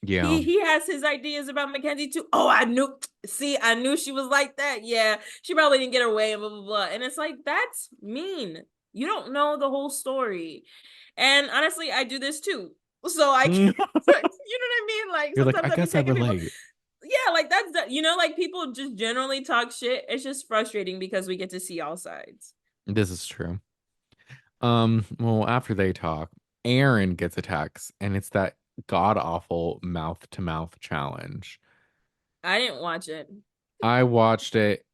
Yeah. He has his ideas about Mackenzie too. Oh, I knew. See, I knew she was like that. Yeah, she probably didn't get her way and blah blah blah. And it's like that's mean. You don't know the whole story. And honestly, I do this too. So I can, You're you know what I mean? Like like, sometimes I I be guess I taking people. relate. Yeah, like that's like people just generally talk shit. It's just frustrating because we get to see all sides. This is true. Well, after they talk, Aaron gets a text, and it's that god awful mouth to mouth challenge. I didn't watch it. I watched it.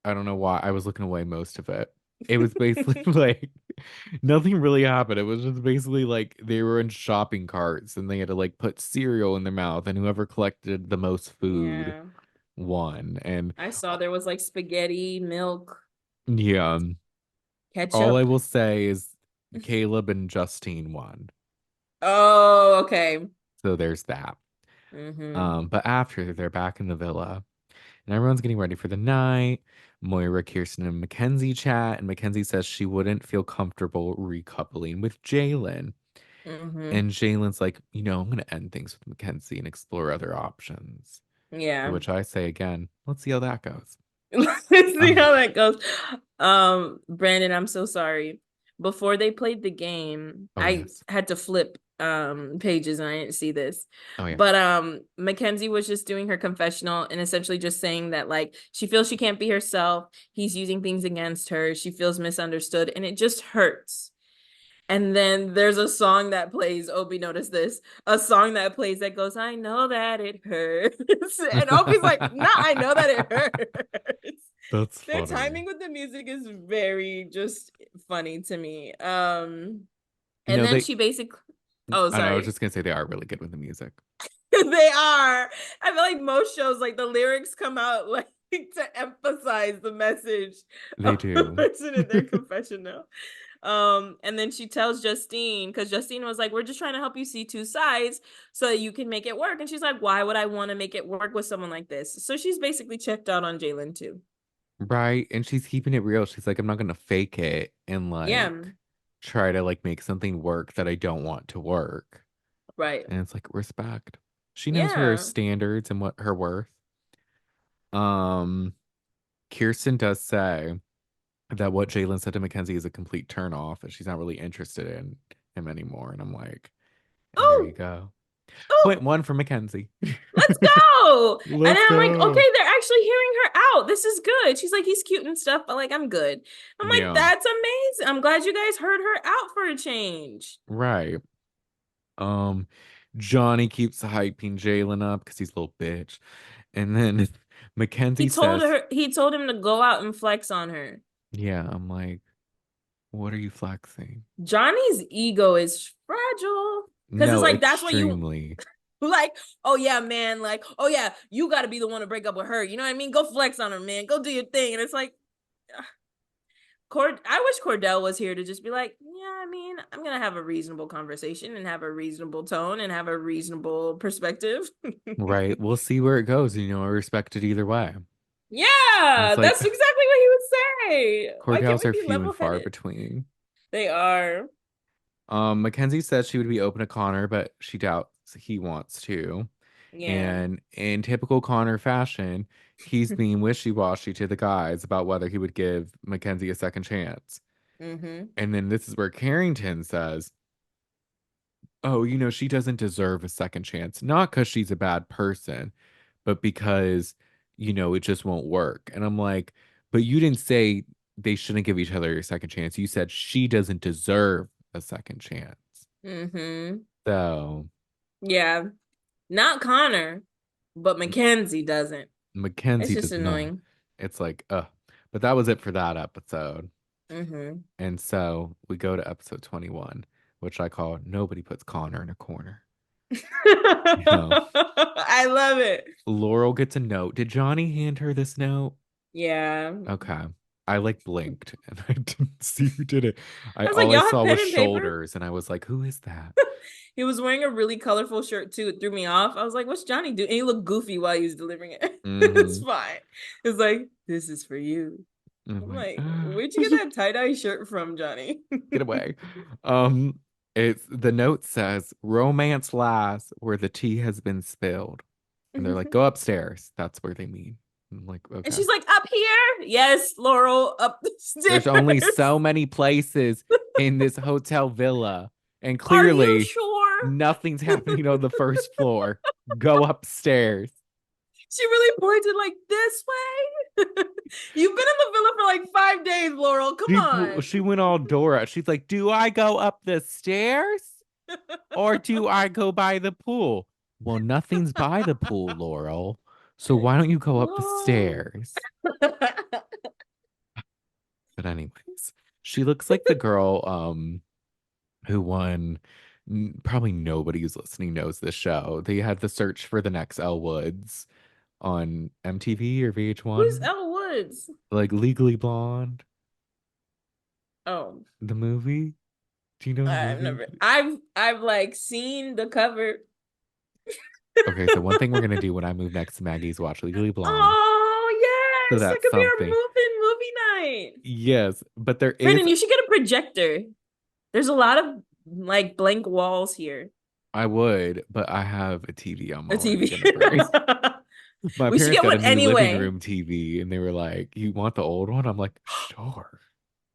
I don't know why. I was looking away most of it. It was basically like nothing really happened. It was just basically like they were in shopping carts and they had to like put cereal in their mouth, and whoever collected the most food Yeah. won. And I saw there was like spaghetti, milk, yeah, all I ketchup. will say is Caleb and Justine won. Oh, okay. So there's that. Mm-hmm. But after they're back in the villa and everyone's getting ready for the night, Moira, Kirsten, and Mackenzie chat, and Mackenzie says she wouldn't feel comfortable recoupling with Jalen. Mm-hmm. And Jalen's like, I'm gonna end things with Mackenzie and explore other options. To Yeah. which I say again, let's see how that goes. Let's see Um, how that goes. Brandon, I'm so sorry. Before they played the game, oh I yes. had to flip pages and I didn't see this. Oh yeah. But Mackenzie was just doing her confessional and essentially just saying that like she feels she can't be herself. He's using things against her. She feels misunderstood and it just hurts. And then there's a song that plays. Opie, notice this. A song that plays that goes, I know that it hurts. And Opie's like, nah, I know that it hurts. That's Their funny. timing with the music is very just funny to me. You And know, then they she basically, oh, I know I was sorry. just gonna say they are really good with the music. They are. I feel like most shows, like the lyrics come out like to emphasize the message They of the do. person in their confessional. And then she tells Justine, because Justine was like, we're just trying to help you see two sides so that you can make it work. And she's like, why would I want to make it work with someone like this? So she's basically checked out on Jalen too. Right. And she's keeping it real. She's like, I'm not gonna fake it and Yeah, like try to like make something work that I don't want to work. right. And it's like respect. She knows her Yeah. standards and what her worth. Um, Kirsten does say that what Jalen said to Mackenzie is a complete turn off and she's not really interested in him anymore. And I'm like, and there you Oh, go. oh, Point one for Mackenzie. let's go. And Let's then I'm like, okay, go. they're actually hearing her out. This is good. She's like, he's cute and stuff, but like, I'm good. I'm like, Yeah, that's amazing. I'm glad you guys heard her out for a change. right. Um, Johnny keeps hyping Jalen up because he's a little bitch. And then Mackenzie says, He told him to go out and flex on her. yeah, I'm like, what are you flexing? Johnny's ego is fragile. Cause it's No, like that's what you extremely. like, oh yeah, man, like, oh yeah, you gotta be the one to break up with her. You know what I mean? Go flex on her, man. Go do your thing. And it's like I wish Cordell was here to just be like, yeah, I mean, I'm gonna have a reasonable conversation and have a reasonable tone and have a reasonable perspective. Right. We'll see where it goes. I respect it either way. And Yeah, it's like that's exactly what he would say. Why can't Cordell's we are be few and level far headed? between. They are. Mackenzie says she would be open to Connor, but she doubts he wants to. Yeah. And in typical Connor fashion, he's being wishy-washy to the guys about whether he would give Mackenzie a second chance. Mm-hmm. And then this is where Carrington says, oh, she doesn't deserve a second chance. Not because she's a bad person, but because, it just won't work. And I'm like, but you didn't say they shouldn't give each other a second chance. You said she doesn't deserve a second chance. Mm-hmm. So Yeah. Not Connor, but Mackenzie doesn't. It's Mackenzie just does not. annoying. It's like, but that was it for that episode. Mm-hmm. And so we go to episode 21, which I call Nobody Puts Connor in a Corner. You know, I love it. Laurel gets a note. Did Johnny hand her this note? Yeah. Okay. I like blinked and I didn't see who did it. I I was like, all I y'all have saw was pen and paper? shoulders and I was like, who is that? He was wearing a really colorful shirt too. It threw me off. I was like, what's Johnny do? And he looked goofy while he was delivering it. It's Mm-hmm. fine. It's like, this is for you. I'm I'm like, like, where'd you get that tie-dye shirt from, Johnny? get away. Um, it's the note says romance lies where the tea has been spilled. And they're like, go upstairs. That's where they mean. I'm like, And okay. she's like, up here? Yes, Laurel, up the There's only stairs. so many places in this hotel villa, and Are you clearly sure? nothing's happening on the first floor. Go upstairs. She really pointed like this way. You've been in the villa for like 5 days, Laurel. Come She on. she went all Dora. She's like, "Do I go up the stairs?" Or do I go by the pool? Well, nothing's by the pool, Laurel. So why don't you go up the Whoa. stairs? But anyways, she looks like the girl who won. Probably nobody who's listening knows this show. They had the search for the next Elle Woods on MTV or Who's VH1, Elle Woods? like Legally Blonde, Oh, the movie. Do you know the movie? I've like seen the cover. Okay, so one thing we're gonna do when I move next to Maggie's watch Legally Blonde. Oh So yes, that that's could be something. our movie night. Yes, but there is, Brandon, you should get a projector. There's a lot of like blank walls here. I would, but I have a TV I'm A already TV. gonna break. My We should parents get got a one new living anyway. room TV and they were like, "You want the old one?" I'm like, "Sure."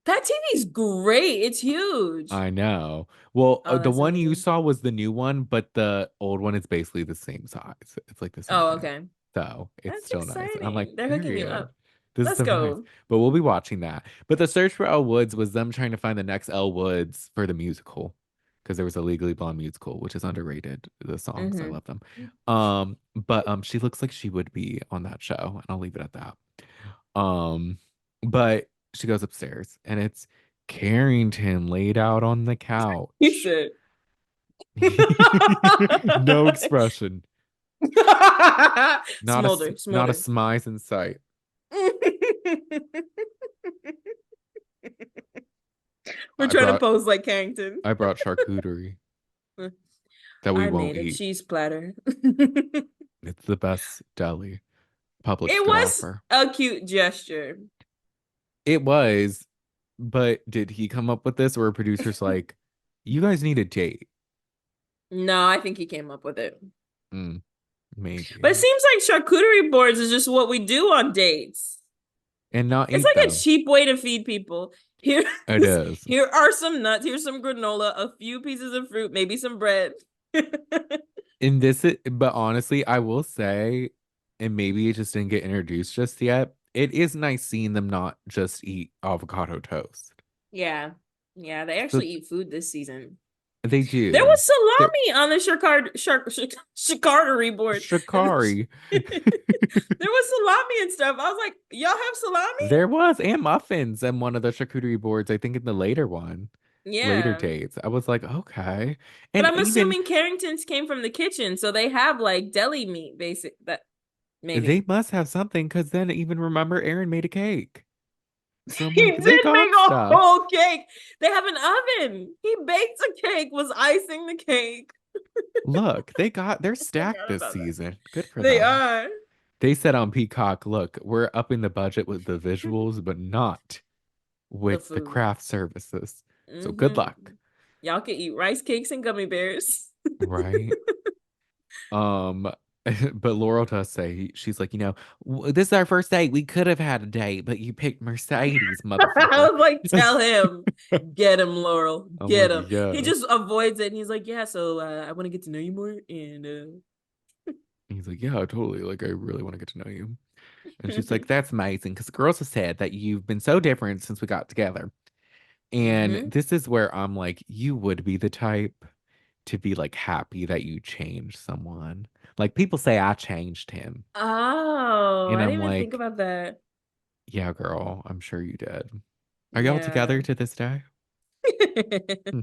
That TV is great. It's huge. I know. Well, Oh, the that's one you amazing. saw was the new one, but the old one is basically the same size. It's like the same Oh, thing. okay. So it's That's still nice. I'm like, exciting. They're hooking you period. up. This is Let's so nice. go. But we'll be watching that. But the search for Elle Woods was them trying to find the next Elle Woods for the musical. Because there was a Legally Blonde musical, which is underrated. The songs, I Mm-hmm. love them. But she looks like she would be on that show, and I'll leave it at that. Um, but she goes upstairs and it's Carrington laid out on the You couch. should. No expression. Smolder, Not a smolder. smize in sight. We're I trying to brought pose like Carrington. I brought charcuterie that we I won't made a eat. cheese platter. It It's the best deli Publix could was offer. a cute gesture. It was, but did he come up with this or were producers like, you guys need a date? No, I think he came up with it. Mm, But it maybe. seems like charcuterie boards is just what we do on dates. And not It's eat like a them. cheap way to feed people. Here, It is. here are some nuts. Here's some granola, a few pieces of fruit, maybe some bread. In this, but honestly, I will say, and maybe it just didn't get introduced just yet. It is nice seeing them not just eat avocado toast. Yeah. Yeah, they So actually eat food this season. they There do. was They're salami on the charcuterie board. shikari. There was salami and stuff. I was like, y'all have salami? There was and muffins and one of the charcuterie boards. I think in the later one, later Yeah. dates. I was like, okay, But and I'm even assuming Carrington's came from the kitchen, so they have like deli meat, basic that they maybe. must have something because then even remember Aaron made a cake. So I'm He like, did they make got a stuff. whole cake. They have an oven. He baked a cake, was icing the cake. Look, they're I stacked forgot this about that. season. Good for They them. are. They said on Peacock, look, we're upping the budget with the visuals, but not The with the food. craft services. So good Hmm. luck. Y'all can eat rice cakes and gummy bears. Right. Um, but Laurel does say, she's like, this is our first date. We could have had a date, but you picked Mercedes, I motherfucker. was like, tell him, get him, Laurel, I'm get like, him. He yes. just avoids it, and he's like, yeah. So I want to get to know you more, and He's like, yeah, totally. Like, I really want to get to know you. And she's like, that's amazing. Because the girls have said that you've been so different since we got together. And hmm. this is where I'm like, you would be the type to be like happy that you changed someone. Like people say I changed him. Oh, And I I'm didn't even think like, about that. yeah, girl, I'm sure you did. Are y'all Yeah. together to this day? Hmm.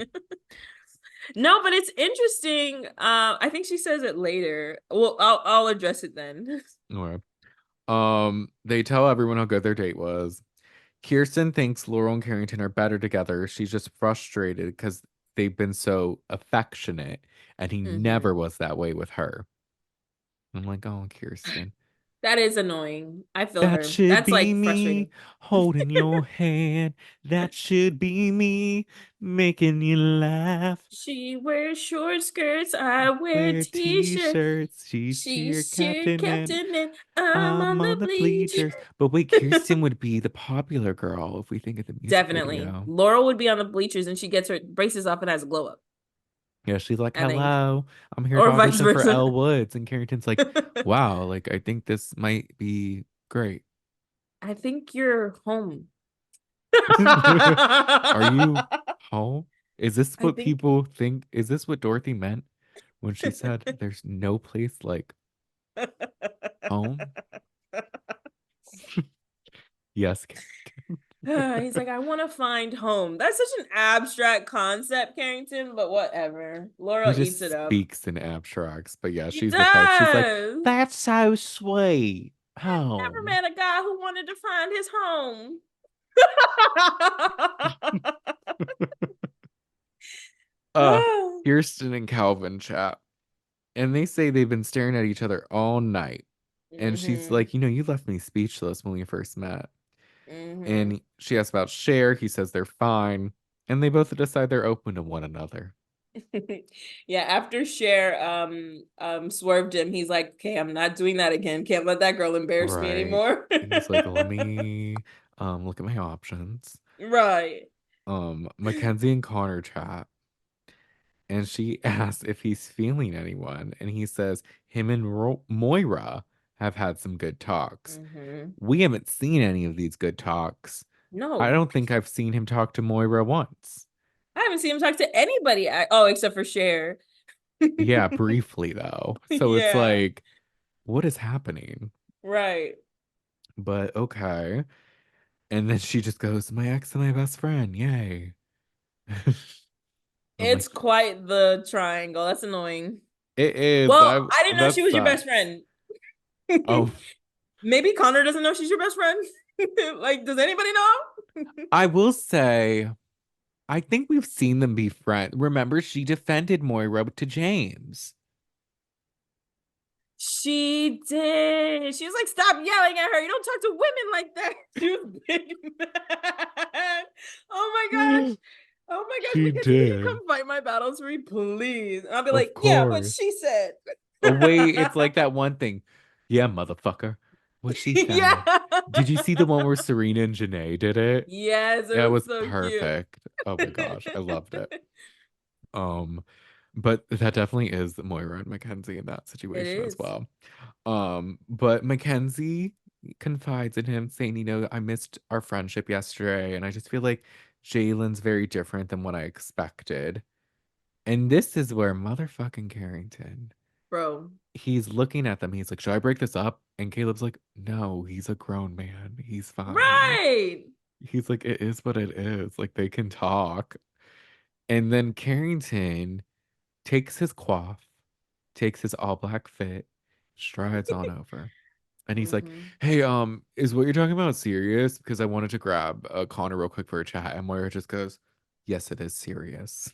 No, but it's interesting. I think she says it later. Well, I'll address it then. Okay. They tell everyone how good their date was. Kirsten thinks Laurel and Carrington are better together. She's just frustrated because they've been so affectionate and he never Hmm. was that way with her. I'm like, oh, Kirsten. That is annoying. I feel That her. should That's be like me frustrating. holding your hand. That should be me making you laugh. She wears short skirts. I wear Wear t-shirt. t-shirts. She's cheer She's cheer captain and captain, and I'm I'm on the on the bleachers. bleachers. But wait, Kirsten would be the popular girl if we think of the music Definitely. video. Laurel would be on the bleachers, and she gets her braces off and has a glow up. Yeah, she's like, I think, hello, I'm here to or vice audition for versa. Elle Woods. And Carrington's like, wow, like, I think this might be great. I think you're home. Are you home? Is this I what think people think? Is this what Dorothy meant when she said there's no place like home? Yes. he's like, I want to find home. That's such an abstract concept, Carrington, but whatever. He Laurel eats just it up. speaks in abstracts, but yeah, He she's the type. She's like, does. that's so sweet. I've never Home. met a guy who wanted to find his home. uh, Kirsten and Calvin chat. And they say they've been staring at each other all night. And she's Mm-hmm. like, you left me speechless when we first met. Mm-hmm. And she asks about Cher. He says they're fine. And they both decide they're open to one another. Yeah, after Cher swerved him, he's like, okay, I'm not doing that again. Can't let that girl embarrass me Right. anymore. He's like, let me look at my options. Right. Mackenzie and Connor chat. And she asks if he's feeling anyone. And he says him and Moira have had some good talks. Mm-hmm. We haven't seen any of these good talks. I No, don't think I've seen him talk to Moira once. I haven't seen him talk to anybody. Oh, except for Cher. Yeah, briefly though. So it's Yeah, like, what is happening? right. But okay. And then she just goes, my ex and my best friend. Yay. I'm It's like, quite the triangle. That's annoying. it is. Well, I didn't know That she was your best sucks. friend. Oh, Maybe Connor doesn't know she's your best friend. Like, does anybody know? I will say, I think we've seen them be friends. Remember, she defended Moira to James. She did. She was like, stop yelling at her. You don't talk to women like that. She was big mad. Oh my gosh. Oh my gosh, She Mackenzie, can you did. come fight my battles for me, please? And I'll be Of like, yeah, but course. she said. Oh, wait, it's like that one thing. Yeah, motherfucker. What she Yeah. say? Did you see the one where Serena and Janae did it? Yes, it Yeah, it was was so cute. perfect. Oh my gosh, I loved it. Um, but that definitely is Moira and Mackenzie in that It situation as is, well. But Mackenzie confides in him, saying, I missed our friendship yesterday, and I just feel like Jalen's very different than what I expected. And this is where motherfucking Carrington, bro. he's looking at them. He's like, should I break this up? And Caleb's like, no, he's a grown man. He's fine. Right. He's like, it is what it is. Like, they can talk. And then Carrington takes his coif, takes his all black fit, strides on over. And he's like, Hmm. hey, is what you're talking about serious? Because I wanted to grab Connor real quick for a chat. And Moira just goes, yes, it is serious.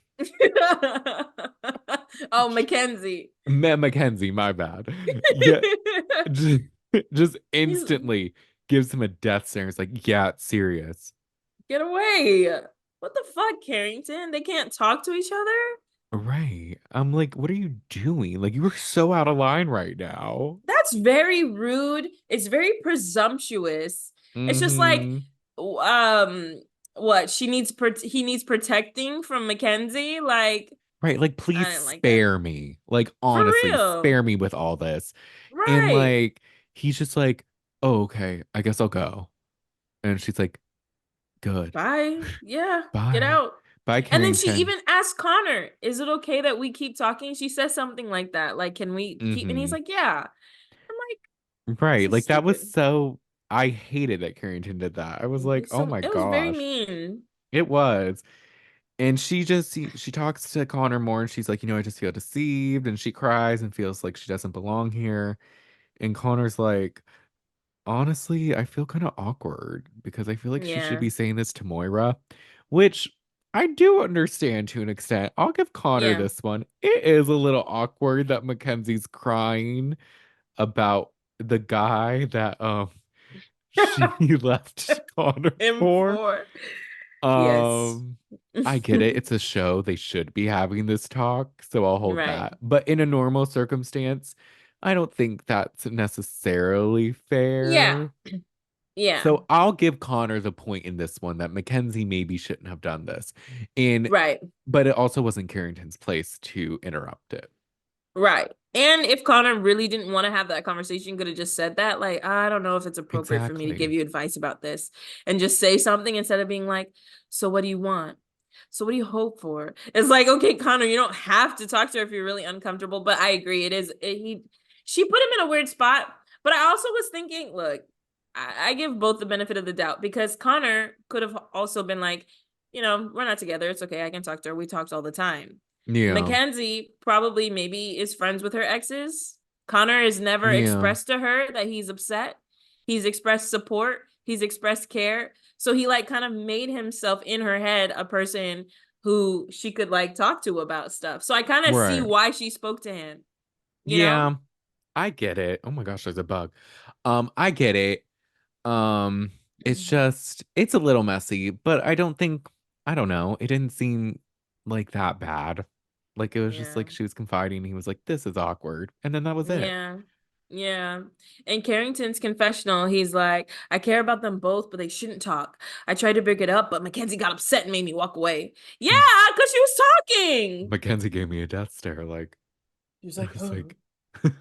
Oh, Mackenzie. Mackenzie, my bad. Yeah, just, just He's instantly gives him a death stare. It's like, yeah, it's serious. get away. What the fuck, Carrington? They can't talk to each other? Right. I'm like, what are you doing? Like, you were so out of line right now. That's very rude. It's very presumptuous. It's just like, Mm-hmm. um, what he needs protecting from Mackenzie. Like, Right. Like, I please didn't like that. spare me. Like, For honestly, real. spare me with all this. And Right. like, he's just like, oh, okay, I guess I'll go. And she's like, good. Bye. Yeah, get Bye. out. Bye, And then she Carrington. even asked Connor, is it okay that we keep talking? She says something like that. Like, can we keep? And he's Mm-hmm. like, yeah. I'm like, this Right. is Like, that was stupid. so, I hated that Carrington did that. I was like, oh my It was very gosh. mean. It was. And she talks to Connor more and she's like, I just feel deceived. And she cries and feels like she doesn't belong here. And Connor's like, honestly, I feel kind of awkward because I feel like she should Yeah. be saying this to Moira, which I do understand to an extent. I'll give Connor Yeah. this one. It is a little awkward that Mackenzie's crying about the guy that she left Connor for. M4. Yes. Um, I get it. It's a show. They should be having this talk, so I'll hold Right. that. But in a normal circumstance, I don't think that's necessarily Yeah. fair. Yeah. So I'll give Connor the point in this one that Mackenzie maybe shouldn't have done this. And Right. but it also wasn't Carrington's place to interrupt it. Right. And if Connor really didn't want to have that conversation, could have just said that. Like, I don't know if it's appropriate for me to give Exactly. you advice about this. And just say something instead of being like, so what do you want? So what do you hope for? It's like, okay, Connor, you don't have to talk to her if you're really uncomfortable, but I agree. She put him in a weird spot, but I also was thinking, look, I give both the benefit of the doubt because Connor could have also been like, we're not together. It's okay. I can talk to her. We talked all the time. Yeah. Mackenzie probably maybe is friends with her exes. Connor has never Yeah. expressed to her that he's upset. He's expressed support. He's expressed care. So he like kind of made himself in her head a person who she could like talk to about stuff. So I kind of see Right. why she spoke to him, you know? Yeah. I get it. Oh my gosh, there's a bug. I get it. Um, it's just it's a little messy, but I don't know. It didn't seem like that bad. Like it was just Yeah. like she was confiding. He was like, "This is awkward," and then that was it. Yeah. Yeah. In Carrington's confessional, he's like, I care about them both, but they shouldn't talk. I tried to break it up, but Mackenzie got upset and made me walk away. Yeah, because she was talking. Mackenzie gave me a death stare. Like He was I like, was oh. like,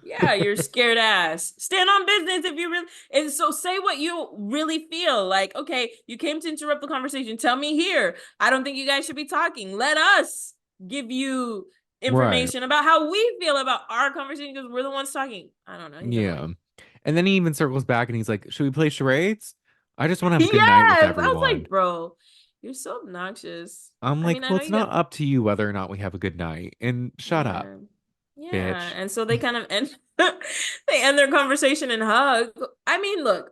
Yeah, you're scared ass. Stand on business if you really and so say what you really feel. Like, okay, you came to interrupt the conversation. Tell me here. I don't think you guys should be talking. Let us give you right, information about how we feel about our conversation because we're the ones talking. I don't know. He's yeah. annoying. And then he even circles back and he's like, "Should we play charades? I just want to have a good night with Yes. I was everyone." like, bro, you're so obnoxious. I'm I mean, like, I "Well, know it's you not got up to you whether or not we have a good night." And shut up, yeah. Yeah. bitch. And so they kind of end they end their conversation and hug. I mean, look,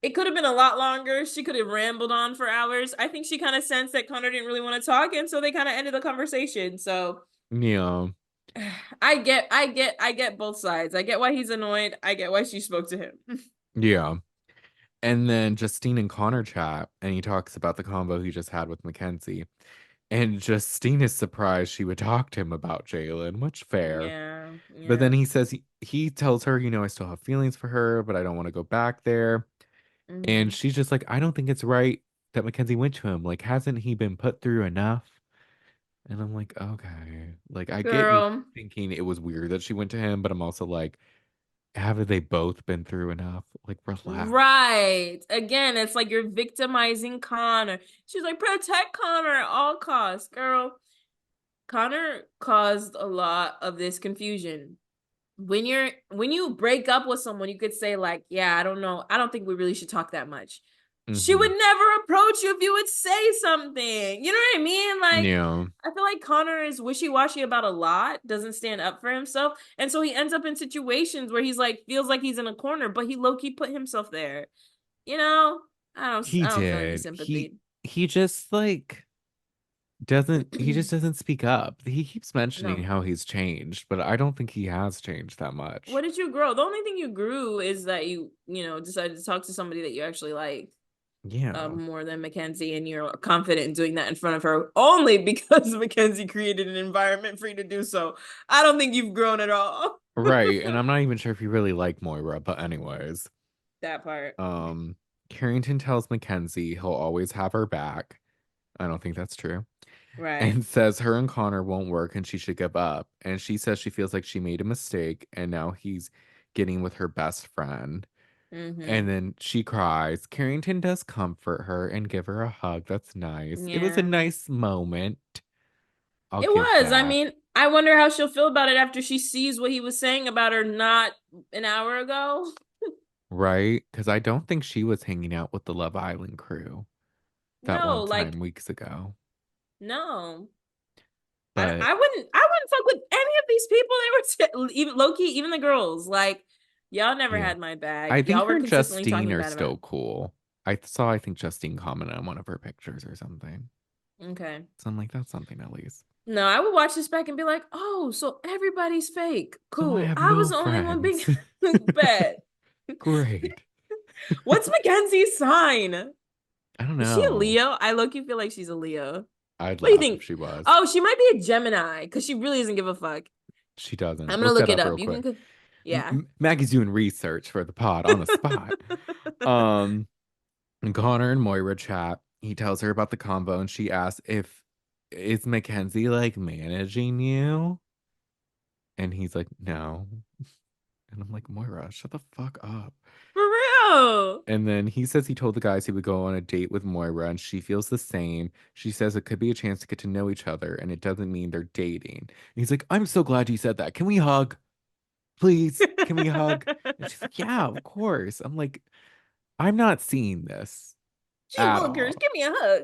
it could have been a lot longer. She could have rambled on for hours. I think she kind of sensed that Connor didn't really want to talk, and so they kind of ended the conversation. So Yeah, I get both sides. I get why he's annoyed. I get why she spoke to him. yeah. And then Justine and Connor chat, and he talks about the combo he just had with Mackenzie. And Justine is surprised she would talk to him about Jalen, which fair. Yeah, But then yeah. he says he tells her, I still have feelings for her, but I don't want to go back there. And Hmm. she's just like, I don't think it's right that Mackenzie went to him. Like, hasn't he been put through enough? And I'm like, okay. Like, I get you Girl. thinking it was weird that she went to him, but I'm also like, haven't they both been through enough? Like, relax. Right. Again, it's like you're victimizing Connor. She's like, protect Connor at all costs. Girl, Connor caused a lot of this confusion. When you break up with someone, you could say like, yeah, I don't know, I don't think we really should talk that much. She would Hmm. never approach you if you would say something. You know what I mean? Like, Yeah. I feel like Connor is wishy-washy about a lot, doesn't stand up for himself, and so he ends up in situations where he's like feels like he's in a corner, but he low-key put himself there. You know, I don't He I don't feel any did. sympathy. He just like he just doesn't speak up. He keeps mentioning No. how he's changed, but I don't think he has changed that What much. did you grow? The only thing you grew is that you decided to talk to somebody that you actually like. Yeah. More than Mackenzie, and you're confident in doing that in front of her only because Mackenzie created an environment for you to do so. I don't think you've grown at all. Right. And I'm not even sure if you really like Moira, but anyways. That part. Um Carrington tells Mackenzie he'll always have her back. I don't think that's true. Right. And says her and Connor won't work and she should give up. And she says she feels like she made a mistake and now he's getting with her best friend. And Mm-hmm. then she cries. Carrington does comfort her and give her a hug. That's nice. It was a Yeah. nice moment. I'll It give was. I that. mean, I wonder how she'll feel about it after she sees what he was saying about her not an hour ago. Right? Because I don't think she was hanging out with the Love Island crew that No, one like, time weeks ago. no. But I wouldn't fuck with any of these people. They were even low key, even the girls. Like, y'all never yeah, had my back. I think Y'all her were and consistently Justine talking are bad about still cool. I think Justine commented on one of her pictures or something. it. Okay. So I'm like, that's something at least. No, I would watch this back and be like, oh, so everybody's fake. So I Cool. have I was no the only one being friends. bad. Great. What's Mackenzie's sign? I don't Is she a know. Leo? I low-key feel like she's a Leo. I'd What do you laugh if think? she was. Oh, she might be a Gemini because she really doesn't give a fuck. She doesn't. I'm gonna Look look that it up up. real You quick. can, yeah. Maggie's doing research for the pod on the spot. Um, Connor and Moira chat. He tells her about the combo and she asks if is Mackenzie like managing you? And he's like, no. And I'm like, Moira, shut the fuck up. For real. Leo. And then he says he told the guys he would go on a date with Moira, and she feels the same. She says it could be a chance to get to know each other, and it doesn't mean they're dating. And he's like, I'm so glad you said that. Can we hug? Please, can we hug? And she's like, yeah, of course. I'm like, I'm not seeing this Gee at Willikers, all. give me a hug.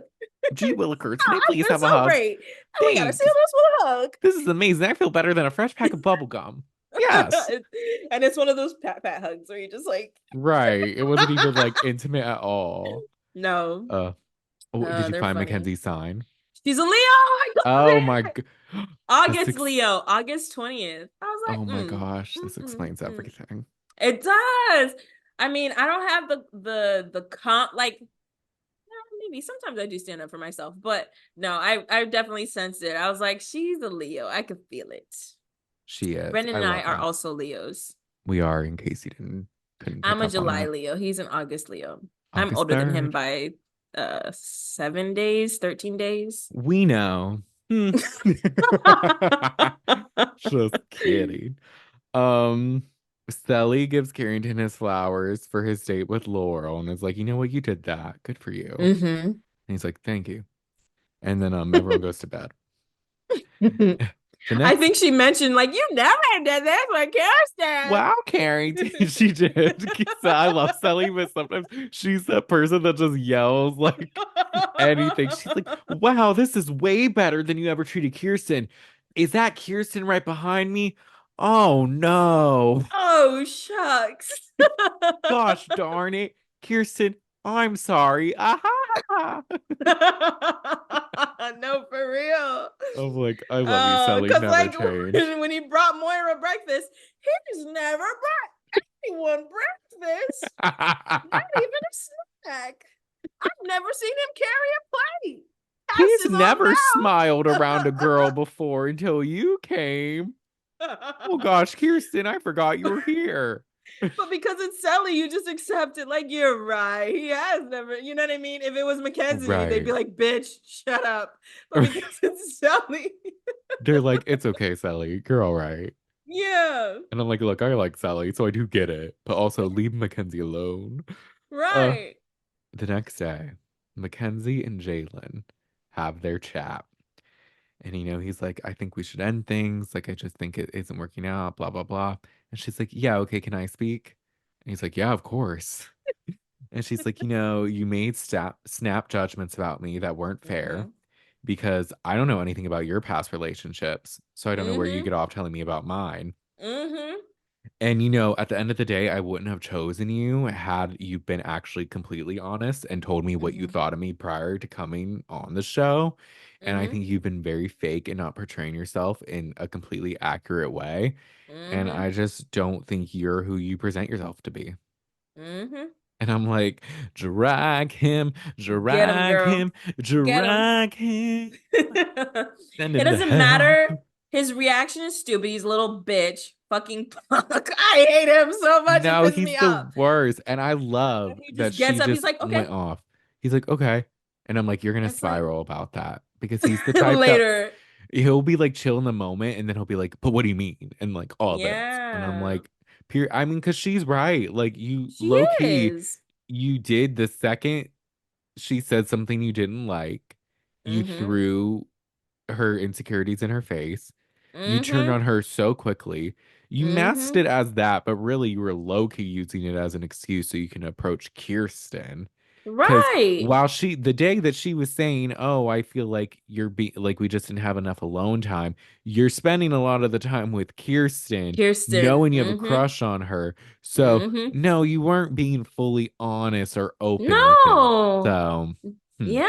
Gee Willikers, can Oh, I I please feel have a so hug? great. And we gotta seal Thanks. this with a hug. This is amazing. I feel better than a fresh pack of bubble gum. Yes. And it's one of those pat hugs where you just like Right. It wasn't even like intimate at all. no. Uh, oh, did you They're find funny. Mackenzie's sign? She's a Leo. I love Oh my it. god. The August six. Leo, August 20th. I was like, Oh my gosh, this mm. explains everything. It does. I mean, I don't have the comp like maybe sometimes I do stand up for myself, but no, I definitely sensed it. I was like, she's a Leo. I could feel it. She is. Brendan I and I love are it. also Leos. We are, in case you didn't couldn't I'm pick a up on July that. Leo. He's an August Leo. I'm August older than him 3rd. by 7 days, 13 days. We know. Hmm. Just kidding. Um, Cely gives Carrington his flowers for his date with Laurel and is like, you know what, you did that. Good for you. And Mm-hmm. he's like, thank you. And then everyone goes to bed. The I next think she mentioned like you never did this with Kirsten. wow, Carrington, she did. So I love Cely, but sometimes she's that person that just yells like anything. She's like, wow, this is way better than you ever treated Kirsten. Is that Kirsten right behind me? Oh no. Oh shucks. Gosh darn it. Kirsten, I'm sorry. Ah, No, for real. I'm like, I love you, Cely. Cause Never like change. when he brought Moira breakfast, he's never brought anyone breakfast. Not even a snack. I've never seen him carry a plate past He's his never smiled own around a girl before until you came. Oh mouth. gosh, Kirsten, I forgot you were here. But because it's Cely, you just accept it. Like you're right. He has never, you know what I mean? If it was Mackenzie, they'd Right. be like, bitch, shut up. But because it's Cely, They're like, it's okay, Cely. You're all right. yeah. And I'm like, look, I like Cely, so I do get it. But also leave Mackenzie alone. Uh, Right. the next day, Mackenzie and Jalen have their chat. And he's like, I think we should end things. Like, I just think it isn't working out, blah, blah, blah. And she's like, yeah, okay, can I speak? And he's like, yeah, of course. And she's like, you made snap judgments about me that weren't fair Mm-hmm. because I don't know anything about your past relationships. So I don't know where you Mm-hmm. get off telling me about mine. Mm-hmm. And at the end of the day, I wouldn't have chosen you had you been actually completely honest and told me what you Mm-hmm. thought of me prior to coming on the show. And I Mm-hmm. think you've been very fake and not portraying yourself in a completely accurate way. And Mm-hmm. I just don't think you're who you present yourself to be. Mm-hmm. And I'm like, Get him, girl. Get him. drag him, send It him to doesn't hell. matter. His reaction is stupid. He's a little bitch. Fucking punk. I hate him so much. It No, pisses he's me the off. worst. And I love And he that just she gets up. He's just like, okay. went off. He's like, okay. And I'm like, you're gonna It's like spiral about that because he's the type that later. he'll be like chill in the moment and then he'll be like, but what do you mean? And like all this. And I'm Yeah. like, I mean, because she's right. Like you She low key, is. you did the second she said something you didn't like, you Mm-hmm. threw her insecurities in her face. You turned Mm-hmm. on her so quickly. You masked Mm-hmm. it as that, but really you were low key using it as an excuse so you can approach Kirsten. Because Right. while the day that she was saying, "Oh, I feel like like we just didn't have enough alone time," you're spending a lot of the time with Kirsten, Kirsten. knowing you have a Mm-hmm. crush on her. So, Mm-hmm. no, you weren't being fully honest or open with it. No. So, hmm. Yeah,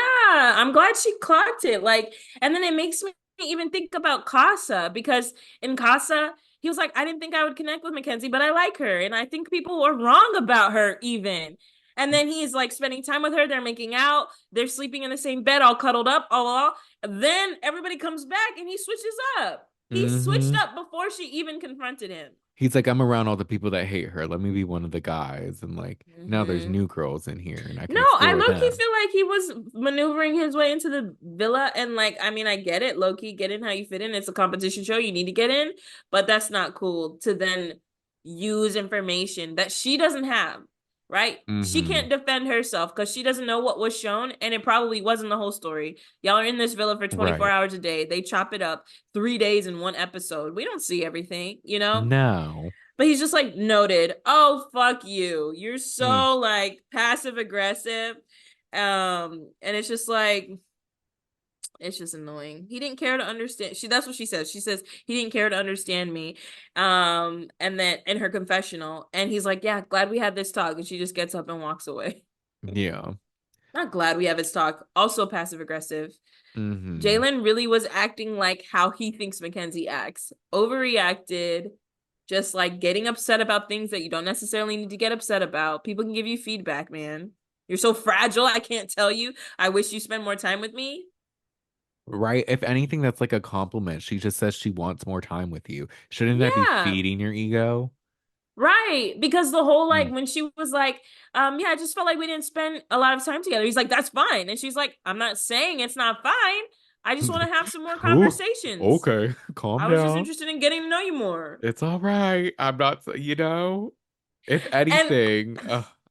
I'm glad she clocked it. Like, and then it makes me even think about Casa because in Casa, he was like, I didn't think I would connect with Mackenzie, but I like her. And I think people were wrong about her, even. And then he's like spending time with her. They're making out. They're sleeping in the same bed, all cuddled up, all. Then everybody comes back and he switches up. He switched Hmm. up before she even confronted him. He's like, I'm around all the people that hate her. Let me be one of the guys. And like, now there's Mm-hmm. new girls in here and I No, can I explore low key them. feel like he was maneuvering his way into the villa. And like, I mean, I get it, low key, get in how you fit in. It's a competition show. You need to get in, but that's not cool to then use information that she doesn't have. right? She Mm-hmm. can't defend herself because she doesn't know what was shown, and it probably wasn't the whole story. Y'all are in this villa for 24 Right. hours a day. They chop it up 3 days in one episode. We don't see everything, you know? No. But he's just like noted, oh fuck you. You're Mm. so like passive aggressive. And it's just annoying. He didn't care to understand. That's what she says. She says he didn't care to understand me. And then in her confessional, and he's like, yeah, glad we had this talk. And she just gets up and walks away. Yeah. Not glad we have this talk. Also passive aggressive. Mm-hmm. Jalen really was acting like how he thinks Mackenzie acts. Overreacted, just like getting upset about things that you don't necessarily need to get upset about. People can give you feedback, man. You're so fragile. I can't tell you. I wish you spend more time with me. Right. If anything, that's like a compliment. She just says she wants more time with you. Shouldn't that be Yeah. feeding your ego? Right. Because the whole like Mm. when she was like, yeah, I just felt like we didn't spend a lot of time together. He's like, that's fine. And she's like, I'm not saying it's not fine. I just want to have some more Ooh, conversations. okay. Calm I was just down. interested in getting to know you more. It's all right. I'm not, if And anything,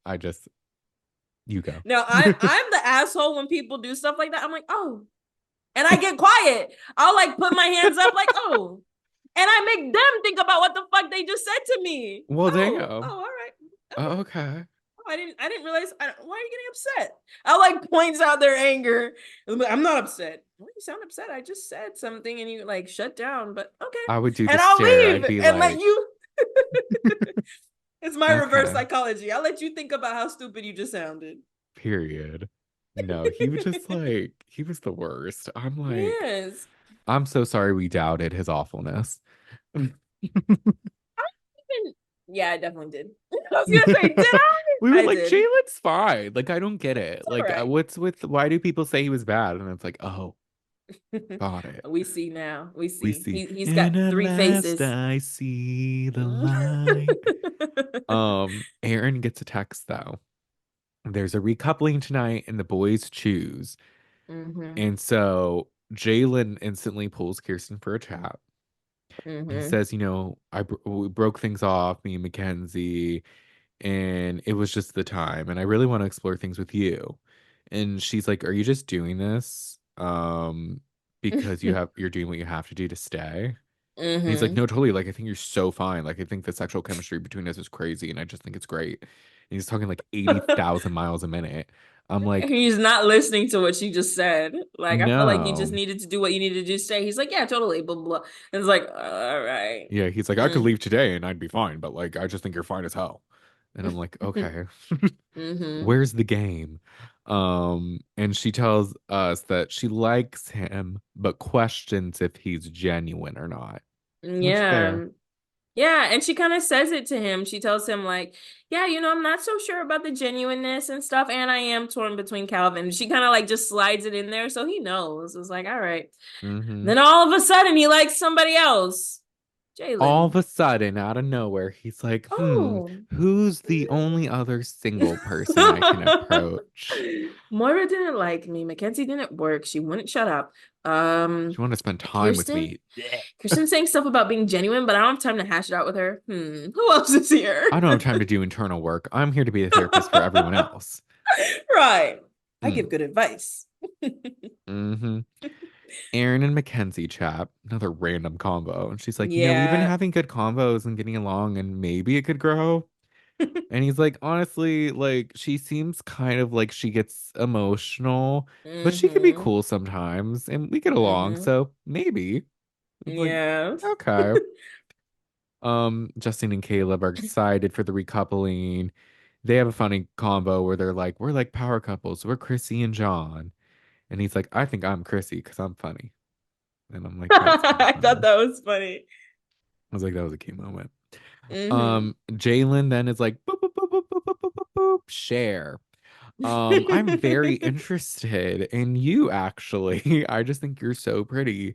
I just, you go. now I'm the asshole when people do stuff like that. I'm like, oh, and I get quiet. I'll like put my hands up, like, oh, and I make them think about what the fuck they just said to me. Well, Oh, damn. all right, okay. Okay. Oh, I didn't realize. Why are you getting upset? I like points out their anger. I'm not upset. Well, you sound upset. I just said something, and you like shut down. But okay, I would do the and I'll stare. leave I'd be and let like, you. It's my reverse okay, psychology. I'll let you think about how stupid you just sounded. period. No, he was just like, he was the worst. I'm like, Yes. I'm so sorry we doubted his awfulness. Yeah, I definitely did. I was gonna say, did We I? were I like, did. Jalen's fine. Like, I don't get it. It's all Like, right. what's with, why do people say he was bad? And it's like, oh, got it. We see now. We We see. see. He's got And at three last faces. I see the light. Aaron gets a text though. There's a recoupling tonight and the boys choose. Mm-hmm. And so Jalen instantly pulls Kirsten for a chat. He Mm-hmm. says, we broke things off, me and Mackenzie, and it was just the time. And I really want to explore things with you. And she's like, are you just doing this? Because you're doing what you have to do to stay. And he's like, Mm-hmm. no, totally. Like, I think you're so fine. Like, I think the sexual chemistry between us is crazy, and I just think it's great. And he's talking like 80,000 miles a minute. I'm like, He's not listening to what she just said. Like, I feel like you just no. needed to do what you needed to do. Say, he's like, yeah, totally. Blah blah. Blah. And it's like, all right. Yeah, he's like, I could Mm. leave today and I'd be fine, but like, I just think you're fine as hell. And I'm like, okay, Mm-hmm. where's the game? And she tells us that she likes him, but questions if he's genuine or not. Which fair. Yeah. Yeah, and she kind of says it to him. She tells him like, "Yeah, I'm not so sure about the genuineness and stuff, and I am torn between Calvin." She kind of like just slides it in there so he knows. It's like, "All right." Mm-hmm. Then all of a sudden he likes somebody else. All of Jalen. a sudden, out of nowhere, he's like, Oh. who's the only other single person I can approach? Moira didn't like me. Mackenzie didn't work. She wouldn't shut up. You want to spend time with Kirsten. me? Yeah. Kirsten's saying stuff about being genuine, but I don't have time to hash it out with her. Who else is here? I don't have time to do internal work. I'm here to be a therapist for everyone else. Right. I Mm. give good advice. Mm-hmm. Aaron and Mackenzie chat, another random combo. And she's like, we've been Yeah. having good combos and getting along, and maybe it could grow. And he's like, honestly, like, she seems kind of like she gets emotional, but she can be Mm-hmm. cool sometimes, and we get along, Mm-hmm. so maybe. It's like, Yeah. okay. Justin and Caleb are excited for the recoupling. They have a funny combo where they're like, we're like power couples. We're Chrissy and John. And he's like, I think I'm Chrissy because I'm funny. And I'm like, that's kind of I thought funny. that was funny. I was like, that was a cute moment. Mm-hmm. Jalen then is like, boop, boop, boop, boop, boop, boop, boop, boop, boop, share. I'm very interested in you actually. I just think you're so pretty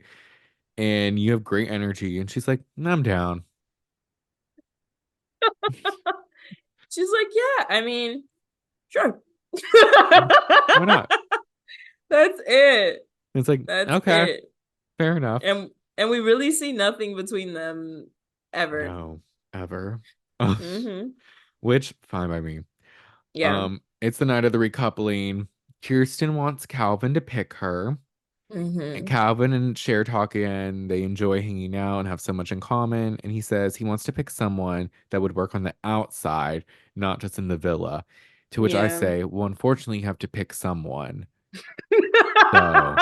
and you have great energy. And she's like, I'm down. She's like, yeah, I mean, sure. Why not? That's it. It's like, That's okay, it. fair enough. And we really see nothing between them ever. No, ever. Mm-hmm. Which, fine by me. Yeah. It's the night of the recoupling. Kirsten wants Calvin to pick her. Mm-hmm. Calvin and Cher talk again. They enjoy hanging out and have so much in common. And he says he wants to pick someone that would work on the outside, not just in the villa. To which I Yeah. say, well, unfortunately, you have to pick someone. So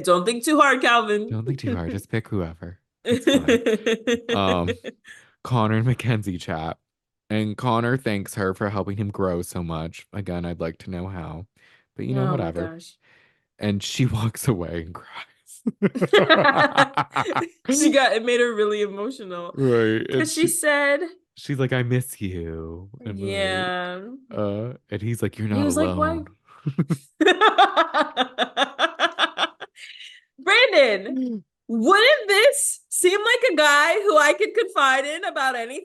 Don't think too hard, Calvin. don't think too hard. Just pick whoever. It's fine. Um, Connor and Mackenzie chat. And Connor thanks her for helping him grow so much. Again, I'd like to know how. But Oh my whatever. gosh. And she walks away and cries. It made her really emotional Right. And because she said, she's like, I miss you. yeah. And he's like, you're He not was like, why? alone. Brandon, wouldn't this seem like a guy who I could confide in about anything?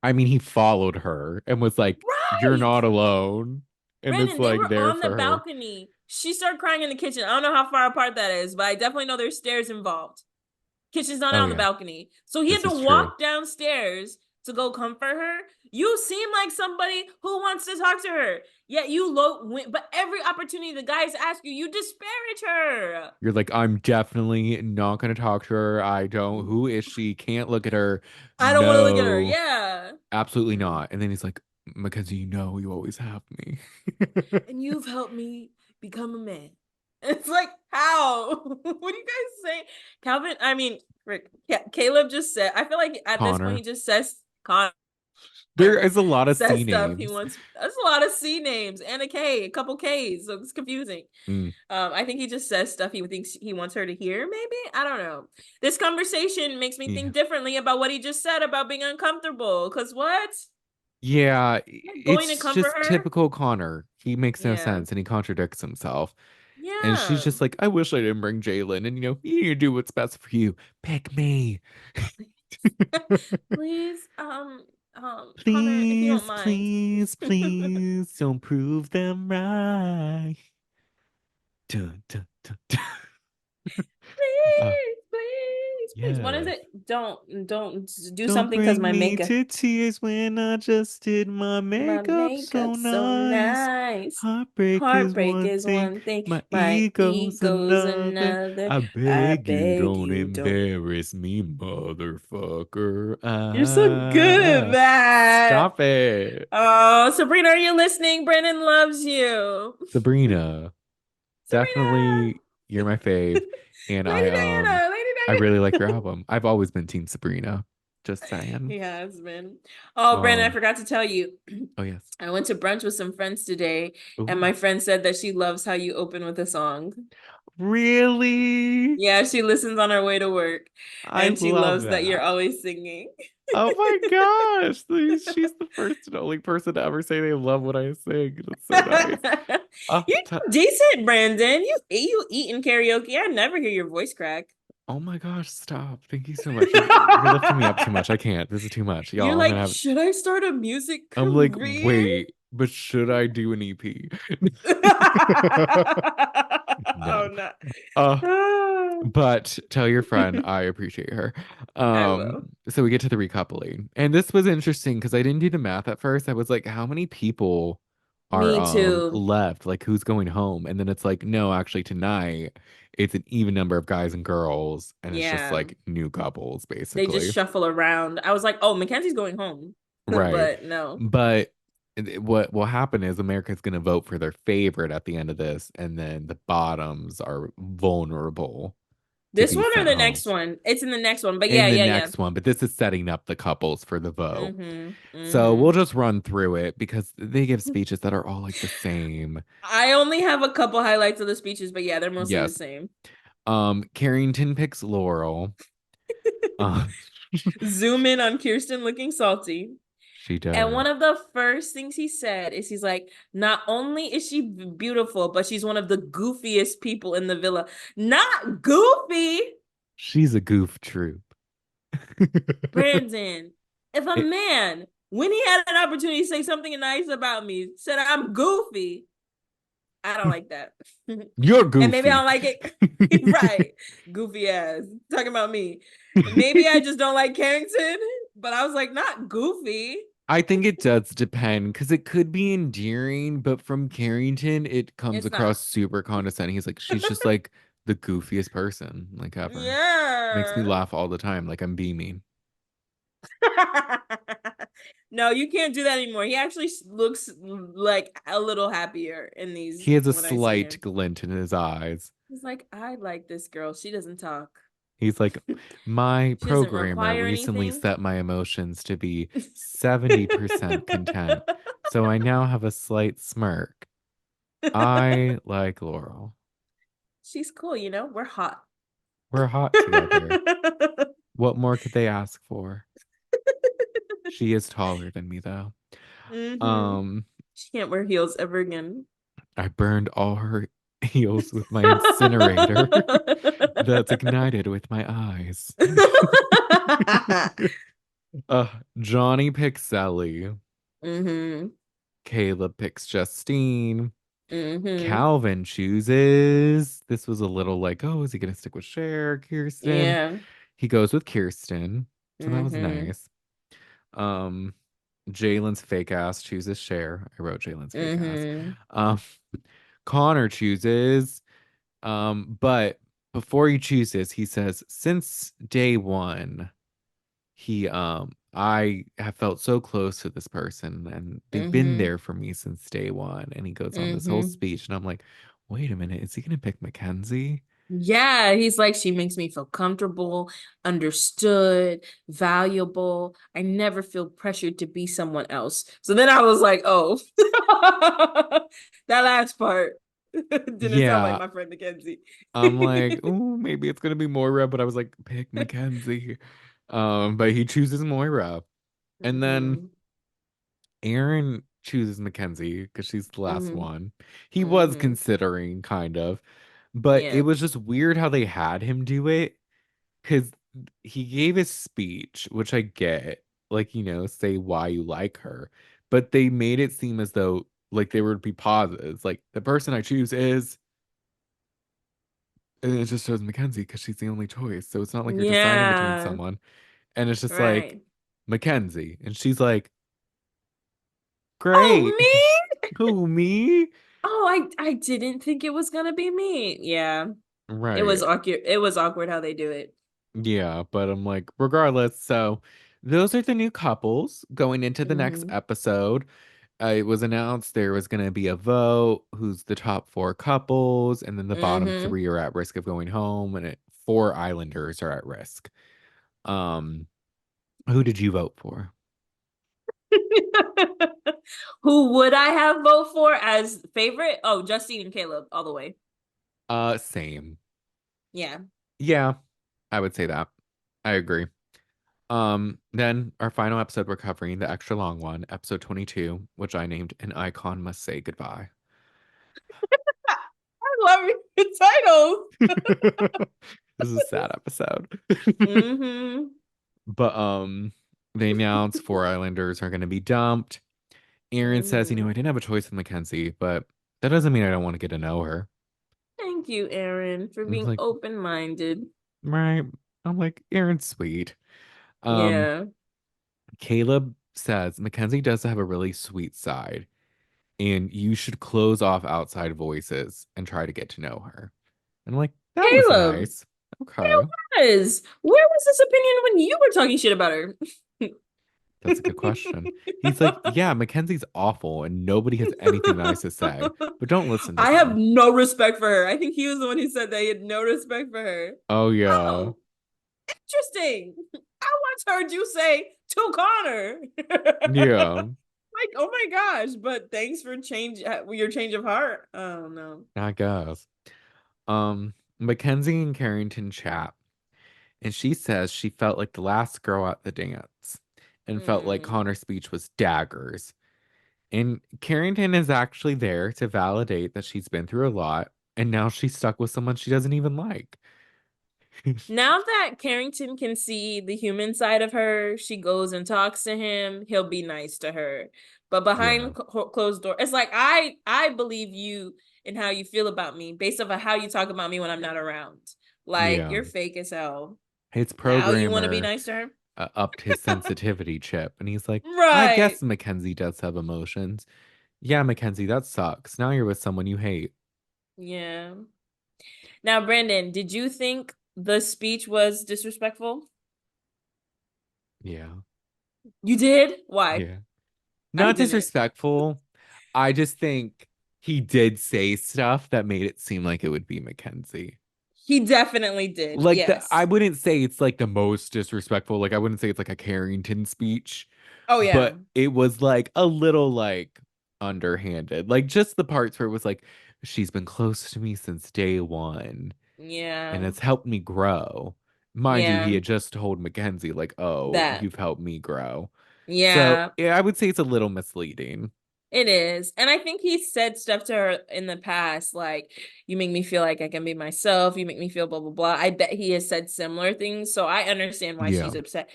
I mean, he followed her and was like, you're Right. not alone. And it's Brandon, they like were there on the for her. balcony. She started crying in the kitchen. I don't know how far apart that is, but I definitely know there's stairs involved. Kitchen's not Oh, on the yeah, balcony. So he had this to is true. walk downstairs to go comfort her. You seem like somebody who wants to talk to her. Yet but every opportunity the guys ask you, you disparage her. You're like, I'm definitely not going to talk to her. I don't. Who is she? Can't look at her. I don't want to look at her. No, Yeah. absolutely not. And then he's like, Mackenzie, you always have me. And you've helped me become a man. It's like, how? What do you guys say? Calvin, I mean, Rick, Caleb just said, I feel like at this point he Connor. just says, Connor There is a lot of says C stuff he names. wants. That's a lot of C names and a K, a couple Ks. So it's confusing. Mm, I think he just says stuff he thinks he wants her to hear, maybe. I don't know. This conversation makes me yeah. think differently about what he just said about being uncomfortable. Cause what? Yeah, Like going to it's comfort just her? typical Connor. He makes no Yeah. sense and he contradicts himself. And she's Yeah. just like, I wish I didn't bring Jalen. And you need to do what's best for you. Pick me. Please, Connor, if you don't Please, mind. please, please don't prove them right. Dun, dun, dun, dun. Uh, Please. What is yes. it? Don't do Don't something because bring my me makeup to tears when I just did my my makeup so makeup's so nice. nice. Heartbreak is Heartbreak one is thing, one thing, my my ego's ego's another. another. I I beg you, beg don't you, don't. embarrass me, motherfucker. You're so good at that. Stop it. Oh, Sabrina, are you listening? Brennan loves you. Sabrina, Sabrina, definitely you're my fave. And Lady Diana, Lady I really like your Diana. album. I've always been Team Sabrina. Just saying. He has been. Oh, Brandon, I Um, forgot to tell you. oh yes. I went to brunch with some friends today, and Ooh. my friend said that she loves how you open with a song. Really? Yeah, she listens on her way to work, I and she love loves that you're that. always singing. Oh my gosh. She's the first and only person to ever say they love what I sing. That's so nice. You're T decent, Brandon. You eat in karaoke. I never hear your voice crack. oh my gosh, stop. Thank you so much. You're lifting me up too much. I can't. This is too much. You're Y'all, I'm gonna like, have should I start a music I'm like, career? wait, but should I do an EP? Oh No. no. Uh, but tell your friend I appreciate her. I will. So we get to the recoupling. And this was interesting because I didn't do the math at first. I was like, how many people are Me too. left? Like who's going home? And then it's like, no, actually tonight it's an even number of guys and girls, and it's just Yeah. like new couples They just basically. shuffle around. I was like, oh, Mackenzie's going home. Right. But no. But what will happen is America's going to vote for their favorite at the end of this, and then the bottoms are vulnerable to This be one or sent the home next one? It's in the next one. But in yeah, the yeah, yeah. next one. But this is setting up the couples for the vote. Mm-hmm. So we'll Mm-hmm. just run through it because they give speeches that are all like the same. I only have a couple highlights of the speeches, but yeah, they're mostly the Yes. same. Carrington picks Laurel. Um, Zoom in on Kirsten looking salty. she And does. one of the first things he said is he's like, not only is she beautiful, but she's one of the goofiest people in the villa. Not goofy, She's a goof troop. Brandon. If a It- man, when he had an opportunity to say something nice about me, said I'm goofy, I don't like that. you're And maybe I goofy. don't like it. Right. Goofy ass. Talking about me. Maybe I just don't like Carrington, but I was like, not goofy. I think it does depend because it could be endearing, but from Carrington, it comes It's across not. super condescending. He's like, she's just like the goofiest person like ever. Makes me Yeah. laugh all the time, like I'm beaming. No, you can't do that anymore. He actually looks like a little happier in these He has a when I see slight him. glint in his eyes. He's like, I like this girl. She doesn't talk. He's like, my She doesn't programmer require recently anything. set my emotions to be 70% content. So I now have a slight smirk. I like Laurel. She's cool, you know? We're hot. We're hot together. What more could they ask for? She is taller than me though. Mm-hmm. Um, She can't wear heels ever again. I burned all her heels with my incinerator that's ignited with my eyes. uh, Johnny picks Cely. Mm-hmm. Caleb picks Justine. Mm-hmm. Calvin chooses. This was a little like, oh, is he gonna stick with Cher, Kirsten? Yeah. He goes with Kirsten, so that was Mm-hmm. nice. Um, Jalen's fake ass chooses Cher. I wrote Jalen's fake ass. Mm-hmm. Um, Connor chooses. But before he chooses, he says, since day one, I have felt so close to this person and they've been Mm-hmm. there for me since day one. And he goes on this whole Mm-hmm. speech, and I'm like, wait a minute, is he gonna pick Mackenzie? Yeah, he's like, she makes me feel comfortable, understood, valuable. I never feel pressured to be someone else. So then I was like, oh, that last part didn't sound like Yeah. my friend Mackenzie. I'm like, oh, maybe it's gonna be Moira, but I was like, pick Mackenzie. But he chooses Moira. And then Mm-hmm. Aaron chooses Mackenzie because she's the last Mm-hmm. one. He was Mm-hmm. considering, kind of, but it Yeah. was just weird how they had him do it because he gave his speech, which I get, like, say why you like her, but they made it seem as though like there would be pauses, like the person I choose is, and it just shows Mackenzie because she's the only choice. So it's not like you're deciding between Yeah. someone, and it's just like Right. Mackenzie, and she's like, Oh, great. me? Who, me? Oh, I didn't think it was gonna be me. Yeah. It was Right. awkward. It was awkward how they do it. Yeah, but I'm like, regardless. So those are the new couples going into the next Mm-hmm. episode. It was announced there was going to be a vote who's the top four couples, and then the bottom Mm-hmm. three are at risk of going home, and four islanders are at risk. Um, who did you vote for? Who would I have vote for as favorite? Oh, Justine and Caleb all the way. Same. Yeah. Yeah, I would say that. I agree. Then our final episode, we're covering the extra long one, episode 22, which I named An Icon Must Say Goodbye. I love your titles. This is a sad episode. Mm-hmm. But they announce four islanders are gonna be dumped. Aaron says, Mm-hmm. I didn't have a choice with Mackenzie, but that doesn't mean I don't want to get to know her. Thank you, Aaron, for And it's being like, open-minded. right. I'm like, Aaron's sweet. Um, Yeah. Caleb says Mackenzie does have a really sweet side, and you should close off outside voices and try to get to know her. And I'm like, that was Caleb, nice. Okay. where was this opinion when you were talking shit about her? That's a good question. He's like, yeah, Mackenzie's awful and nobody has anything nice to say, but don't listen to I have them. no respect for her. I think he was the one who said that he had no respect for her. Oh, yeah. Oh, interesting. I once heard you say to Connor. Yeah, Like, oh my gosh, but thanks for your change of heart. Oh no. I guess. Mackenzie and Carrington chat, and she says she felt like the last girl at the dance and felt like Mm. Connor's speech was daggers. And Carrington is actually there to validate that she's been through a lot, and now she's stuck with someone she doesn't even like. Now that Carrington can see the human side of her, she goes and talks to him. He'll be nice to her. But Yeah, behind closed door, it's like I believe you and how you feel about me based off of how you talk about me when I'm not around. Like yeah. you're fake as hell. His Now you want to be programmer nice to her? upped his sensitivity chip. And he's like, I Right. guess Mackenzie does have emotions. Yeah, Mackenzie, that sucks. Now you're with someone you hate. Yeah. Now, Brandon, did you think the speech was disrespectful? Yeah. You did? Why? Yeah. I Not didn't. disrespectful. I just think he did say stuff that made it seem like it would be Mackenzie. He definitely did. Like I Yes. wouldn't say it's like the most disrespectful. Like I wouldn't say it's like a Carrington speech, Oh yeah. but it was like a little like underhanded. Like just the parts where it was like, she's been close to me since day one and Yeah. it's helped me grow. Mind you, he Yeah. had just told Mackenzie, like, oh, That. you've helped me grow. So Yeah. yeah, I would say it's a little misleading. It is. And I think he said stuff to her in the past, like, you make me feel like I can be myself. You make me feel blah, blah, blah. I bet he has said similar things. So I understand why Yeah. she's upset.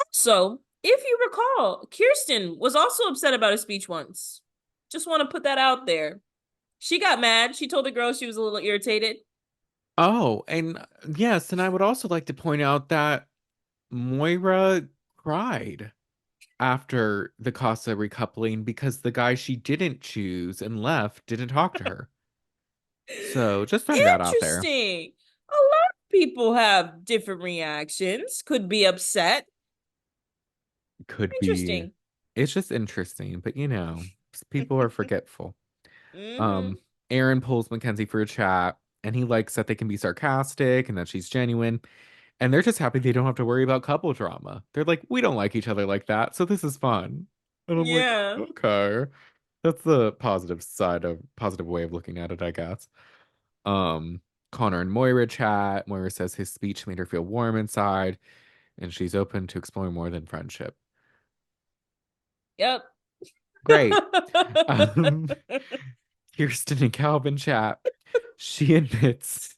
Also, if you recall, Kirsten was also upset about a speech once. Just want to put that out there. She got mad. She told the girl she was a little irritated. Oh, and yes, and I would also like to point out that Moira cried after the Casa recoupling because the guy she didn't choose and left didn't talk to her. So just throwing that out there. Interesting. A lot of people have different reactions, could be upset. Could be. Interesting. It's just interesting, but people are forgetful. Hmm. Um, Aaron pulls Mackenzie for a chat, and he likes that they can be sarcastic and that she's genuine. And they're just happy they don't have to worry about couple drama. They're like, we don't like each other like that, so this is fun. And I'm like, Yeah. okay. That's the positive way of looking at it, I guess. Um, Connor and Moira chat. Moira says his speech made her feel warm inside, and she's open to exploring more than friendship. Yep. Great. Um, Kirsten and Calvin chat. She admits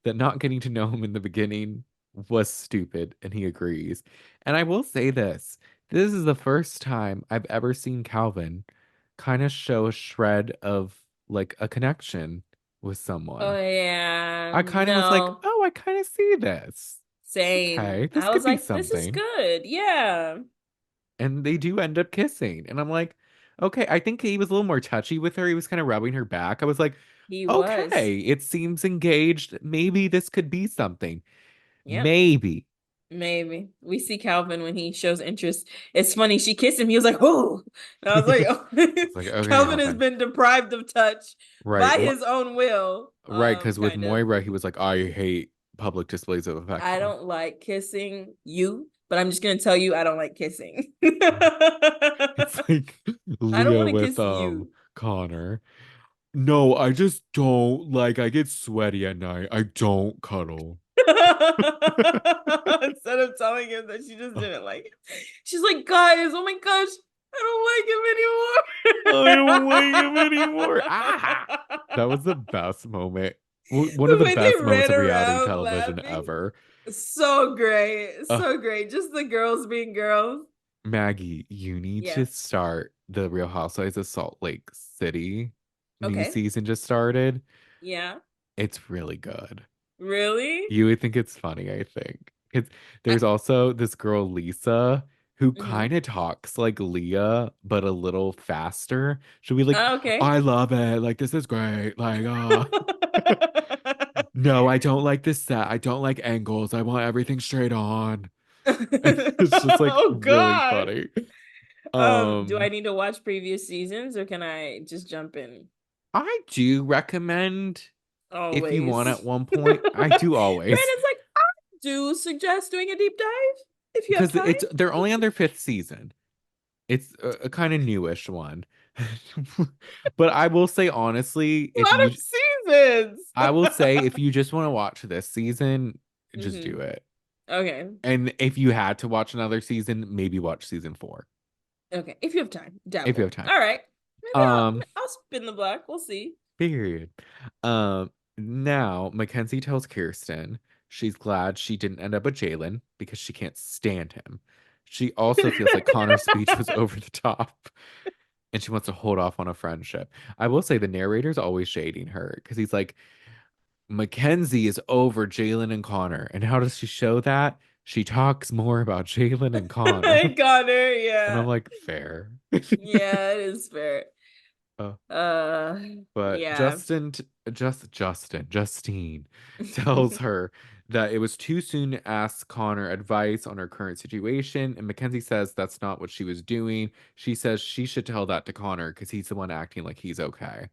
that not getting to know him in the beginning was stupid, and he agrees. And I will say this, this is the first time I've ever seen Calvin kind of show a shred of like a connection with Oh someone. yeah. I kind of was like, No. oh, I kind of see this. Same. Okay, this I could was be like, this is something. good. Yeah. And they do end up kissing. And I'm like, okay, I think he was a little more touchy with her. He was kind of rubbing her back. I was like, He was. okay, it seems engaged. Maybe this could be something. Yep. Maybe. Maybe. We see Calvin when he shows interest. It's funny. She kissed him. He was like, oh. And I was like, I oh. was like, okay, Calvin has Calvin. been deprived of touch Right. by his own will. Right. Because with Kind of. Moira, he was like, I hate public displays of I affection. don't like kissing you, but I'm just gonna tell you I don't like kissing. It's like I don't Leah want to with kiss you. Connor. No, I just don't like I get sweaty at night. I don't cuddle. Instead of telling him that she just didn't like it. She's like, guys, oh my gosh, I I don't don't like him like him anymore. Ah, anymore. that was the best moment. One of The the way they best moments ran of reality around television laughing. ever. So great. Uh, So great. Just the girls being girls. Maggie, you need Yeah. to start the Real Housewives of Salt Lake City. New Okay. season just started. Yeah. It's really good. Really? You would think it's funny, I think. I, There's also this girl, Lisa, who mhm. kind of talks like Leah, but a little faster. She'll be like, Oh, okay. I love it. Like, this is great. Like, no, I don't like this set. I don't like angles. I want everything straight on. It's just like Oh really God. funny. Do I Um, need to watch previous seasons or can I just jump in? I do recommend if you want at Always. one point. I Brandon's do always. like, I do suggest doing a deep dive if you have Because time. they're only on their fifth season. It's a kind of newish one. But I will say honestly, A lot of seasons. I will say if you just want to watch this season, just do Hmm. it. Okay. And if you had to watch another season, maybe watch season 4 Okay. If you have time, if you dabble. have time. All right. Maybe Um, I'll spin the block. We'll see. period. Now Mackenzie tells Kirsten she's glad she didn't end up with Jalen because she can't stand him. She also feels like Connor's speech was over the top and she wants to hold off on a friendship. I will say the narrator's always shading her because he's like, Mackenzie is over Jalen and Connor. And how does she show that? she talks more about Jalen and Connor. Connor, And I'm yeah. like, fair. Yeah, it is fair. Uh, Uh, but yeah. Justine tells her that it was too soon to ask Connor advice on her current situation, and Mackenzie says that's not what she was doing. She says she should tell that to Connor because he's the one acting like he's okay.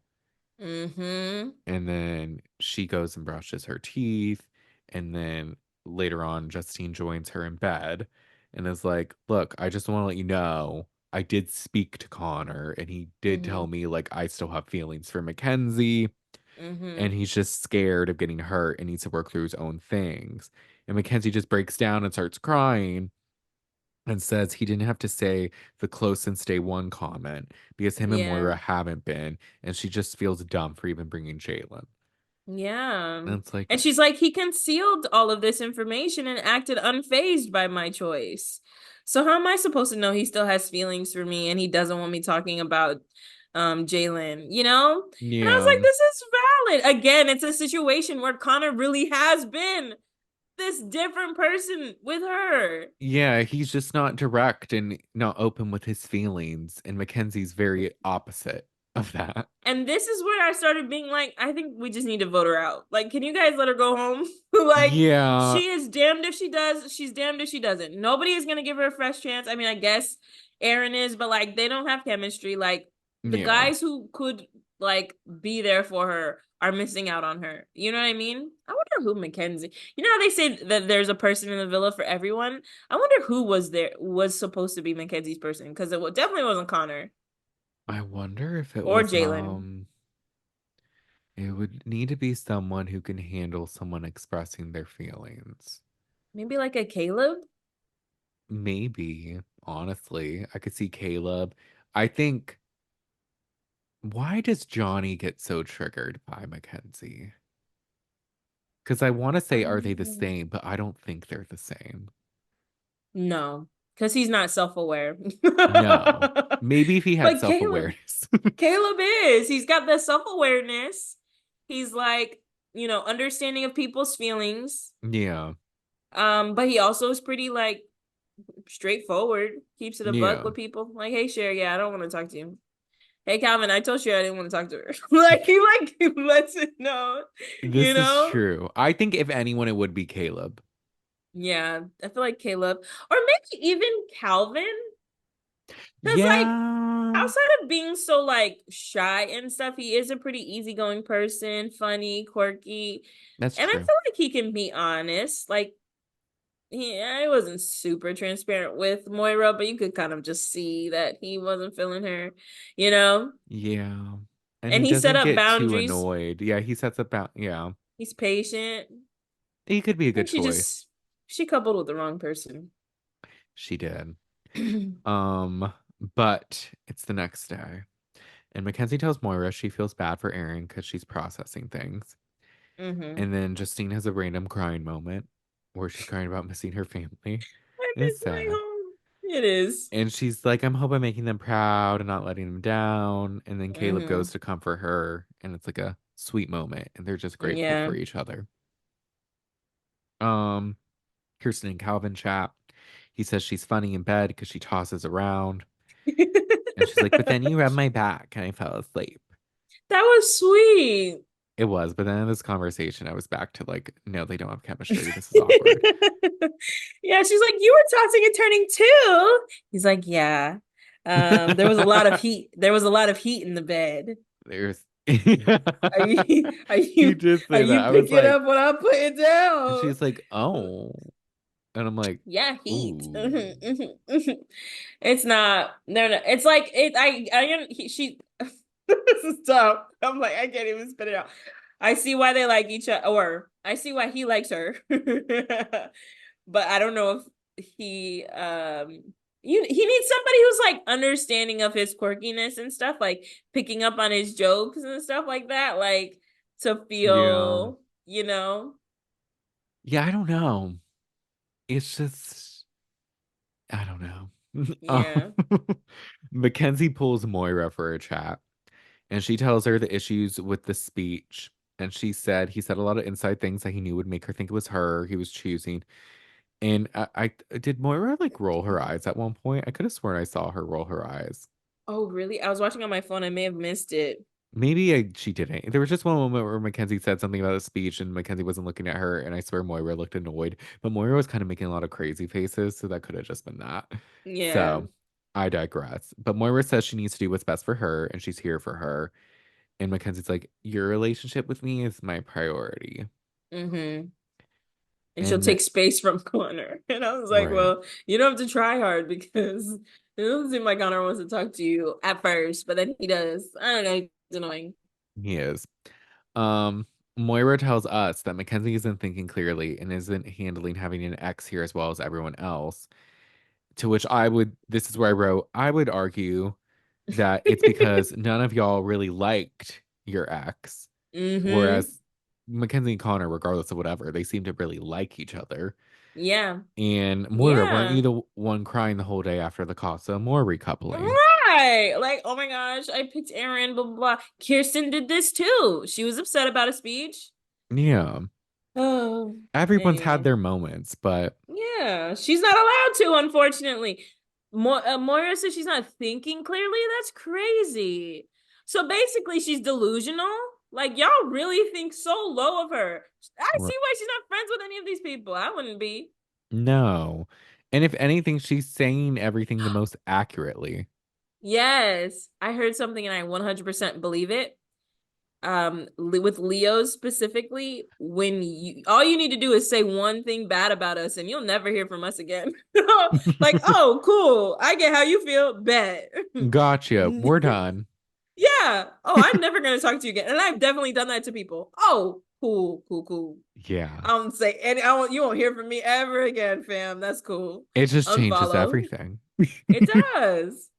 Mm-hmm. And then she goes and brushes her teeth. And then later on, Justine joins her in bed and is like, look, I just want to let you know I did speak to Connor and he did tell Mm-hmm. me like I still have feelings for Mackenzie and Mm-hmm. he's just scared of getting hurt and needs to work through his own things. And Mackenzie just breaks down and starts crying and says he didn't have to say the close since day one comment because him and Yeah. Moira haven't been, and she just feels dumb for even bringing Jalen. Yeah. And it's like, And she's like, he concealed all of this information and acted unfazed by my choice. So how am I supposed to know he still has feelings for me and he doesn't want me talking about Jalen, you know? And I was yeah, like, this is valid. Again, it's a situation where Connor really has been this different person with her. yeah, he's just not direct and not open with his feelings. And Mackenzie's very opposite of that. And this is where I started being like, I think we just need to vote her out. Like, can you guys let her go home? Like, Yeah, she is damned if she does, she's damned if she doesn't. Nobody is gonna give her a fresh chance. I mean, I guess Aaron is, but like they don't have chemistry. Like the yeah. guys who could like be there for her are missing out on her. You know what I mean? I wonder who Mackenzie. You know how they say that there's a person in the villa for everyone? I wonder who was supposed to be Mackenzie's person because definitely wasn't Connor I wonder if it or was, Jalen. it would need to be someone who can handle someone expressing their feelings. Maybe like a Caleb. Maybe, honestly, I could see Caleb. I think, why does Johnny get so triggered by Mackenzie? Because I want to say, are they the same? But I don't think they're the same. No, because he's not self-aware. No. Maybe if he had But Caleb, self-awareness. Caleb is. He's got the self-awareness. He's like, understanding of people's feelings. Yeah. But he also is pretty like straightforward. Keeps it a buck Yeah. with people. Like, hey, Sherry, yeah, I don't want to talk to you. Hey, Calvin, I told you I didn't want to talk to her. Like he lets it know, you This is know? true. I think if anyone, it would be Caleb. Yeah, I feel like Caleb, or maybe even Calvin. Because like Yeah. outside of being so like shy and stuff, he is a pretty easygoing person, funny, quirky. That's And I true. feel like he can be honest. Like I wasn't super transparent with Moira, but you could kind of just see that he wasn't feeling her, you know? Yeah. And And he he set doesn't up get too boundaries. annoyed. Yeah, he sets up. Yeah. He's patient. He could be a I think good choice. she coupled with the wrong person. She did. Um, but it's the next day. And Mackenzie tells Moira she feels bad for Erin because she's processing things. Mm-hmm. And then Justine has a random crying moment where she's crying about missing her family. I And it's miss my sad. home. It is. And she's like, I'm hoping I'm making them proud and not letting them down. And then Caleb Mm-hmm. goes to comfort her, and it's like a sweet moment, and they're just grateful Yeah. for each other. Um, Kirsten and Calvin chat. He says she's funny in bed because she tosses around. And she's like, but then you rubbed my back and I fell asleep. That was sweet. It was, but then in this conversation, I was back to like, no, they don't have chemistry. This is awkward. Yeah, she's like, you were tossing and turning too. He's like, yeah. There was a lot of heat. There was a lot of heat in the bed. There's Are you are he you did are say that. you I was picking like, up what I'm putting and down? she's like, oh. And I'm like, Yeah, heat. ooh. It's not. No, no. It's like it. She. This is tough. I'm like, I can't even spit it out. I see why they like each other, or I see why he likes her, but I don't know if he needs somebody who's like understanding of his quirkiness and stuff, like picking up on his jokes and stuff like that, like to Yeah. feel, you know, Yeah, I don't know. It's just, I don't know. yeah. Mackenzie pulls Moira for a chat and she tells her the issues with the speech. And she said he said a lot of inside things that he knew would make her think it was her he was choosing. And I did Moira like roll her eyes at one point? I could have sworn I saw her roll her eyes. Oh, really? I was watching on my phone. I may have missed it. Maybe she didn't. There was just one moment where Mackenzie said something about a speech and Mackenzie wasn't looking at her, and I swear Moira looked annoyed. But Moira was kind of making a lot of crazy faces, so that could have just been that. Yeah. So I digress. But Moira says she needs to do what's best for her and she's here for her. And Mackenzie's like, your relationship with me is my priority. Mm-hmm. And she'll And take space from Connor. And I was like, right, well, you don't have to try hard because it doesn't seem like Connor wants to talk to you at first, but then he does. I don't know. He's annoying. he is. Um, Moira tells us that Mackenzie isn't thinking clearly and isn't handling having an ex here as well as everyone else. To which this is where I wrote, I would argue that it's because none of y'all really liked your ex, Mm-hmm. whereas Mackenzie and Connor, regardless of whatever, they seem to really like each other. Yeah. And Moira, weren't Yeah. you the one crying the whole day after the Casa? More recoupling. Right. Like, oh my gosh, I picked Aaron, blah, blah, blah. Kirsten did this too. She was upset about a speech. Yeah. Oh, Everyone's had anyway. their moments, but Yeah, she's not allowed to, unfortunately. Moira says she's not thinking clearly. That's crazy. So basically, she's delusional. Like, y'all really think so low of her. I r- see why she's not friends with any of these people. I wouldn't be. no. And if anything, she's saying everything the most accurately. Yes, I heard something and I 100% believe it. With Leos specifically, when you all you need to do is say one thing bad about us and you'll never hear from us again. Like, oh, cool. I get how you feel. Bet. Gotcha. We're done. Yeah. Oh, I'm never gonna talk to you again. And I've definitely done that to people. Oh, cool, cool, cool. Yeah. I don't say and I won't you won't hear from me ever again, fam. That's cool. It just changes Unfollow. everything. It does.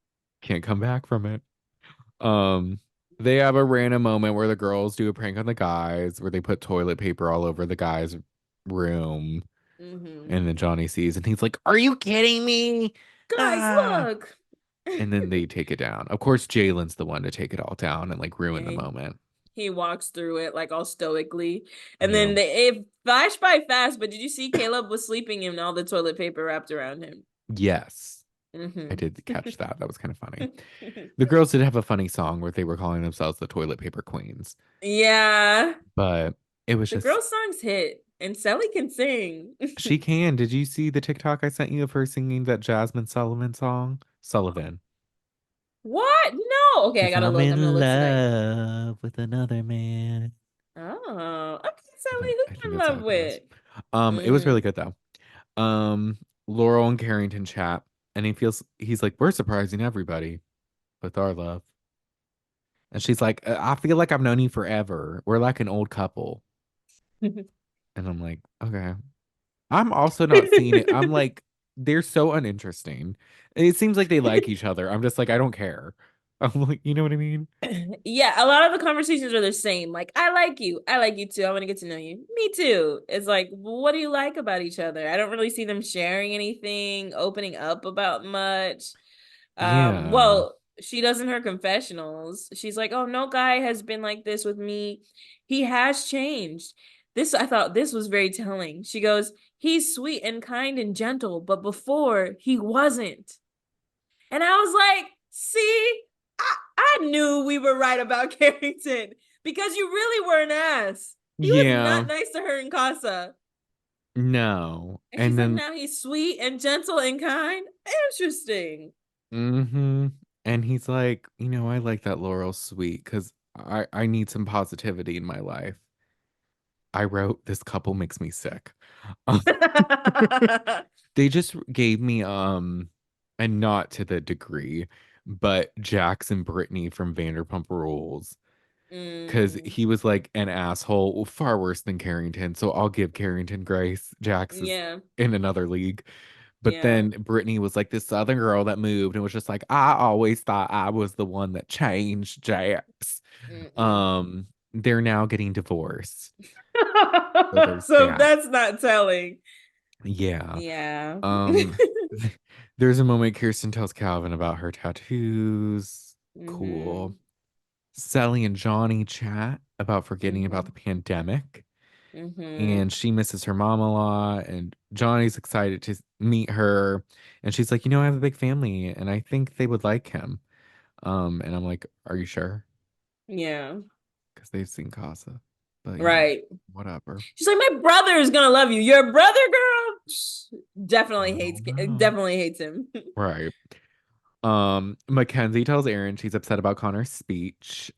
Can't come back from it. Um, they have a random moment where the girls do a prank on the guys, where they put toilet paper all over the guy's room, Hmm. and then Johnny sees and he's like, "Are you kidding me?" Guys, Ah. look. And then they take it down. Of course, Jalen's the one to take it all down and like ruin the Yeah, moment. he walks through it like all stoically. And Yeah. then it flashed by fast, but did you see Caleb was sleeping and all the toilet paper wrapped around him? Yes. I Hmm. did catch that. That was kind of funny. The girls did have a funny song where they were calling themselves the toilet paper queens, Yeah. but it was The just girls' songs hit, and Cely can sing. she can. Did you see the TikTok I sent you of her singing that Jasmine Sullivan song? Sullivan. What? No. Okay, I Cause gotta I'm look. I'm gonna in look tonight. love with another man. Oh, okay, Cely, who I you think in that's how love it goes. with? It was Hmm. really good though. Laurel and Carrington chat, and he's like, we're surprising everybody with our love. And she's like, I feel like I've known you forever. We're like an old couple. And I'm like, okay. I'm also not seeing it. I'm like, they're so uninteresting. It seems like they like each other. I'm just like, I don't care. I'm like, you know what I mean? Yeah, a lot of the conversations are the same. Like, I like you. I like you too. I want to get to know you. Me too. It's like, what do you like about each other? I don't really see them sharing anything, opening up about much. Yeah. Well, she does in her confessionals. She's like, "Oh, no guy has been like this with me. He has changed." This I thought this was very telling. She goes, "He's sweet and kind and gentle, but before he wasn't." And I was like, "See, I knew we were right about Carrington because you really were an ass. He was not Yeah. nice to her in Casa." No. And And she's like, then, "Now he's sweet and gentle and kind." Interesting. mm-hmm. And he's like, I like that Laurel sweet because I need some positivity in my life. I wrote this couple makes me sick. They just gave me and not to the degree, but Jax and Brittany from Vanderpump Rules. Because Mm, he was like an asshole, far worse than Carrington. So I'll give Carrington grace. Jax is yeah, in another league. But yeah. then Brittany was like this southern girl that moved and was just like, I always thought I was the one that changed Jax. Mm-mm. Um, they're now getting divorced. So there's So that. that's not telling. Yeah. Yeah. Um, there's a moment Kirsten tells Calvin about her tattoos. Hmm. Cool. Cely and Johnny chat about forgetting about Hmm. the pandemic. Mm-hmm. and she misses her mom a lot. And Johnny's excited to meet her, and she's like, I have a big family, and I think they would like him. And I'm like, are you sure? Yeah. Because they've seen Casa, but Right. whatever. She's like, my brother is gonna love you. Your brother, girl, I don't know. definitely hates him. Right. Mackenzie tells Aaron she's upset about Connor's speech.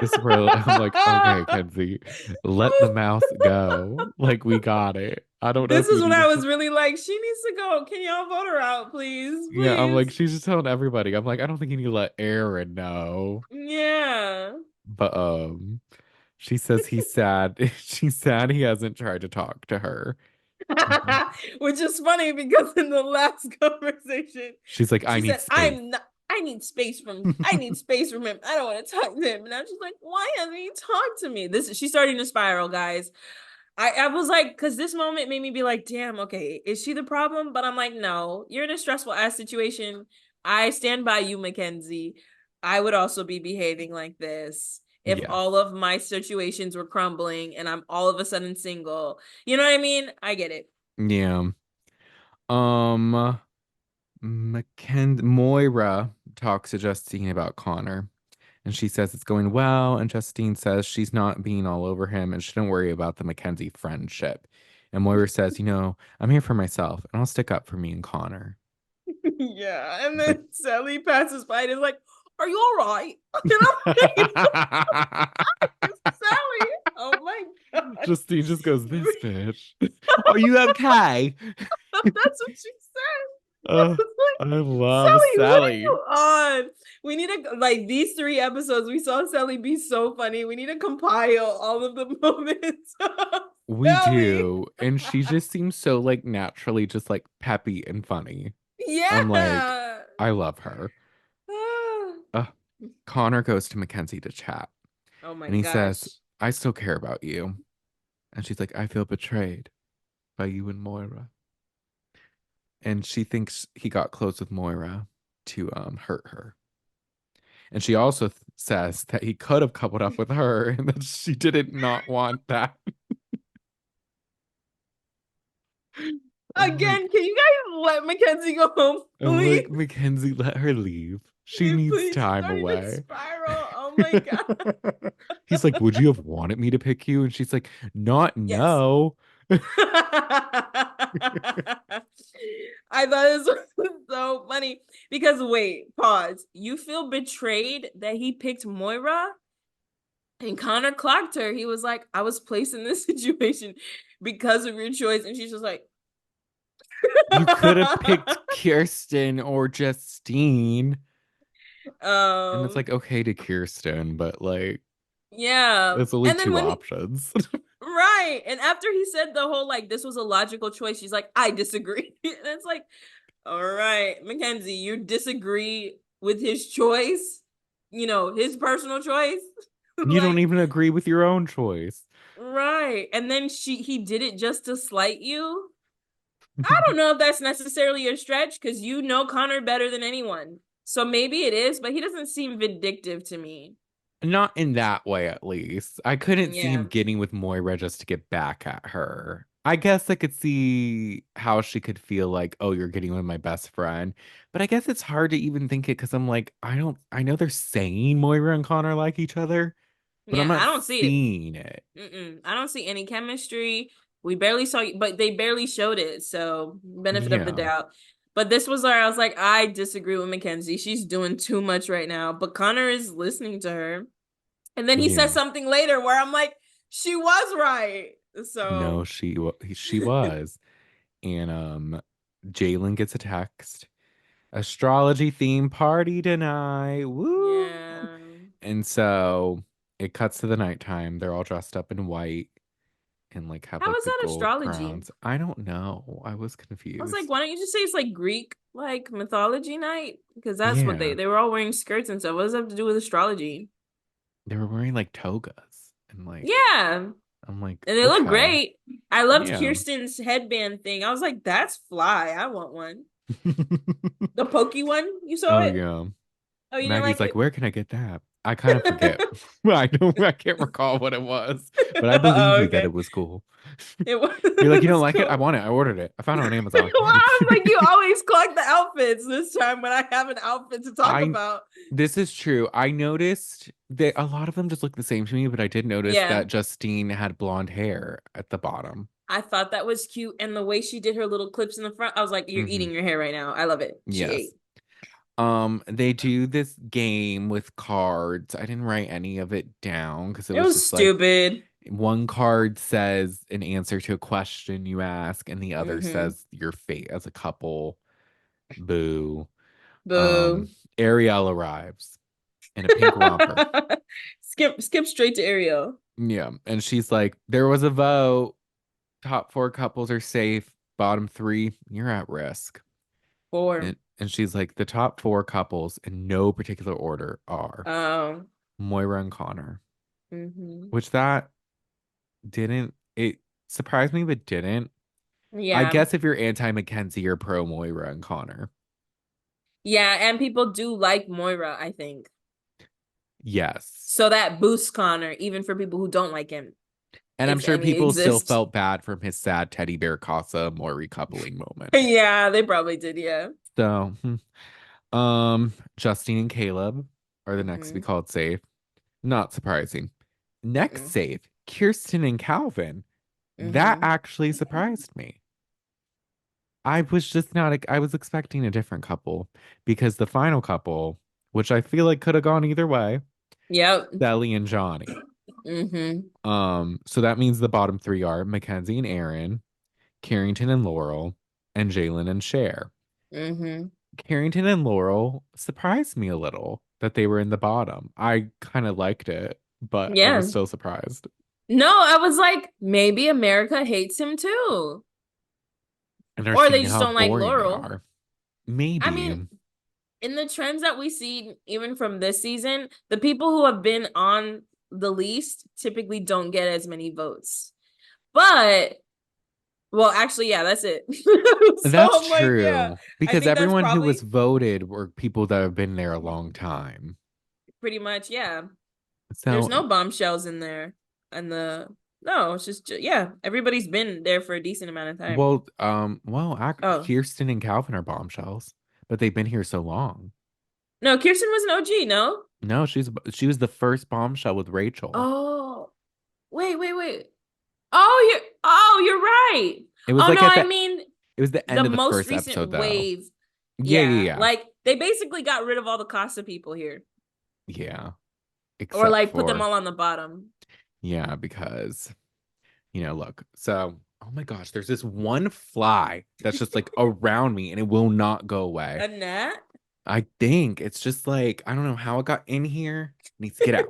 This is where I'm like, okay, Kenzie, let the mouse go. Like, we got it. I don't know This if you is when I needed was to. really like, she needs to go. Can y'all vote her out, please? Yeah, I'm like, Please. she's just telling everybody. I'm like, I don't think you need to let Aaron know. Yeah. But she says he's sad. She's sad he hasn't tried to talk to her. Mhm. Which is funny because in the last conversation, She's like, I she need said, space. I need space from him. I don't want to talk to him. And I'm just like, why hasn't he talked to me? She's starting to spiral, guys. I was like, because this moment made me be like, damn, okay, is she the problem? But I'm like, no, you're in a stressful ass situation. I stand by you, Mackenzie. I would also be behaving like this if all Yes. of my situations were crumbling and I'm all of a sudden single. You know what I mean? I get it. Yeah. Um, Moira talks to Justine about Connor. And she says it's going well. And Justine says she's not being all over him and shouldn't worry about the Mackenzie friendship. And Moira says, I'm here for myself and I'll stick up for me and Connor. Yeah. And But then Cely passes by and is like, are you all right? And I'm like, Sally, oh my God. Justine just goes, this bitch. Are you okay? That's what she said. I Uh, was like, I love Sally, what are Sally. you on? We need to like these 3 episodes. We saw Sally be so funny. We need to compile all of the moments of We Sally. do. And she just seems so like naturally just like peppy and funny. I'm like, Yeah. I love her. Uh, Connor goes to Mackenzie to chat Oh my and he says, gosh. I still care about you. And she's like, I feel betrayed by you and Moira. And she thinks he got close with Moira to hurt her. And she also says that he could have coupled up with her and that she didn't not want that. I'm like, Again, can you guys let Mackenzie go home, I'm please? like, Mackenzie, let her leave. She Please, needs please. She's time starting to away. spiral. Oh my God. He's like, would you have wanted me to pick you? And she's like, not Yes. no. I thought this was so funny because wait, pause. You feel betrayed that he picked Moira and Connor clocked her. He was like, I was placed in this situation because of your choice. And she's just like, You could have picked Kirsten or Justine. And it's um, like, okay to Kirsten, but like, yeah. it's only And then two when options. right. And after he said the whole like this was a logical choice, she's like, I disagree. And it's like, all right, Mackenzie, you disagree with his choice, his personal choice. You don't Like, even agree with your own choice. right. And then he did it just to slight you. I don't know if that's necessarily a stretch because you know Connor better than anyone. So maybe it is, but he doesn't seem vindictive to me. Not in that way, at least. I couldn't see him Yeah. getting with Moira just to get back at her. I guess I could see how she could feel like, oh, you're getting with my best friend. But I guess it's hard to even think it because I'm like, I know they're saying Moira and Connor like each other, but I'm Yeah, not I don't see it. seeing it. I don't see any chemistry. We barely saw, but they barely showed it. So benefit of the Yeah. doubt. But this was where I was like, I disagree with Mackenzie. She's doing too much right now. But Connor is listening to her. And then he Yeah. says something later where I'm like, she was right. No, So she was. And Jalen gets a text. Astrology theme party tonight. Woo! yeah. And so it cuts to the nighttime. They're all dressed up in white and like have How like is the that gold astrology? crowns. I don't know. I was I was like, confused. why don't you just say it's like Greek, like mythology night? Because that's what Yeah. they were all wearing skirts and stuff. What does that have to do with astrology? They were wearing like togas and like Yeah. I'm like, And they look okay. great. I loved Yeah. Kirsten's headband thing. I was like, that's fly. I want one. The pokey one. You saw Oh it? yeah. Oh, you didn't Maggie's like like, it? where can I get that? I kind of forget. I can't recall what it was, but I believe Oh, you that okay. it was cool. It was, You're like, it you don't was like it? I cool. want it. I ordered it. I found it on Amazon. Well, I'm like, you always collect the outfits this time when I have an outfit to talk I about. This is true. I noticed that a lot of them just look the same to me, but I did notice Yeah, that Justine had blonde hair at the bottom. I thought that was cute. And the way she did her little clips in the front, I was like, you're Hmm. eating your hair right now. I love it. She ate. Yes. They do this game with cards. I didn't write any of it down because it It was was just like stupid. one card says an answer to a question you ask, and the other Mm-hmm. says your fate as a couple. Boo. Um, Boo. Ariel arrives in a pink romper. Skip straight to Ariel. Yeah, and she's like, there was a vote. Top four couples are safe. Bottom three, you're at risk. Four. And she's like, the top four couples in no particular order are Um, Moira and Connor, mhm. which that didn't, it surprised me, but didn't. I Yeah. guess if you're anti Mackenzie, you're pro Moira and Connor. Yeah, and people do like Moira, I think. Yes. So that boosts Connor, even for people who don't like him, And I'm if sure any people still exist. felt bad from his sad teddy bear Casa more recoupling moment. Yeah, they probably did, yeah. So, Justine and Caleb are the next to be Hmm. called safe. Not surprising. Next Mm-mm. safe, Kirsten and Calvin. That Hmm. actually surprised me. I was just not, I was expecting a different couple because the final couple, which I feel like could have gone either way, Yep. Cely and Johnny. Hmm. So that means the bottom three are Mackenzie and Aaron, Carrington and Laurel, and Jalen and Cher. Hmm. Carrington and Laurel surprised me a little that they were in the bottom. I kind of liked it, but I was Yeah. still surprised. No, I was like, maybe America hates him too. And they're Or they seeing just how don't like boring they Laurel. are. I Maybe. mean, in the trends that we see, even from this season, the people who have been on the least typically don't get as many votes. But, well, actually, yeah, that's it. So That's I'm like, yeah, true. I Because think that's everyone who was probably voted were people that have been there a long time. pretty much, yeah. There's So, no bombshells in there. And no, it's just, yeah, everybody's been there for a decent amount of time. Oh, Kirsten and Calvin are bombshells, but they've been here so long. no, Kirsten was an OG, no? No, she was the first bombshell with Rachel. Oh, wait. Oh, you're right. It was Oh like no, at I the mean it was the the end of the most first recent episode though. wave. Yeah, yeah, Yeah, yeah. like they basically got rid of all the Casa people here, Yeah. or Except like put them for all on the bottom. yeah, because look. So, oh my gosh, there's this one fly that's just like around me and it will not go away. A gnat. I think it's just like I don't know how it got in here. It needs to get out.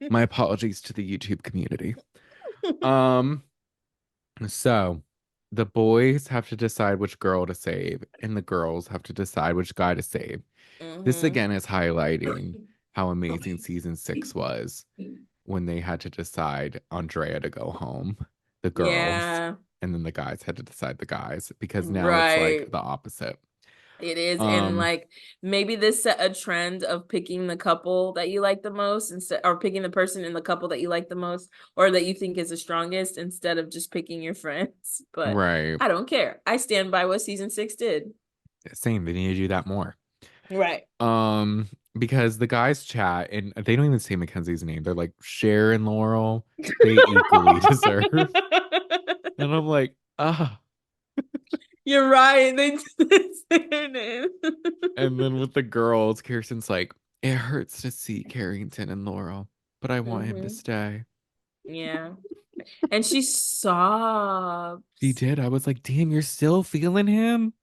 My apologies to the YouTube community. Um, so the boys have to decide which girl to save, and the girls have to decide which guy to save. This Hmm. again is highlighting how amazing season 6 was when they had to decide Andrea to go home, the girls, Yeah, and then the guys had to decide the guys because now it's like right. the opposite. It is. And Um, like maybe this set a trend of picking the couple that you like the most instead, or picking the person in the couple that you like the most or that you think is the strongest instead of just picking your friends. But right. I don't care. I stand by what season 6 did. Same, they need to do that more. Right. Um, because the guys chat and they don't even say Mackenzie's name. They're like Cher and Laurel. They equally deserve. And I'm like, ah. You're right. They did say her name. And then with the girls, Kirsten's like, it hurts to see Carrington and Laurel, but I want him to Hmm. stay. Yeah. And she sobs. She did. I was like, damn, you're still feeling him?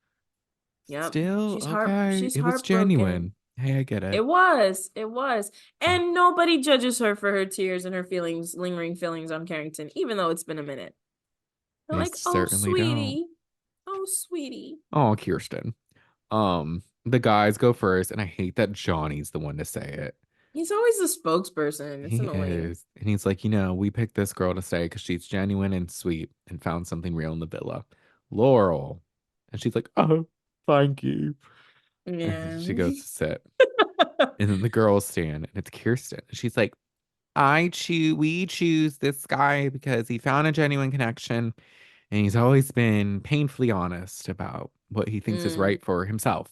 Yep. Still? Okay. She's It was heartbroken. genuine. Hey, I get it. It was. Oh, And nobody judges her for her tears and her feelings, lingering feelings on Carrington, even though it's been a minute. They're they like, oh, certainly don't. sweetie. Oh, sweetie. Oh, Kirsten. The guys go first, and I hate that Johnny's the one to say it. He's always the spokesperson. It's He annoying. is. And he's like, we picked this girl to stay because she's genuine and sweet and found something real in the villa. Laurel. And she's like, oh, thank you. And Yeah. she goes to sit. And then the girls stand and it's Kirsten. She's like, we choose this guy because he found a genuine connection and he's always been painfully honest about what he thinks is Mm, right for himself.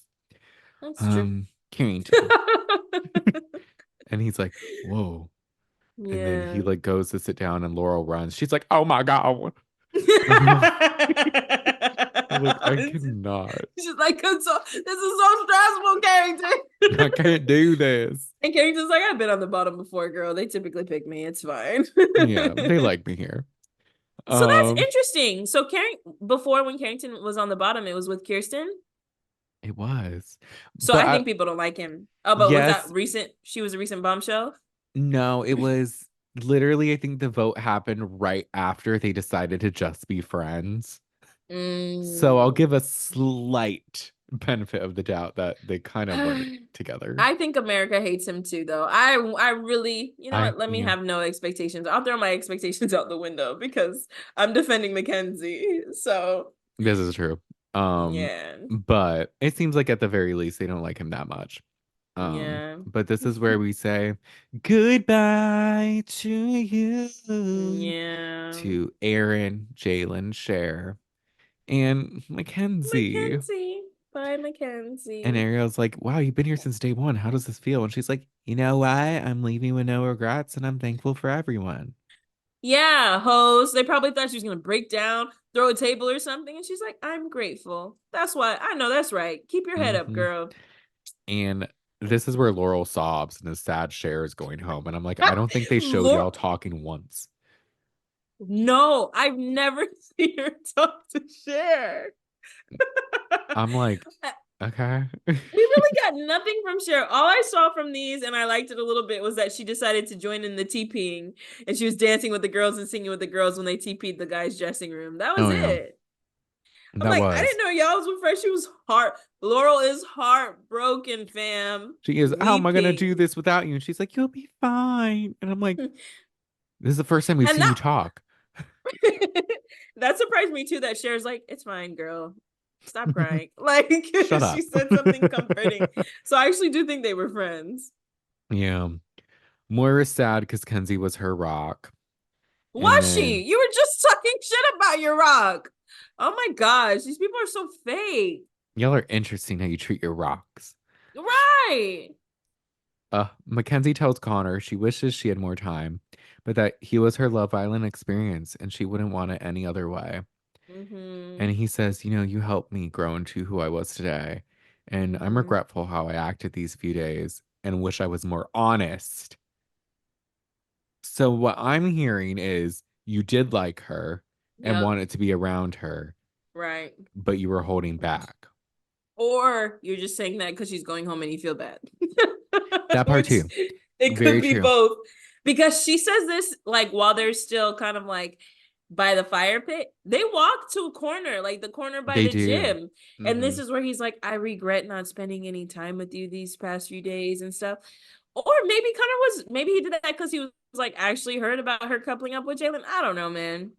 that's true. Carrington. And he's like, whoa. And then he Yeah. like goes to sit down and Laurel runs. She's like, oh my God. I'm like, I cannot. She's like, this is so stressful, Carrington. I can't do this. And Carrington's like, I've been on the bottom before, girl. They typically pick me. It's fine. Yeah, they like me here. So that's Um, interesting. So before when Carrington was on the bottom, it was with Kirsten. it was. So But I think people don't like him. Oh, but was that yes, recent? She was a recent bombshell. no, it was literally, I think the vote happened right after they decided to just be friends. So I'll Mm. give a slight benefit of the doubt that they kind of weren't together. I think America hates him too, though. I really, you know what? Let me Yeah, have no expectations. I'll throw my expectations out the window because I'm defending Mackenzie. So this is true. yeah, But it seems like at the very least they don't like him that much. yeah, But this is where we say goodbye to you yeah. to Aaron, Jalen, Cher, and Mackenzie. Mackenzie, bye, And Mackenzie. Ariel's like, wow, you've been here since day one. How does this feel? And she's like, you know what? I'm leaving with no regrets and I'm thankful for everyone. Yeah, host. They probably thought she was gonna break down, throw a table or something, and she's like, "I'm grateful." That's why I know that's right. Keep your head up, hmm girl. And this is where Laurel sobs and is sad Cher is going home. And I'm like, I don't think they showed Lord, y'all talking once. no, I've never seen her talk to Cher. I'm like, okay. We really got nothing from Cher. All I saw from these, and I liked it a little bit, was that she decided to join in the TPing and she was dancing with the girls and singing with the girls when they TP'd the guys' dressing room. That was Oh, yeah, it. I'm that like, I didn't was. know y'all was with her. She was heart. Laurel is heartbroken, fam. She is, how am I going to do Weeping. this without you? And she's like, you'll be fine. And I'm like, this is the first time we've And seen you that talk. that surprised me too that Cher's like, it's fine, girl. Stop crying. Like Shut she up. said something comforting. So I actually do think they were friends. Yeah. Moira's sad because Kenzie was her rock. And Was she? then You were just talking shit about your rock. Oh my gosh, these people are so fake. y'all are interesting how you treat your rocks. Right. Mackenzie tells Connor she wishes she had more time, but that he was her Love Island experience and she wouldn't want it any other way. Mm-hmm. And he says, you know, you helped me grow into who I was today. And I'm Mm-hmm. regretful how I acted these few days and wish I was more honest. So what I'm hearing is you did like her and Yep. wanted to be around her, Right. but you were holding back. Or you're just saying that because she's going home and you feel bad. That part Which too. it could Very be true. both. Because she says this like while they're still kind of like by the fire pit. They walk to a corner, like the corner by They the do. gym. And Hmm this is where he's like, I regret not spending any time with you these past few days and stuff. Or maybe Connor maybe he did that because he was like actually heard about her coupling up with Jalen. I don't know, man.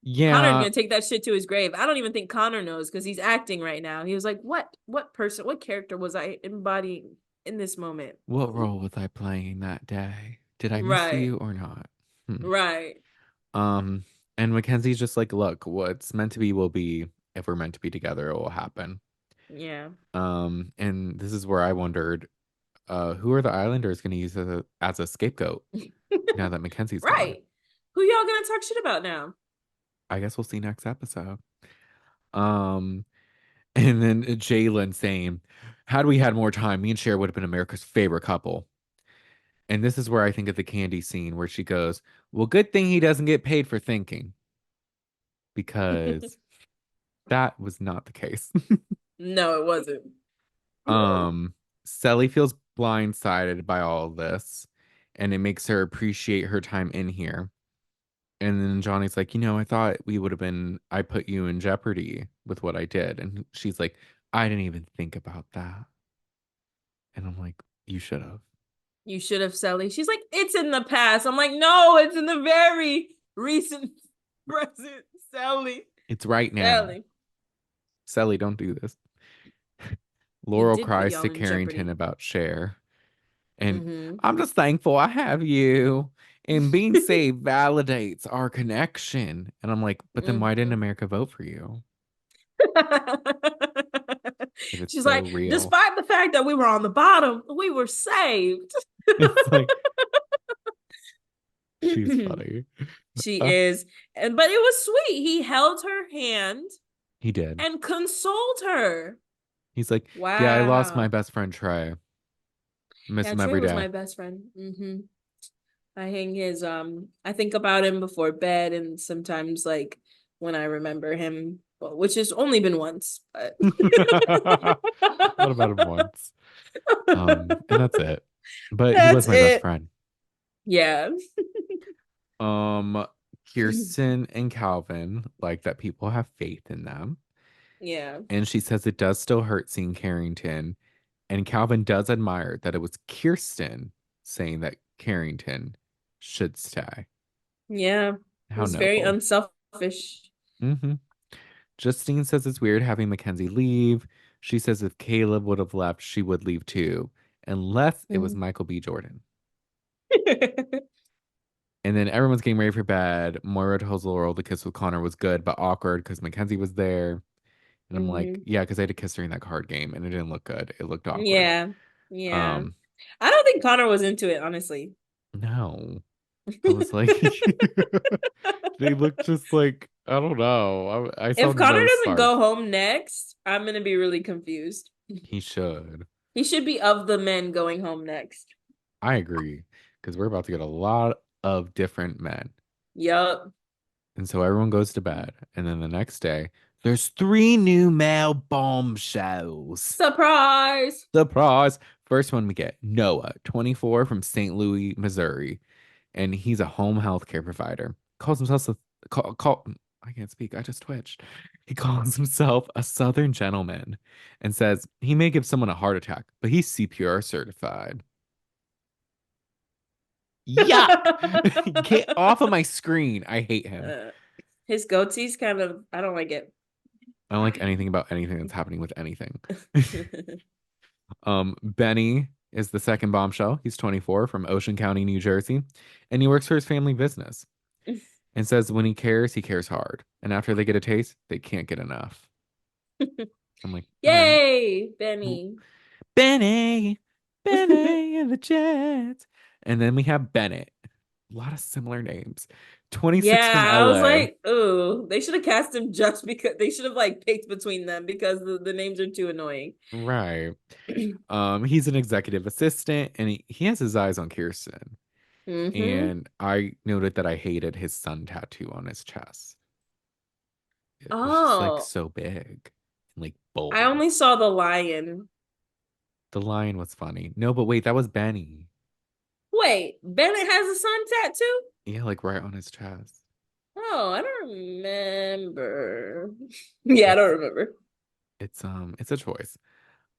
Connor's Yeah. gonna take that shit to his grave. I don't even think Connor knows because he's acting right now. He was like, what person, what character was I embodying in this moment?" What role was I playing that day? Did I miss Right, you or not? Hmm. right. Um, and Mackenzie's just like, look, what's meant to be will be. If we're meant to be together, it will happen. Yeah. And this is where I wondered, who are the Islanders going to use as a scapegoat now that Mackenzie's gone? Right. Who y'all gonna talk shit about now? I guess we'll see next episode. Um, and then Jalen saying, had we had more time, me and Cher would have been America's favorite couple. And this is where I think of the candy scene where she goes, well, good thing he doesn't get paid for thinking because that was not the case. No, it wasn't. um, Cely feels blindsided by all of this and it makes her appreciate her time in here. And then Johnny's like, you know, I thought I put you in jeopardy with what I did. And she's like, I didn't even think about that. And I'm like, you should have. You should have, Cely. She's like, it's in the past. I'm like, no, it's in the very recent present, Cely. It's right now. Cely. Cely, don't do this. You Laurel did put cries y'all to in Carrington jeopardy. about Cher. And Mm-hmm. I'm just thankful I have you. And being saved validates our connection. And I'm like, but then why didn't Mm-hmm. America vote for you? If it's She's so like, real. despite the fact that we were on the bottom, we were saved. It's like she's funny. She Uh, is. And but it was sweet. He held her hand he did. and consoled her. He's like, yeah, I lost my Wow. best friend Trey. Miss Yeah, him Trey every was day. my best friend. I hang his I think about him before bed and sometimes like when I remember him, well, which has only been once, but What about him once? And that's it. But he was that's my best it. friend. Yeah. Um, Kirsten and Calvin like that people have faith in them. Yeah. And she says it does still hurt seeing Carrington. And Calvin does admire that it was Kirsten saying that Carrington should stay. Yeah. It How was very noble. unselfish. hmm Justine says it's weird having Mackenzie leave. She says if Caleb would have left, she would leave too, unless it was Mhm. Michael B. Jordan. And then everyone's getting ready for bed. Moira tells Laurel the kiss with Connor was good, but awkward because Mackenzie was there. And I'm like, hmm yeah, because I had to kiss during that card game and it didn't look good. It looked awkward. Yeah. Yeah. Um, I don't think Connor was into it, honestly. no. I was like, they look just like, I don't know. I saw If Connor no doesn't go sparks. home next, I'm gonna be really confused. He should. He should be of the men going home next. I agree. Because we're about to get a lot of different men. Yup. And so everyone goes to bed. And then the next day, there's three new male bombshells. Surprise. Surprise. First one we get Noah, 24 from St. Louis, Missouri. And he's a home health care provider. Calls himself I can't speak. I just twitched. He calls himself a Southern gentleman and says he may give someone a heart attack, but he's CPR certified. Yuck. Get off of my screen. I hate him. Uh, his goatee's kind of, I don't like it. I don't like anything about anything that's happening with anything. Benny is the second bombshell. He's 24 from Ocean County, New Jersey, and he works for his family business and says when he cares hard. And after they get a taste, they can't get enough. I'm like, all right. Yay, Well, Benny. Benny, Benny and the Jets. And then we have Bennett. A lot of similar names. 26 from Yeah, I was LA. like, ooh, they should have cast him just because they should have like picked between them because the names are too annoying. Right. He's an executive assistant and he has his eyes on Kirsten. Mm-hmm. And I noted that I hated his sun tattoo on his chest. It was just like Oh, so big and like I bold. only saw the lion. The lion was funny. No, but wait, that was Benny. Wait, Bennett has a sun tattoo? Yeah, like right on his chest. Oh, I don't remember. Yeah, I It's don't remember. it's a choice.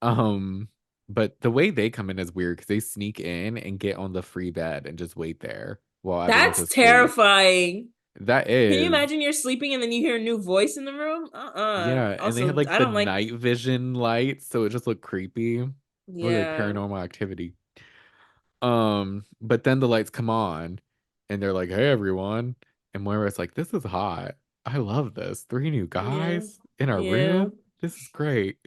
Um, but the way they come in is weird because they sneak in and get on the free bed and just wait there while everyone's That's asleep. terrifying. That Can you is, imagine you're sleeping and then you hear a new voice in the room? yeah, and they had Also, like I the don't like, night vision lights, so it just looked creepy. Looked like yeah, paranormal activity. But then the lights come on and they're like, hey everyone. And Moira's like, this is hot. I love this. Three new yeah, guys in our yeah. room. This is great.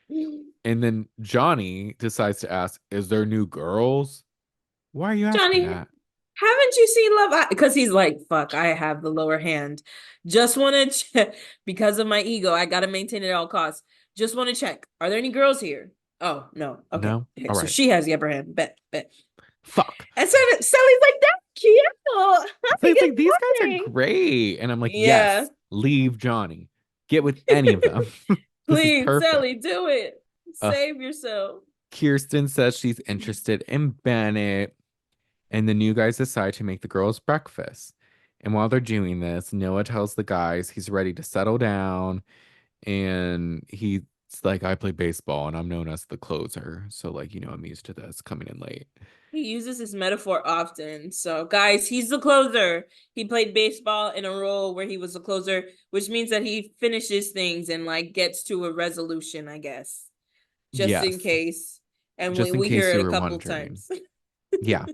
And then Johnny decides to ask, is there new girls? Why are you asking Johnny, that? haven't you seen Love? Because he's like, fuck, I have the lower hand. Just want to check because of my ego. I got to maintain it at all costs. Just want to check. Are there any girls here? Oh, no. Okay. No? Okay. All So right. she has the upper hand. Bet, bet. Fuck. And so Sally's like, that's cute. So Happy it's good like, these guys are morning. great. And I'm like, Yeah. yes, leave Johnny. Get with any of them. This is Please, perfect. Sally, do it. Uh, Save yourself. Kirsten says she's interested in Bennett. And the new guys decide to make the girls breakfast. And while they're doing this, Noah tells the guys he's ready to settle down. And he's like, I play baseball and I'm known as the closer. So, like, I'm used to this coming in late. He uses this metaphor often. So, guys, he's the closer. He played baseball in a role where he was a closer, which means that he finishes things and like gets to a resolution, I guess. just in Yes. case. And Just in we hear case it you a were couple wondering. times. Yeah.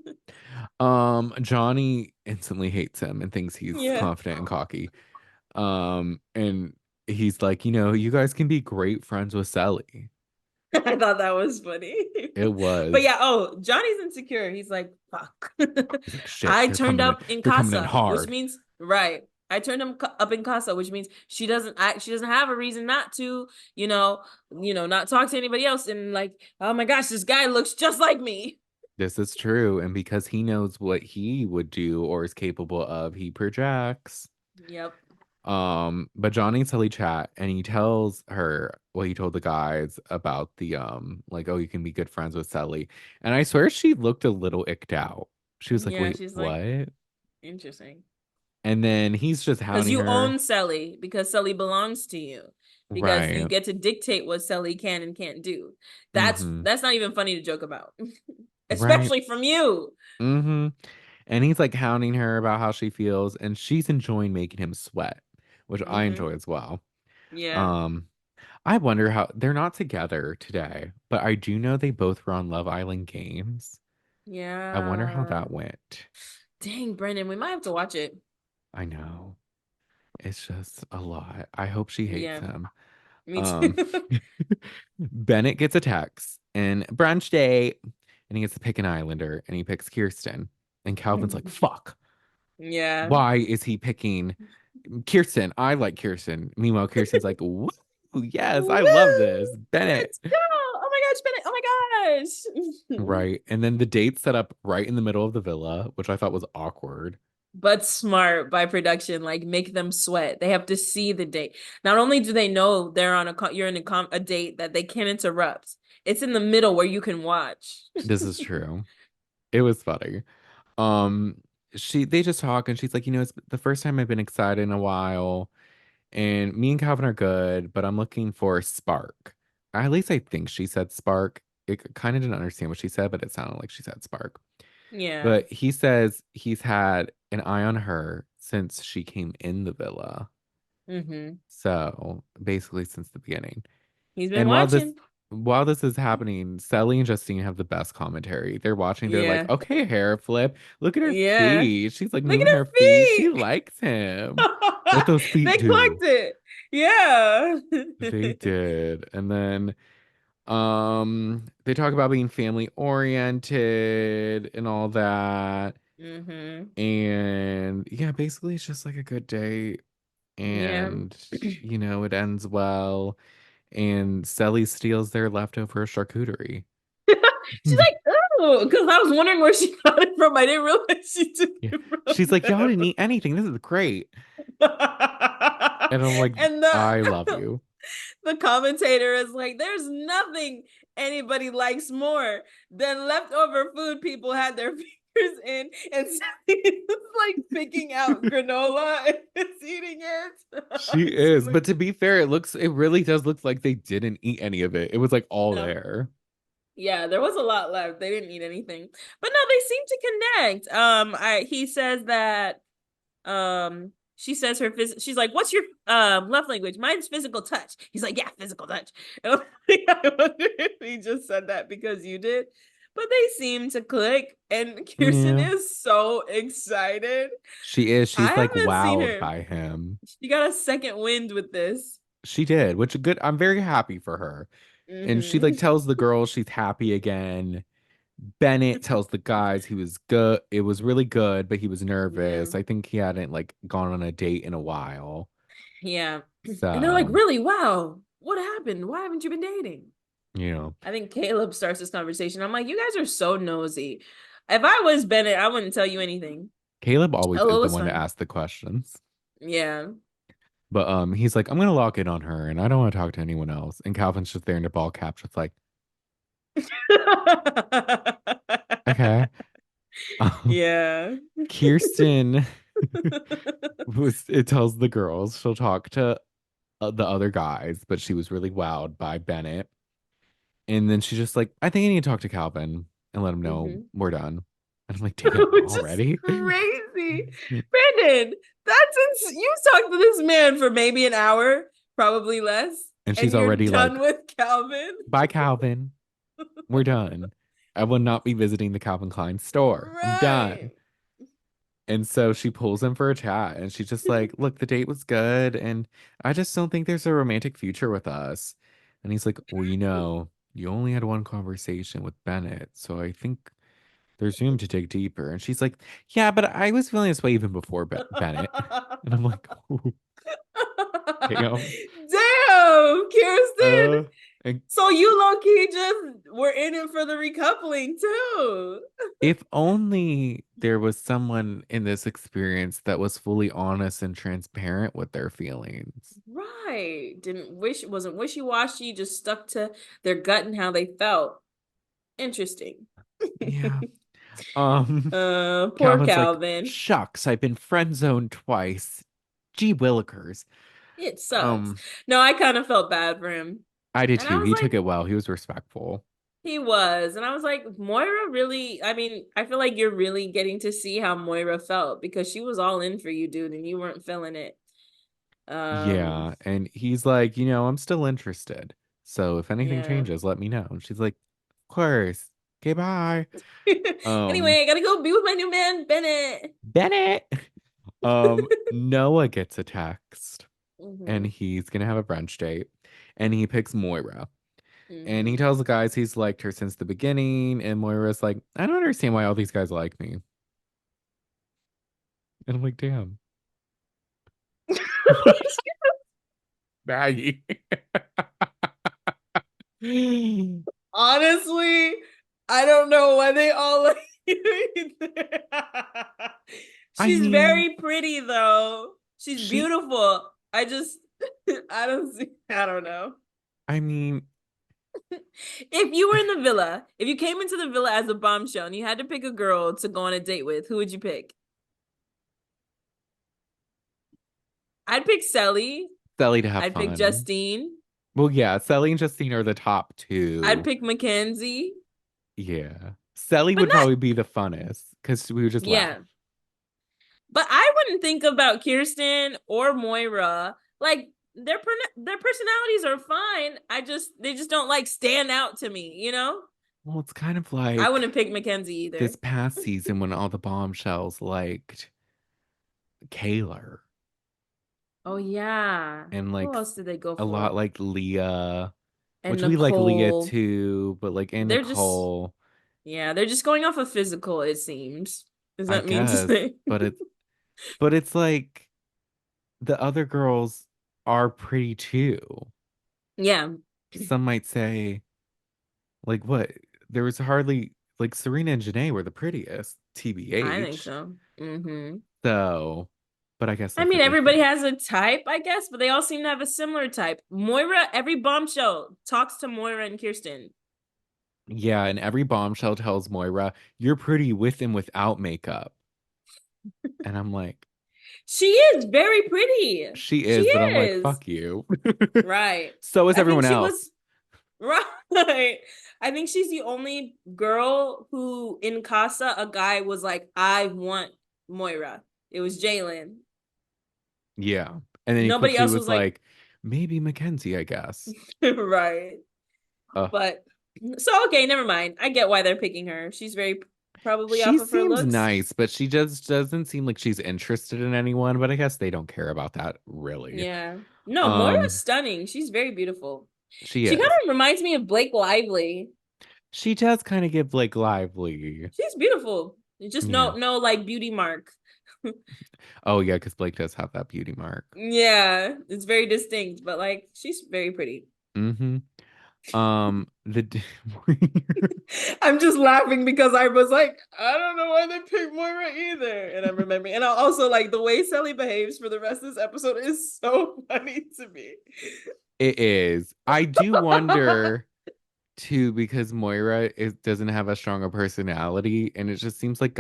Johnny instantly hates him and thinks he's Yeah. confident and cocky. And he's like, you guys can be great friends with Cely. I thought that was funny. It But was. yeah, Johnny's insecure. He's like, fuck. He's like, shit, I turned up in they're coming in casa, which hard. means right. I turned him up in casa, which means she doesn't have a reason not to, not talk to anybody else. And like, oh my gosh, this guy looks just like me. This is true. And because he knows what he would do or is capable of, he projects. Yep. But Johnny and Sully chat and he tells her what he told the guys about the like, oh, you can be good friends with Sully. And I swear she looked a little icked out. She was like, Yeah, wait, she's like, what? interesting. And then he's just Because hounding you her. own Cely, because Cely belongs to you. Because you Right. get to dictate what Cely can and can't do. Mm-hmm. That's not even funny to joke about. Right. Especially from you. Mm-hmm. And he's like hounding her about how she feels, and she's enjoying making him sweat, which I Mm-hmm. enjoy as well. Yeah. Um, I wonder how they're not together today, but I do know they both were on Love Island Games. I wonder how Yeah. that went. Dang, Brendan, we might have to watch it. I know. It's just a lot. I hope she hates Yeah, him. me too. Um, Bennett gets a text and brunch date, and he gets to pick an Islander, and he picks Kirsten. And Calvin's like, fuck. Yeah. Why is he picking Kirsten? I like Kirsten. Meanwhile, Kirsten's like, woo, yes, I love Woo! this. Bennett. Let's go. Oh my gosh, Bennett. Oh my gosh. Right. And then the date set up right in the middle of the villa, which I thought was awkward. But smart by production, like make them sweat. They have to see the date. Not only do they know they're on you're in a date that they can't interrupt. It's in the middle where you can watch. This is true. It was funny. Um, they just talk and she's like, it's the first time I've been excited in a while. And me and Calvin are good, but I'm looking for a spark. At least I think she said spark. It kind of didn't understand what she said, but it sounded like she said spark. Yeah. But he says he's had an eye on her since she came in the villa. Mm-hmm. So basically since the beginning. He's been And watching. while this is happening, Sally and Justine have the best commentary. They're watching, they're like, Yeah. okay, hair flip. Look at her Yeah. feet. She's like Look moving at her her feet. She feet. likes him. What those feet They do. clocked it. Yeah. They did. And then they talk about being family oriented and all that. Mm-hmm. And yeah, basically it's just like a good day. Yeah. And it ends well. And Sally steals their leftover charcuterie. She's like, oh, because I was wondering where she got it from. I didn't realize she took Yeah. it from She's like, y'all didn't them. eat anything. This is great. And I'm like, And I love you. the commentator is like, there's nothing anybody likes more than leftover food people had their fingers in, and Sally's like picking out granola and is eating it. She She's is. like, But to be fair, it really does look like they didn't eat any of it. It was like all no. there. Yeah, there was a lot left. They didn't eat anything. But no, they seem to connect. He says that she says she's like, what's your love language? Mine's physical touch. He's like, yeah, physical touch. And I'm like, I wonder if he just said that because you did. But they seem to click, and Kirsten Yeah. is so excited. She is. I She's like haven't seen wowed her. by him. She got a second wind with this. She did, which good. I'm very happy for her. And she like Mm-hmm. tells the girls she's happy again. Bennett tells the guys he was good. It was really good, but he was Yeah. nervous. I think he hadn't like gone on a date in a while. Yeah. And they're like, So, really? Wow. What happened? Why haven't you been dating? you know, I think Caleb starts this conversation. I'm like, you guys are so nosy. If I was Bennett, I wouldn't tell you anything. Caleb always Oh, is it the was one to fun. ask the questions. Yeah. But he's like, I'm gonna lock in on her and I don't want to talk to anyone else. And Calvin's just there in a ball cap, just like, okay. Yeah. Kirsten it tells the girls she'll talk to the other guys, but she was really wowed by Bennett. And then she's just like, I think I need to talk to Calvin and let him know Hmm. we're done. And I'm like, damn, Which is already? crazy. Brandon, you talked to this man for maybe an hour, probably less. And she's And you're already done like, with Calvin? bye, Calvin. We're done. I will not be visiting the Calvin Klein store. I'm done. Right. And so she pulls him for a chat and she's just like, look, the date was good. And I just don't think there's a romantic future with us. And he's like, well, you only had one conversation with Bennett. So I think there's room to dig deeper. And she's like, yeah, but I was feeling this way even before Bennett. And I'm like, oh, damn. Damn, Kirsten. Uh, and So you low key just were in it for the recoupling too. if only there was someone in this experience that was fully honest and transparent with their feelings. Right. Didn't wish wasn't wishy-washy, just stuck to their gut and how they felt. Interesting. Yeah. Um, Poor Calvin's like, Calvin. shucks, I've been friend zoned twice. Gee willikers. It sucks. Um, No, I kind of felt bad for him. I did And I too. was He like, took it well. He was respectful. he was. And I was like, Moira really, I mean, I feel like you're really getting to see how Moira felt because she was all in for you, dude, and you weren't feeling it. Um, Yeah. And he's like, I'm still interested. So if anything yeah. changes, let me know. And she's like, of course. Okay, bye. Um, Anyway, I gotta go be with my new man, Bennett. Bennett. Noah gets a text and Hmm. he's gonna have a brunch date and he picks Moira. And he Hmm. tells the guys he's liked her since the beginning. And Moira's like, I don't understand why all these guys like me. And I'm like, damn. Maggie. Honestly, I don't know why they all like you either. I She's mean, very pretty though. She's she, beautiful. I just I don't see I don't know. I mean, If you were in the villa, if you came into the villa as a bombshell and you had to pick a girl to go on a date with, who would you pick? I'd pick Cely. Cely to have I'd pick fun. Justine. Well, yeah, Cely and Justine are the top I'd two. pick Mackenzie. Yeah. Cely But would not probably be the funnest because we would just laugh. yeah. But I wouldn't think about Kirsten or Moira. Like their personalities are fine. They just don't like stand out to me, you know? Well, it's kind of I like wouldn't pick Mackenzie either. this past season when all the bombshells liked Kaylor Oh yeah. and Who like else did they go a lot for? like Leah, And which we like Leah Nicole. too, but like and They're just Nicole, yeah, they're just going off of physical, it seems. Does I that mean to guess, say? but it's like the other girls are pretty too. Yeah, Some might say like what? There was hardly like Serena and Janae were the prettiest, I think TBH. so. Hmm. So, but I guess I that's a mean, everybody different. has a type, I guess, but they all seem to have a similar type. Moira, every bombshell talks to Moira and Kirsten. Yeah, and every bombshell tells Moira, you're pretty with and without makeup. And I'm like, She is very pretty. she She is, but I'm like, is. fuck you. Right. So is I think everyone she else. was right. I think she's the only girl who in Casa a guy was like, I want Moira. It was Jalen. Yeah. And then he Nobody quickly else was was like, like, maybe Mackenzie, I guess. right. Uh, But so okay, never mind. I get why they're picking her. She's very probably she off of her seems looks. nice, but she just doesn't seem like she's interested in anyone, but I guess they don't care about that really. Yeah. No, Moira's Um, stunning. She's very beautiful. she She kind is. of reminds me of Blake Lively. She does kind of give like lively. She's beautiful. Just Yeah. no like beauty mark. Oh yeah, because Blake does have that beauty mark. Yeah, it's very distinct, but like she's very pretty. Mm-hmm. The I'm just laughing because I was like, I don't know why they picked Moira either. And I'm remembering. And I also like the way Cely behaves for the rest of this episode is so funny to me. it is. I do wonder too because doesn't have a stronger personality, and it just seems like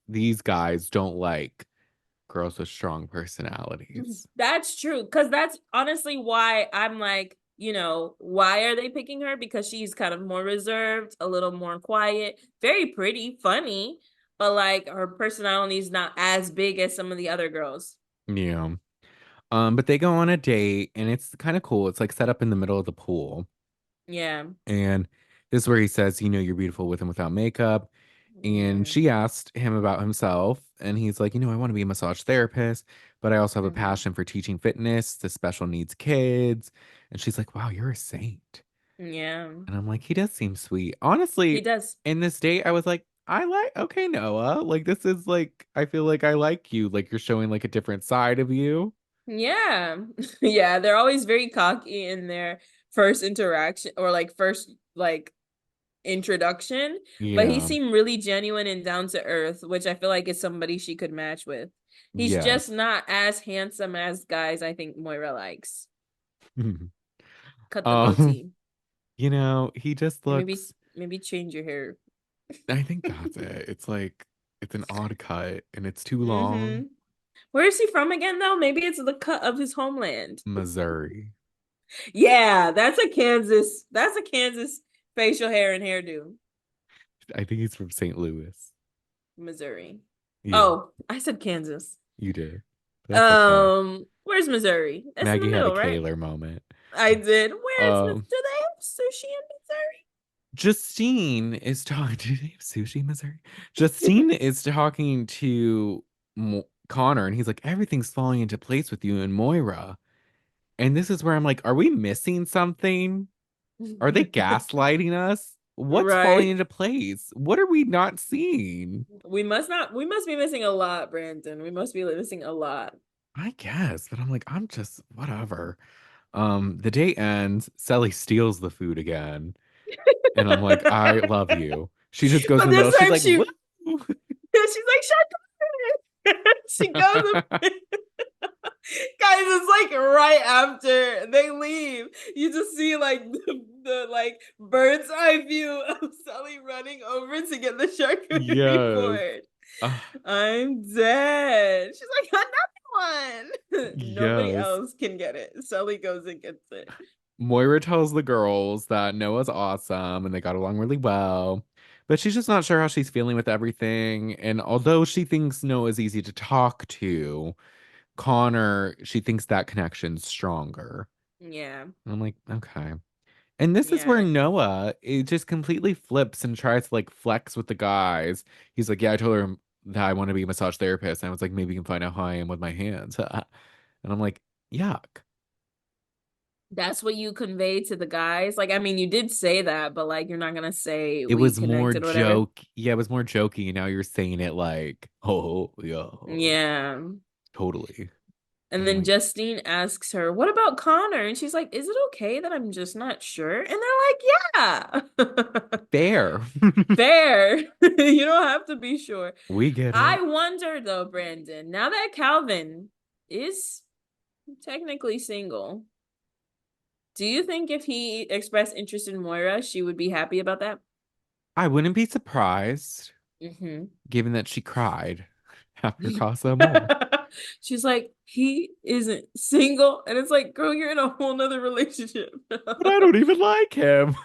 these guys don't like girls with strong personalities. That's true. Because that's honestly why I'm like, why are they picking her? Because she's kind of more reserved, a little more quiet, very pretty, funny, but like her personality is not as big as some of the other girls. Yeah. But they go on a date and it's kind of cool. It's like set up in the middle of the pool. Yeah. And this is where he says, you're beautiful with and without makeup. And Yeah. she asked him about himself, and he's like, I want to be a massage therapist, but I also have a Hmm. passion for teaching fitness to special needs kids. And she's like, wow, you're a saint. Yeah. And I'm like, he does seem sweet. He Honestly, does. in this date, I was like, okay, Noah. Like, this is like, I feel like I like you. Like, you're showing like a different side of you. Yeah. Yeah, they're always very cocky in their first interaction or like first like introduction, but he Yeah. seemed really genuine and down to earth, which I feel like is somebody she could match with. He's just Yes. not as handsome as guys I think Moira likes. Cut the Um, goatee. he just And maybe looks, maybe change your hair. I think that's it. It's like, it's an odd cut and it's too Mm-hmm. long. Where is he from again though? Maybe it's the cut of his homeland. Missouri. Yeah, that's a Kansas facial hair and hairdo. I think he's from St. Louis. Missouri. Yeah, Oh, I said Kansas. you did. That's okay. Where's Missouri? That's in the Maggie had a middle, right? Kaler moment. I did. Where's Miss? Um, Do they have sushi Justine is talking. Do they have sushi in Missouri? in Justine Missouri? is talking to Connor, and he's like, everything's falling into place with you and Moira. And this is where I'm like, are we missing something? Are they gaslighting us? What's falling Right. into place? What are we not seeing? We must be missing a lot, Brandon. We must be missing a lot. I guess, but I'm like, I'm just whatever. The day ends, Cely steals the food again, and I'm like, I love you. She just goes in But the middle. this She's time like, woo. she's like, shut the she goes guys, it's like right after they leave. You just see like the like bird's eye view of Cely running over to get the charcuterie Yes. board. Uh, I'm dead. She's like, another one. Nobody yes. else can get it. Cely goes and gets it. Moira tells the girls that Noah's awesome and they got along really well, but she's just not sure how she's feeling with everything. And although she thinks Noah's easy to talk to, Connor, she thinks that connection's stronger. Yeah. And I'm like, okay. And this is where Yeah. Noah it just completely flips and tries to like flex with the guys. He's like, yeah, I told her that I want to be a massage therapist. And I was like, maybe you can find out how I am with my hands. And I'm like, yuck. That's what you convey to the guys. Like, I mean, you did say that, but like, you're not gonna say It we was more connected or whatever. joke. Yeah, it was more jokey. Now you're saying it like, oh, yeah, Yeah. totally. And I'm then like, Justine asks her, "What about Connor?" And she's like, "Is it okay that I'm just not sure?" And they're like, "Yeah." fair. Fair. You don't have to be sure. We get I it. wonder though, Brandon, now that Calvin is technically single, do you think if he expressed interest in Moira, she would be happy about that? I wouldn't be surprised, Mm-hmm. given that she cried after Casa Amor. She's like, he isn't single. And it's like, girl, you're in a whole nother relationship. But I don't even like him.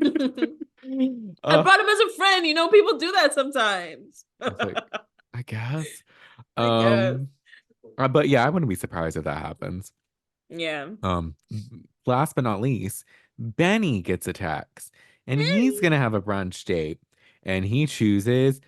I uh, brought him as a friend. You know, people do that sometimes. I was like, I guess. I guess. Um, but yeah, I wouldn't be surprised if that happens. Yeah. Um, Last but not least, Benny gets a text, and he's gonna have a brunch date, and he chooses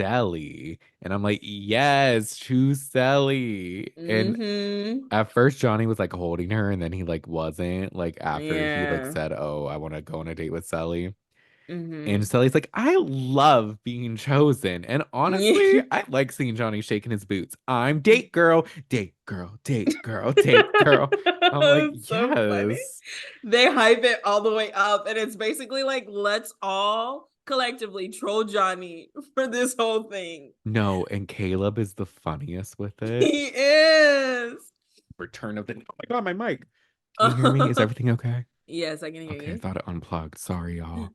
Cely, and I'm like, yes, choose Cely. And Mm-hmm. at first, Johnny was like holding her, and then he like wasn't. Like after he like Yeah. said, "Oh, I want to go on a date with Cely." And Mm-hmm. Sally's like, I love being chosen. And honestly, Yeah. I like seeing Johnny shaking his boots. I'm date girl, date girl, date girl, date girl. I'm like, It's so funny. yes. They hype it all the way up, and it's basically like, let's all collectively troll Johnny for this whole thing. No, and Caleb is the funniest with it. He is. Return of the. Oh my God, my mic. Can you hear me? Is everything okay? Yes, I can hear Okay, I you. thought it unplugged. Sorry, y'all.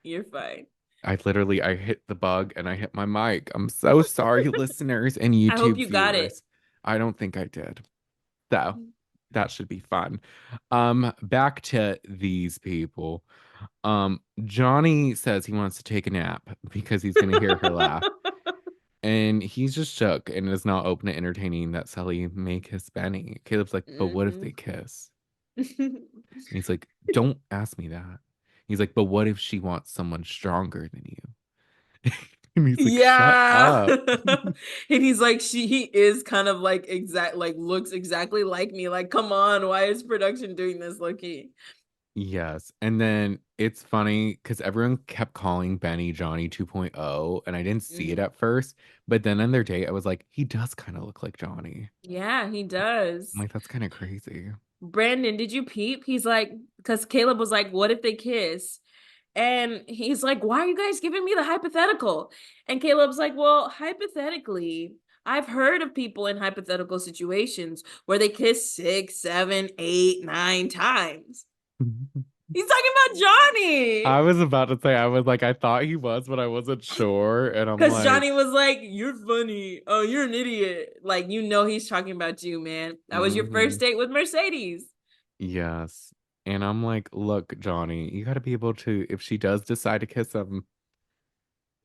You're fine. I hit the bug and I hit my mic. I'm so sorry, listeners and I hope YouTube you got it. viewers. I don't think I did. So that should be fun. Back to these people. Johnny says he wants to take a nap because he's gonna hear her laugh. And he's just shook and is not open to entertaining that Cely may kiss Benny. Caleb's like, but what if Hmm. they kiss? And he's like, don't ask me that. He's like, but what if she wants someone stronger than you? And he's like, shut Yeah. up. And he's like, he is kind of like exact, like looks exactly like me. Like, come on, why is production doing this, Loki? Yes. And then it's funny because everyone kept calling Benny Johnny 2.0, and I didn't see it Mhm. at first. But then on their date, I was like, he does kind of look like Johnny. Yeah, he I'm does. like, that's kind of crazy. Brandon, did you peep? He's like, because Caleb was like, what if they kiss? And he's like, why are you guys giving me the hypothetical? And Caleb's like, well, hypothetically, I've heard of people in hypothetical situations where they kiss six, seven, eight, nine times. He's talking about Johnny. I was about to say, I was like, I thought he was, but I wasn't sure. And I'm Because like, Johnny was like, you're funny. Oh, you're an idiot. Like, you know, he's talking about you, man. That was your mm-hmm. first date with Mercedes. Yes. And I'm like, look, Johnny, you got to be able to, if she does decide to kiss him,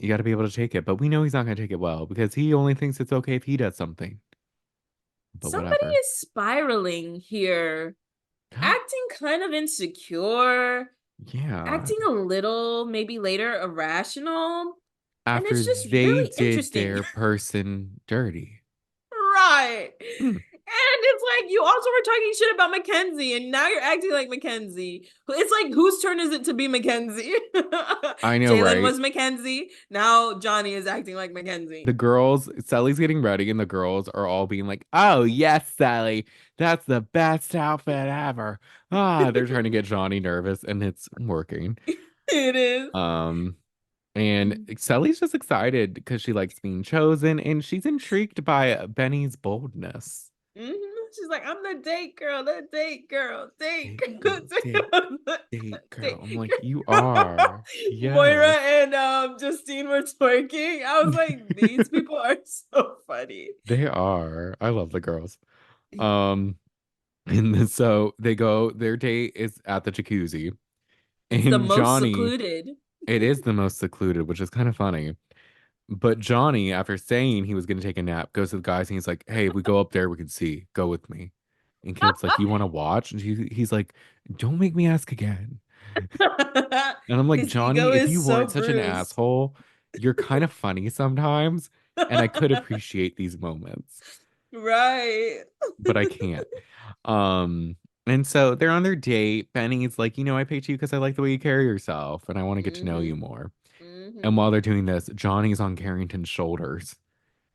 you got to be able to take it. But we know he's not going to take it well because he only thinks it's okay if he does something. But Somebody whatever. is spiraling here, acting kind of insecure, Yeah. acting a little, maybe later, irrational. And After it's just they really did interesting. their person dirty. Right. Hmm. And it's like you also were talking shit about Mackenzie, and now you're acting like Mackenzie. It's like whose turn is it to be Mackenzie? I know, Jalen right? was Mackenzie. Now Johnny is acting like Mackenzie. The girls, Sally's getting ready, and the girls are all being like, oh, yes, Sally, that's the best outfit ever. Ah, they're trying to get Johnny nervous, and it's working. It is. Um, and Sally's just excited because she likes being chosen, and she's intrigued by Benny's boldness. She's like, I'm the date girl, date Date girl, girl, date, date girl. I'm date like, you girl. are. Moira Yes. and Justine were twerking. I was like, these people are so funny. They are. I love the girls. Um, and then, so they go, their date is at the jacuzzi. It's the And most Johnny, secluded. it is the most secluded, which is kind of funny. But Johnny, after saying he was going to take a nap, goes to the guys and he's like, hey, if we go up there, we can see. Go with me. And Caleb's like, you want to watch? And he's like, don't make me ask again. And I'm like, His ego Johnny, if you is so weren't such an bruised. asshole, you're kind of funny sometimes. And I could appreciate these moments, Right. but I can't. Um, and so they're on their date. Benny's like, I picked you because I like the way you carry yourself and I want to get to know you Mm-hmm. more. And Mm-hmm. while they're doing this, Johnny's on Carrington's shoulders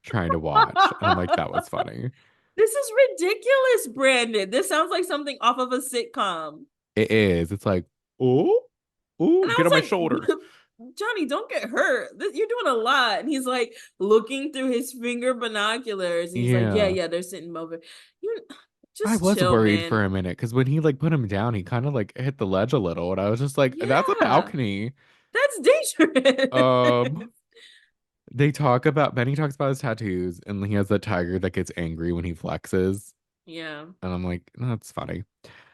trying to watch. And I'm like, that was funny. This is ridiculous, Brandon. This sounds like something off of a sitcom. It is. It's like, oh, oh, And get I on my was shoulders. like, Johnny, don't get hurt. You're doing a lot. And he's like looking through his finger binoculars. And he's like, yeah, Yeah. yeah, they're sitting over. You I just was chill, worried man. for a minute because when he like put him down, he kind of like hit the ledge a little. And I was just like, that's a Yeah, balcony. that's dangerous. Um, Benny talks about his tattoos and he has the tiger that gets angry when he flexes. Yeah, And I'm like, that's funny.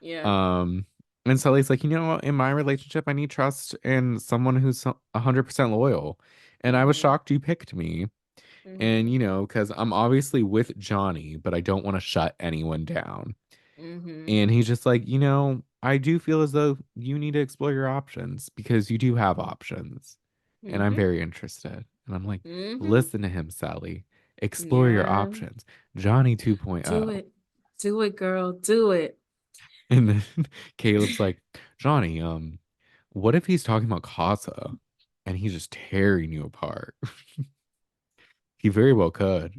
yeah. Um, and Sully's like, what? In my relationship, I need trust and someone who's 100% loyal. And I was Mm-hmm. shocked you picked me. Mm-hmm. And, because I'm obviously with Johnny, but I don't want to shut anyone down. Mm-hmm. And he's just like, I do feel as though you need to explore your options because you do have options. And I'm Mm-hmm. very interested. And I'm like, Mm-hmm. listen to him, Sally. Explore your Yeah. options. Johnny Do 2.0. it. Do it, girl. Do it. And then Caleb's like, Johnny, what if he's talking about Casa and he's just tearing you apart? He very well could.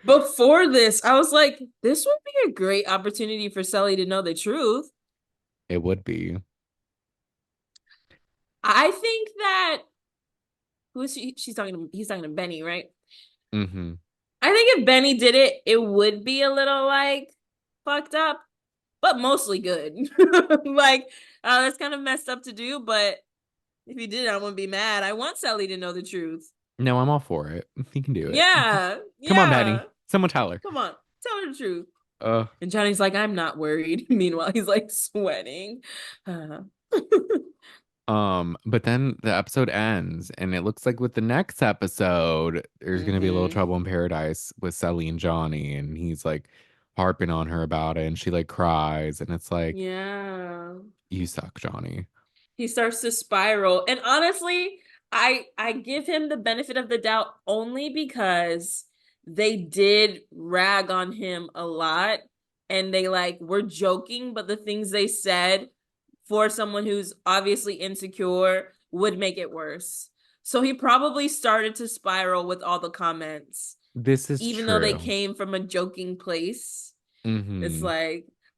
Before this, I was like, this would be a great opportunity for Cely to know the truth. It would be. I think that who is she? She's talking to he's talking to Benny, right? Mm-hmm. I think if Benny did it, it would be a little like fucked up, but mostly good. Like, that's kind of messed up to do, but if he did it, I wouldn't be mad. I want Cely to know the truth. No, I'm all for it. He can do it. Yeah, Come on, yeah. Benny. Someone tell her. Come on, tell her the truth. Uh, And Johnny's like, I'm not worried. Meanwhile, he's like sweating. Uh, But then the episode ends, and it looks like with the next episode, there's gonna be a little Mm-hmm. trouble in paradise with Cely and Johnny, and he's like harping on her about it, and she like cries, and it's like, Yeah. you suck, Johnny. He starts to spiral. And honestly, I give him the benefit of the doubt only because they did rag on him a lot and they like were joking, but the things they said for someone who's obviously insecure would make it worse. So he probably started to spiral with all the comments, This is even though they true. came from a joking place. It's Mm-hmm.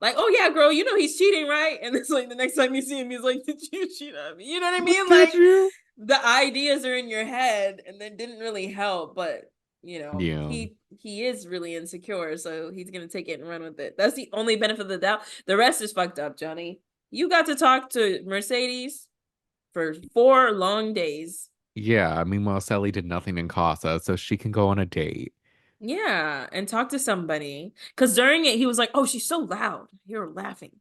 like, oh yeah, girl, you know he's cheating, right? And it's like the next time you see him, he's like, did you cheat on me? You know what I mean? Did Like you? the ideas are in your head, and that didn't really help. But Yeah. he is really insecure, so he's gonna take it and run with it. That's the only benefit of the doubt. The rest is fucked up, Johnny. You got to talk to Mercedes for 4 long days. Yeah. Meanwhile, Sally did nothing in Casa, so she can go on a date. Yeah, and talk to somebody. Because during it, he was like, "Oh, she's so loud. You're laughing."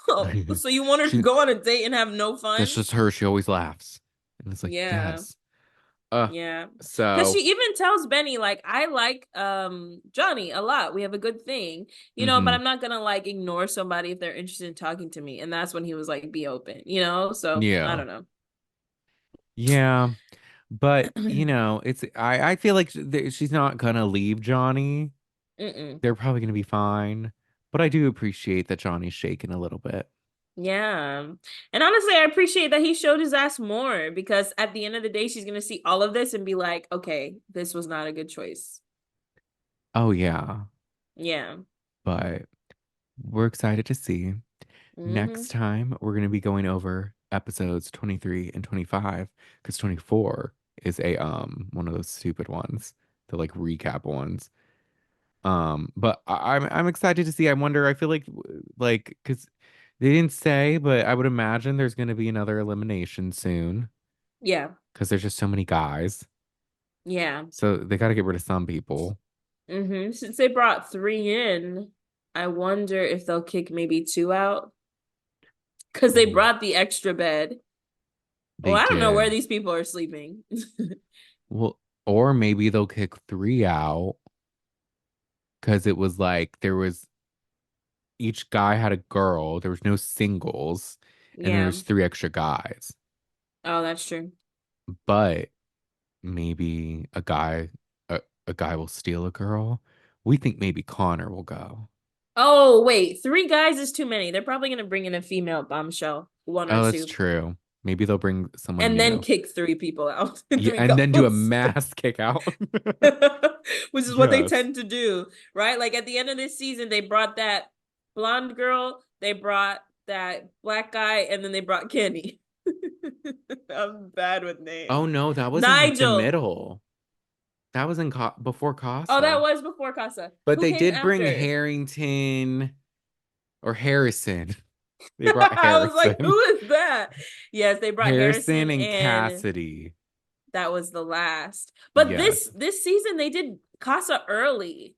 Oh, so you want her to She go on a date and have no That's fun? just her. She always laughs. And it's like, Yeah, yes. Uh, yeah. Because she so, even tells Benny, like, I like Johnny a lot. We have a good thing, but hmm I'm not gonna like ignore somebody if they're interested in talking to me. And that's when he was like, be open. So I yeah. don't know. Yeah. But, I feel like she's not gonna leave Johnny. Mm-mm. They're probably gonna be fine. But I do appreciate that Johnny's shaking a little bit. Yeah. And honestly, I appreciate that he showed his ass more because at the end of the day, she's gonna see all of this and be like, okay, this was not a good choice. Oh, yeah. Yeah. But we're excited to see. Next Mm-hmm. time, we're going to be going over episodes 23 and 25 because 24 is a one of those stupid ones, the like recap ones. But I'm excited to see. I wonder, I feel like because they didn't say, but I would imagine there's going to be another elimination soon Yeah. because there's just so many guys. Yeah. So they got to get rid of some people. Since they brought three in, I wonder if they'll kick maybe two out because they Ooh, brought the extra bed. Well, they I don't know where did. these people are sleeping. Well, or maybe they'll kick three out because it was like there was each guy had a girl. There was no singles, and then Yeah. there's three extra guys. Oh, that's true. But maybe a guy will steal a girl. We think maybe Connor will go. Oh, wait. Three guys is too many. They're probably going to bring in a female bombshell, one or Oh, that's two, true. Maybe they'll bring someone and then new. kick three people out, Yeah, three and then do a couples. mass kick out. Which is what they Yes. tend to do, right? Like at the end of this season, they brought that blonde girl, they brought that black guy, and then they brought Kenny. I'm bad with Oh names. no, that was in the Nigel. middle. That was in before Oh, that Casa. was before Casa. But Who they came did bring after? Harrington or Harrison. They brought I was like, Harrison. who is that? Yes, they brought Harrison Harrison, and and Cassidy. that was the last. But Yes. this season they did Casa early.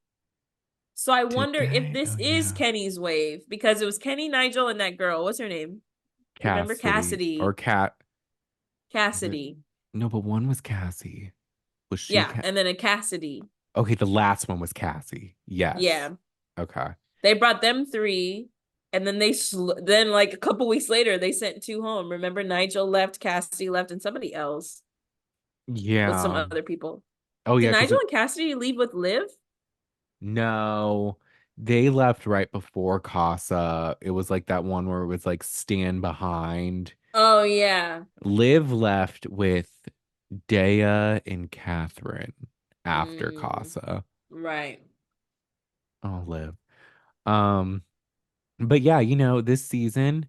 So I Did wonder if they? this Oh is yeah. Kenny's wave because it was Kenny, Nigel, and that girl. What's her name? Remember Cassidy or Cassidy? Cat. Was it? Cassidy. No, but one was Cassie. Was she Yeah, Cat? and then a Cassidy. Okay, the last one was Cassie. Yes. Yeah. Okay. They brought them three, and then then like a couple weeks later they sent two home. Remember Nigel left, Cassidy left, and somebody else with some Yeah. other people. Oh Did yeah, because Nigel and Cassidy leave with Liv? no, they left right before Casa. It was like that one where it was like stand behind. Oh yeah. Liv left with Dea and Catherine after Mm, Casa. right. Oh, Liv. Um, but yeah, this season,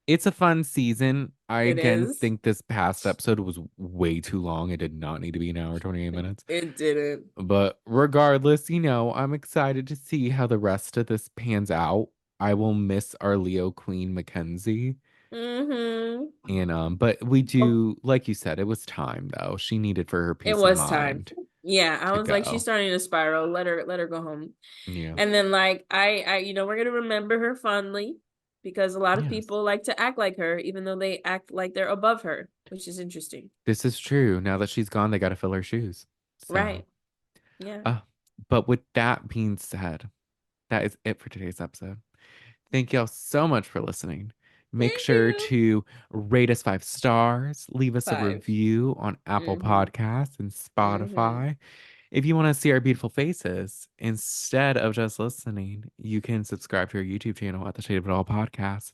it's a fun season. I It again is. think this past episode was way too long. It did not need to be an hour, 28 minutes. It didn't. But regardless, I'm excited to see how the rest of this pans out. I will miss our Leo Queen Mackenzie. Mm-hmm. And but we do, like you said, it was time though. She needed for her It peace of was time. mind Yeah, I to was like, she's go. starting to spiral. Let her go home. Yeah. And then like we're gonna remember her fondly because a lot of Yes. people like to act like her, even though they act like they're above her, which is interesting. This is true. Now that she's gone, they got to fill her shoes. So, Right. Yeah. uh, but with that being said, that is it for today's episode. Thank y'all so much for listening. Make Thank sure you. to rate us 5 stars, leave us a 5. review on Apple Mm-hmm. Podcasts and Mm-hmm. Spotify. If you want to see our beautiful faces instead of just listening, you can subscribe to our YouTube channel at the Shade of It All Podcast.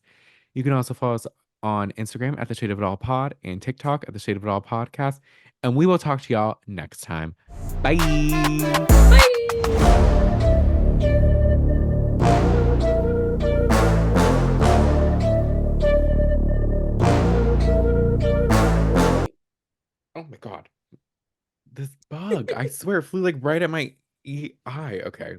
You can also follow us on Instagram at the Shade of It All Pod and TikTok at the Shade of It All Podcast. And we will talk to y'all next time. Bye. Bye. Oh my God. This bug, I swear, flew like right at my eye. Okay.